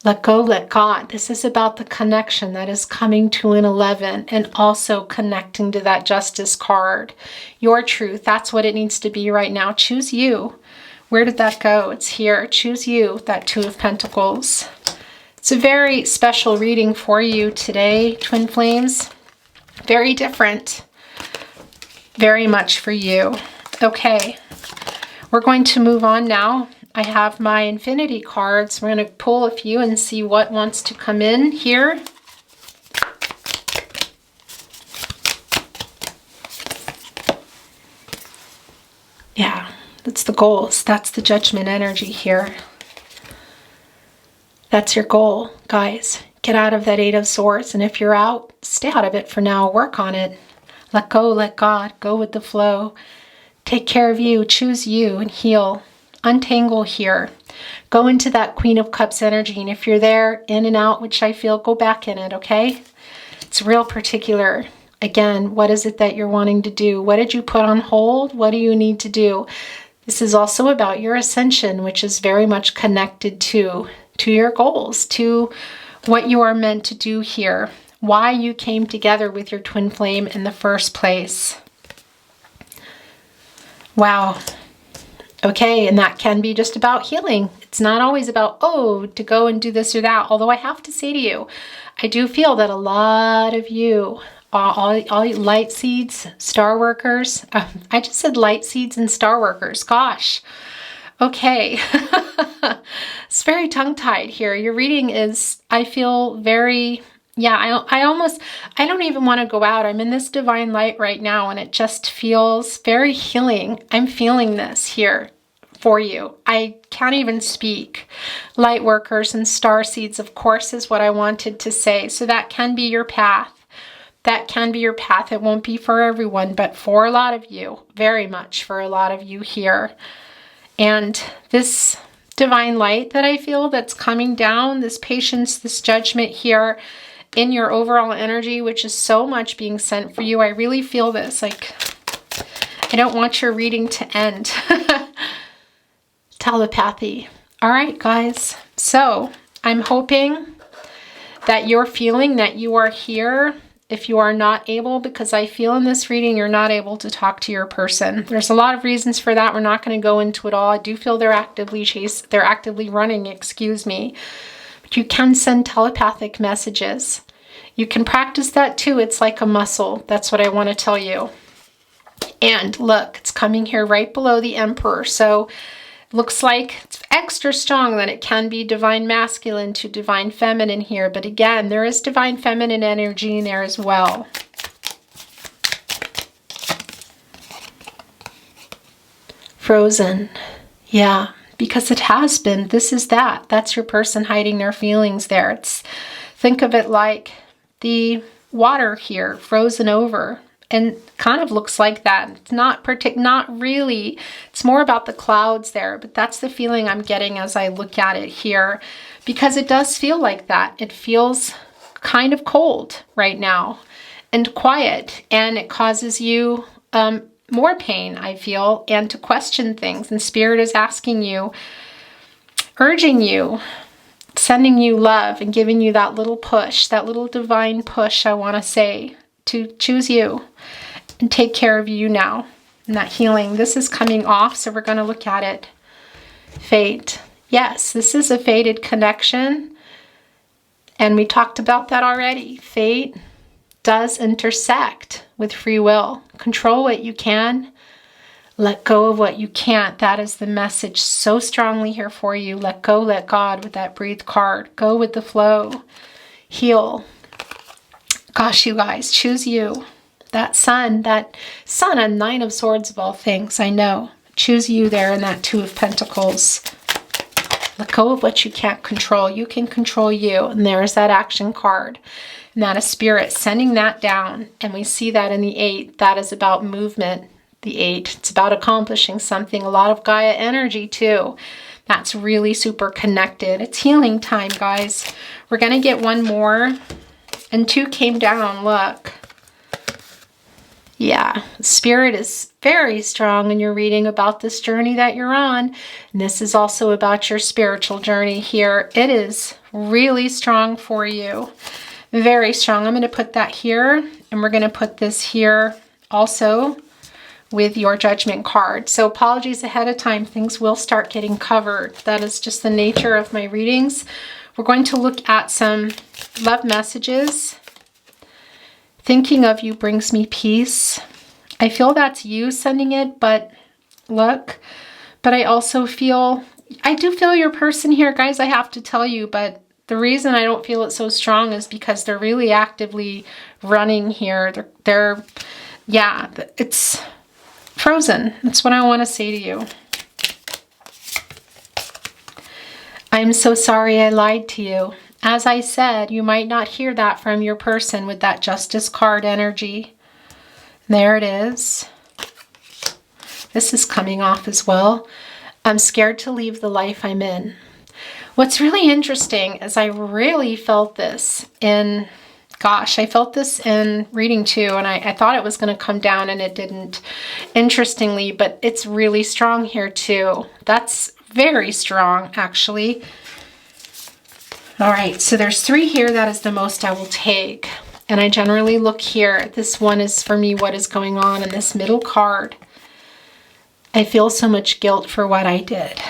Let go, let God. This is about the connection that is coming to an 11 and also connecting to that Justice card. Your truth, that's what it needs to be right now. Choose you. Where did that go? It's here. Choose you, that Two of Pentacles. It's a very special reading for you today, Twin Flames. Very different. Very much for you. Okay. We're going to move on now. I have my infinity cards. We're going to pull a few and see what wants to come in here. Yeah, that's the goals. That's the Judgment energy here. That's your goal, guys. Get out of that Eight of Swords. And if you're out, stay out of it for now. Work on it. Let go, let God. Go with the flow. Take care of you, choose you, and heal. Untangle here. Go into that Queen of Cups energy, and if you're there, in and out, which I feel, go back in it, okay? It's real particular. Again, what is it that you're wanting to do? What did you put on hold? What do you need to do? This is also about your ascension, which is very much connected to your goals, to what you are meant to do here, why you came together with your twin flame in the first place. Wow. Okay, and that can be just about healing. It's not always about, oh, to go and do this or that. Although I have to say to you, I do feel that a lot of you, all light seeds, star workers, I just said light seeds and star workers. Gosh. Okay. It's very tongue-tied here. Your reading is, I feel very... Yeah, I don't even want to go out. I'm in this divine light right now, and it just feels very healing. I'm feeling this here for you. I can't even speak. Light workers and star seeds, of course, is what I wanted to say. So that can be your path. That can be your path. It won't be for everyone, but for a lot of you, very much for a lot of you here. And this divine light that I feel that's coming down, this patience, this judgment here, in your overall energy, which is so much being sent for you. I really feel this. Like, I don't want your reading to end. Telepathy. All right, guys. So I'm hoping that you're feeling that you are here. If you are not able, because I feel in this reading you're not able to talk to your person. There's a lot of reasons for that. We're not going to go into it all. I do feel they're actively running, excuse me. You can send telepathic messages. You can practice that too. It's like a muscle. That's what I want to tell you. And look, it's coming here right below the Emperor. So looks like it's extra strong that it can be divine masculine to divine feminine here. But again, there is divine feminine energy in there as well. Frozen. Yeah, because it has been. This is that. That's your person hiding their feelings there. Think of it like the water here frozen over. And kind of looks like that. It's not really. It's more about the clouds there, but that's the feeling I'm getting as I look at it here, because it does feel like that. It feels kind of cold right now and quiet, and it causes you more pain, I feel, and to question things. And Spirit is asking you, urging you, sending you love and giving you that little push, that little divine push, I want to say, to choose you and take care of you now. And that healing, this is coming off, so we're going to look at it. Fate. Yes, this is a fated connection. And we talked about that already. Fate does intersect with free will. Control what you can. Let go of what you can't. That is the message so strongly here for you. Let go, let God with that breathe card. Go with the flow. Heal. Gosh, you guys, choose you. That sun, a Nine of Swords of all things, I know. Choose you there in that Two of Pentacles. Let go of what you can't control. You can control you. And there's that action card. And that is Spirit sending that down. And we see that in the 8. That is about movement. The 8. It's about accomplishing something. A lot of Gaia energy too. That's really super connected. It's healing time, guys. We're going to get one more. And 2 came down, look. Yeah, Spirit is very strong in your reading about this journey that you're on. And this is also about your spiritual journey here. It is really strong for you. Very strong. I'm going to put that here. And we're going to put this here also with your Judgment card. So apologies ahead of time. Things will start getting covered. That is just the nature of my readings. We're going to look at some love messages. Thinking of you brings me peace. I feel that's you sending it, but look. But I also feel, I do feel your person here, guys, I have to tell you, but the reason I don't feel it so strong is because they're really actively running here. Yeah, it's frozen. That's what I want to say to you. I'm so sorry I lied to you. As I said, you might not hear that from your person with that Justice card energy. There it is. This is coming off as well. I'm scared to leave the life I'm in. What's really interesting is I really felt this in, gosh, I felt this in reading 2, and I thought it was going to come down and it didn't, interestingly, but it's really strong here too. That's very strong, actually. All right, so there's 3 here. That is the most I will take. And I generally look here. This one is for me, what is going on in this middle card. I feel so much guilt for what I did.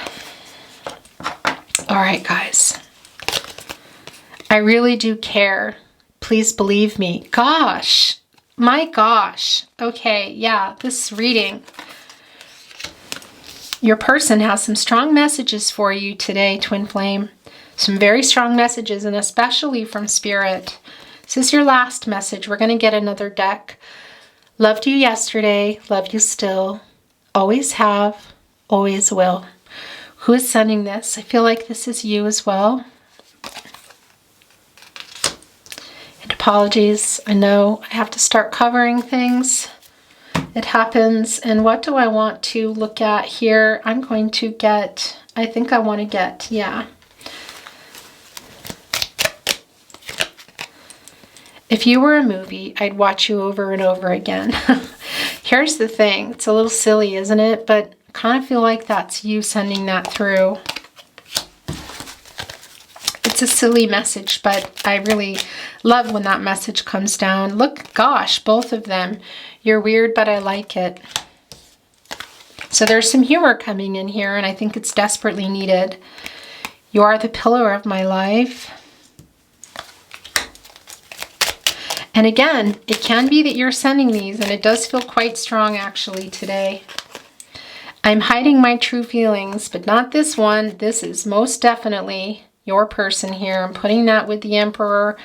All right, guys. I really do care. Please believe me. Gosh, my gosh. Okay, yeah, this reading. Your person has some strong messages for you today, Twin Flame. Some very strong messages, and especially from Spirit. This is your last message. We're going to get another deck. Loved you yesterday. Love you still. Always have. Always will. Who is sending this? I feel like this is you as well. And apologies. I know I have to start covering things. It happens. And what do I want to look at here? I'm going to get, I think I want to get, yeah. If you were a movie, I'd watch you over and over again. Here's the thing. It's a little silly, isn't it? But I kind of feel like that's you sending that through. It's a silly message, but I really love when that message comes down. Look, gosh, both of them. You're weird, but I like it. So there's some humor coming in here, and I think it's desperately needed. You are the pillar of my life. And again, it can be that you're sending these, and it does feel quite strong actually today. I'm hiding my true feelings, but not this one. This is most definitely your person here. I'm putting that with the Emperor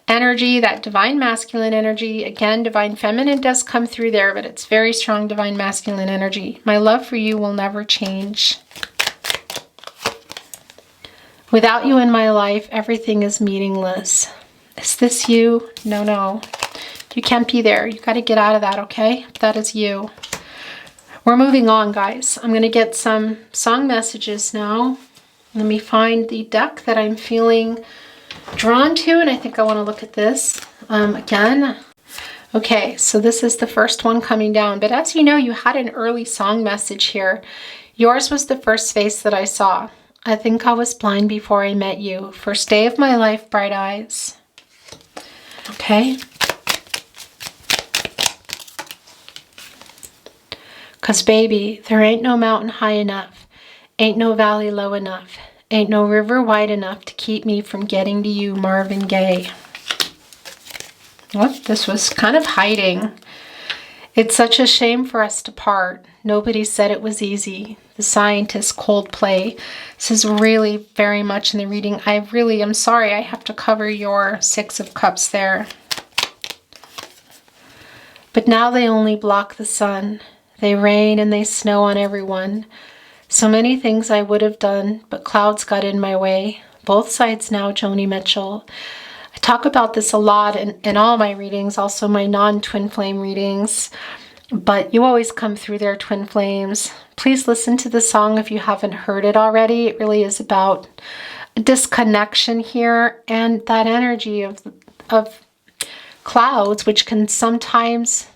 energy, that divine masculine energy. Again, divine feminine does come through there, but it's very strong divine masculine energy. My love for you will never change. Without you in my life, everything is meaningless. Is this you? No, no. You can't be there. You got to get out of that, okay? That is you. We're moving on, guys. I'm going to get some song messages now. Let me find the deck that I'm feeling drawn to, and I think I want to look at this again. Okay, so this is the first one coming down, but as you know, you had an early song message here. Yours was the first face that I saw. I think I was blind before I met you. First day of my life, bright eyes. Okay. Cause baby, there ain't no mountain high enough. Ain't no valley low enough. Ain't no river wide enough to keep me from getting to you, Marvin Gaye. Well, this was kind of hiding. It's such a shame for us to part. Nobody said it was easy. The Scientist, Coldplay. This is really very much in the reading. I'm sorry, I have to cover your Six of Cups there. But now they only block the sun. They rain and they snow on everyone. So many things I would have done, but clouds got in my way. Both sides now, Joni Mitchell. I talk about this a lot in all my readings, also my non-twin flame readings. But you always come through there, twin flames. Please listen to the song if you haven't heard it already. It really is about disconnection here and that energy of clouds, which can sometimes,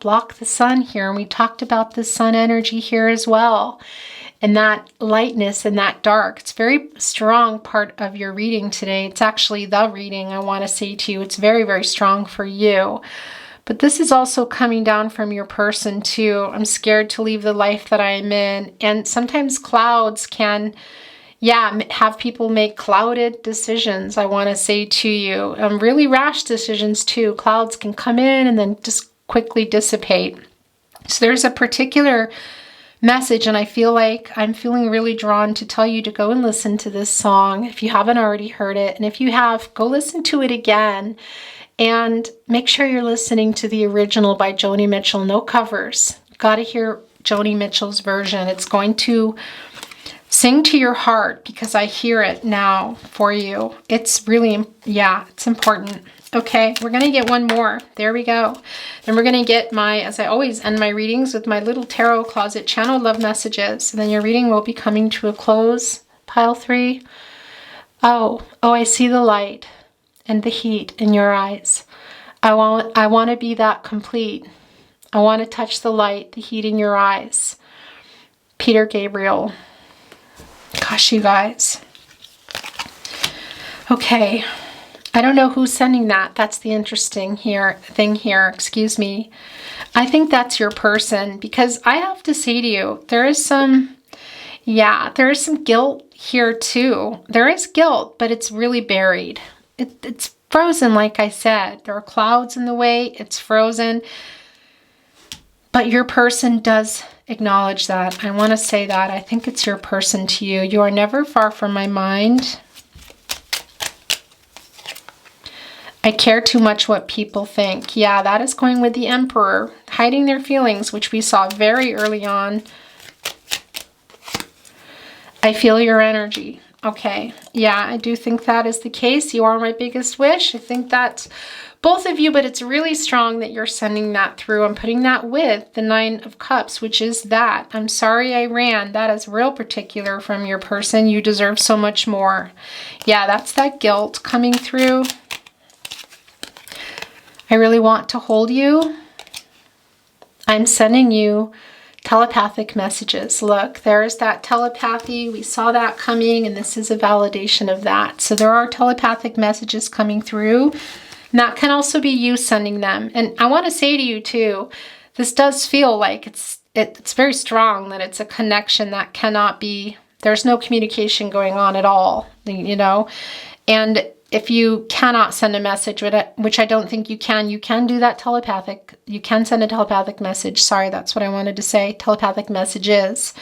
block the sun here. And we talked about the sun energy here as well. And that lightness and that dark. It's a very strong part of your reading today. It's actually the reading I want to say to you. It's very, very strong for you. But this is also coming down from your person too. I'm scared to leave the life that I'm in. And sometimes clouds can, have people make clouded decisions, I want to say to you. Really rash decisions too. Clouds can come in and then just quickly dissipate. So there's a particular message, and I feel like I'm feeling really drawn to tell you to go and listen to this song if you haven't already heard it. And if you have, go listen to it again. And make sure you're listening to the original by Joni Mitchell, no covers. You've got to hear Joni Mitchell's version. It's going to sing to your heart because I hear it now for you. It's really, it's important. Okay, we're going to get one more. There we go. Then we're going to get as I always end my readings with my little tarot closet channel love messages. And then your reading will be coming to a close. Pile 3. Oh, I see the light and the heat in your eyes. I want to be that complete. I want to touch the light, the heat in your eyes. Peter Gabriel. Gosh, you guys. Okay. I don't know who's sending that. That's the interesting thing here. Excuse me. I think that's your person, because I have to say to you, there is some guilt here too. There is guilt, but it's really buried. It's frozen, like I said. There are clouds in the way. It's frozen. But your person does acknowledge that. I want to say that. I think it's your person to you. You are never far from my mind. I care too much what people think. Yeah, that is going with the Emperor. Hiding their feelings, which we saw very early on. I feel your energy. Okay. Yeah, I do think that is the case. You are my biggest wish. I think that's both of you, but it's really strong that you're sending that through. I'm putting that with the 9 of Cups, which is that. I'm sorry I ran. That is real particular from your person. You deserve so much more. Yeah, that's that guilt coming through. I really want to hold you. I'm sending you telepathic messages. Look, there's that telepathy. We saw that coming, and this is a validation of that. So there are telepathic messages coming through. And that can also be you sending them. And I want to say to you too, this does feel like it's very strong, that it's a connection that cannot be, there's no communication going on at all, you know. And if you cannot send a message, which I don't think you can do that telepathic. You can send a telepathic message. Sorry, that's what I wanted to say. Telepathic messages.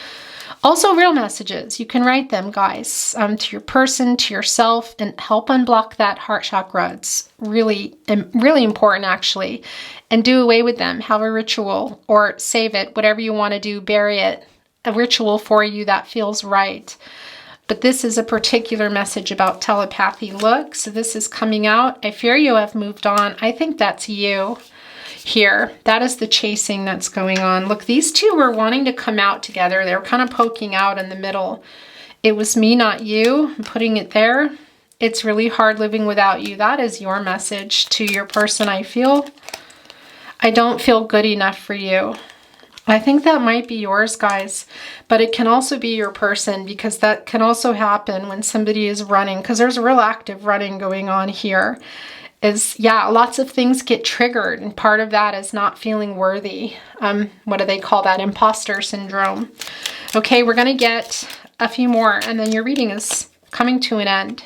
Also real messages. You can write them, guys, to your person, to yourself, and help unblock that heart chakra. It's really, really important, actually. And do away with them. Have a ritual or save it. Whatever you want to do, bury it. A ritual for you that feels right. But this is a particular message about telepathy. Look, so this is coming out. I fear you have moved on. I think that's you here. That is the chasing that's going on. Look, these two were wanting to come out together. They were kind of poking out in the middle. It was me, not you. I'm putting it there. It's really hard living without you. That is your message to your person, I feel. I don't feel good enough for you. I think that might be yours, guys, but it can also be your person, because that can also happen when somebody is running, because there's real active running going on here. Yeah, lots of things get triggered, and part of that is not feeling worthy. What do they call that? Imposter syndrome. Okay, we're going to get a few more, and then your reading is coming to an end.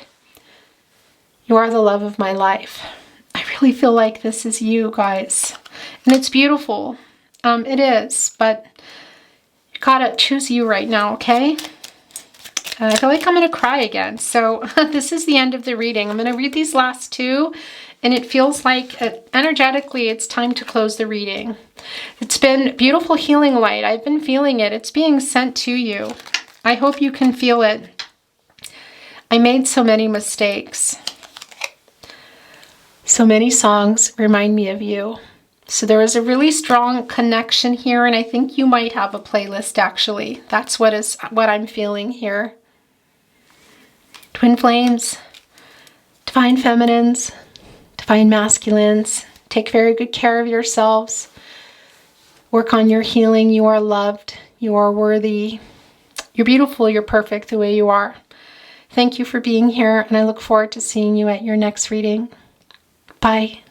You are the love of my life. I really feel like this is you, guys, and it's beautiful. It is, but you gotta choose you right now, okay? I feel like I'm gonna cry again. So this is the end of the reading. I'm gonna read these last two, and it feels like energetically it's time to close the reading. It's been beautiful healing light. I've been feeling it. It's being sent to you. I hope you can feel it. I made so many mistakes. So many songs remind me of you. So there is a really strong connection here, and I think you might have a playlist, actually. That's what I'm feeling here. Twin flames, divine feminines, divine masculines, take very good care of yourselves. Work on your healing. You are loved. You are worthy. You're beautiful. You're perfect the way you are. Thank you for being here, and I look forward to seeing you at your next reading. Bye.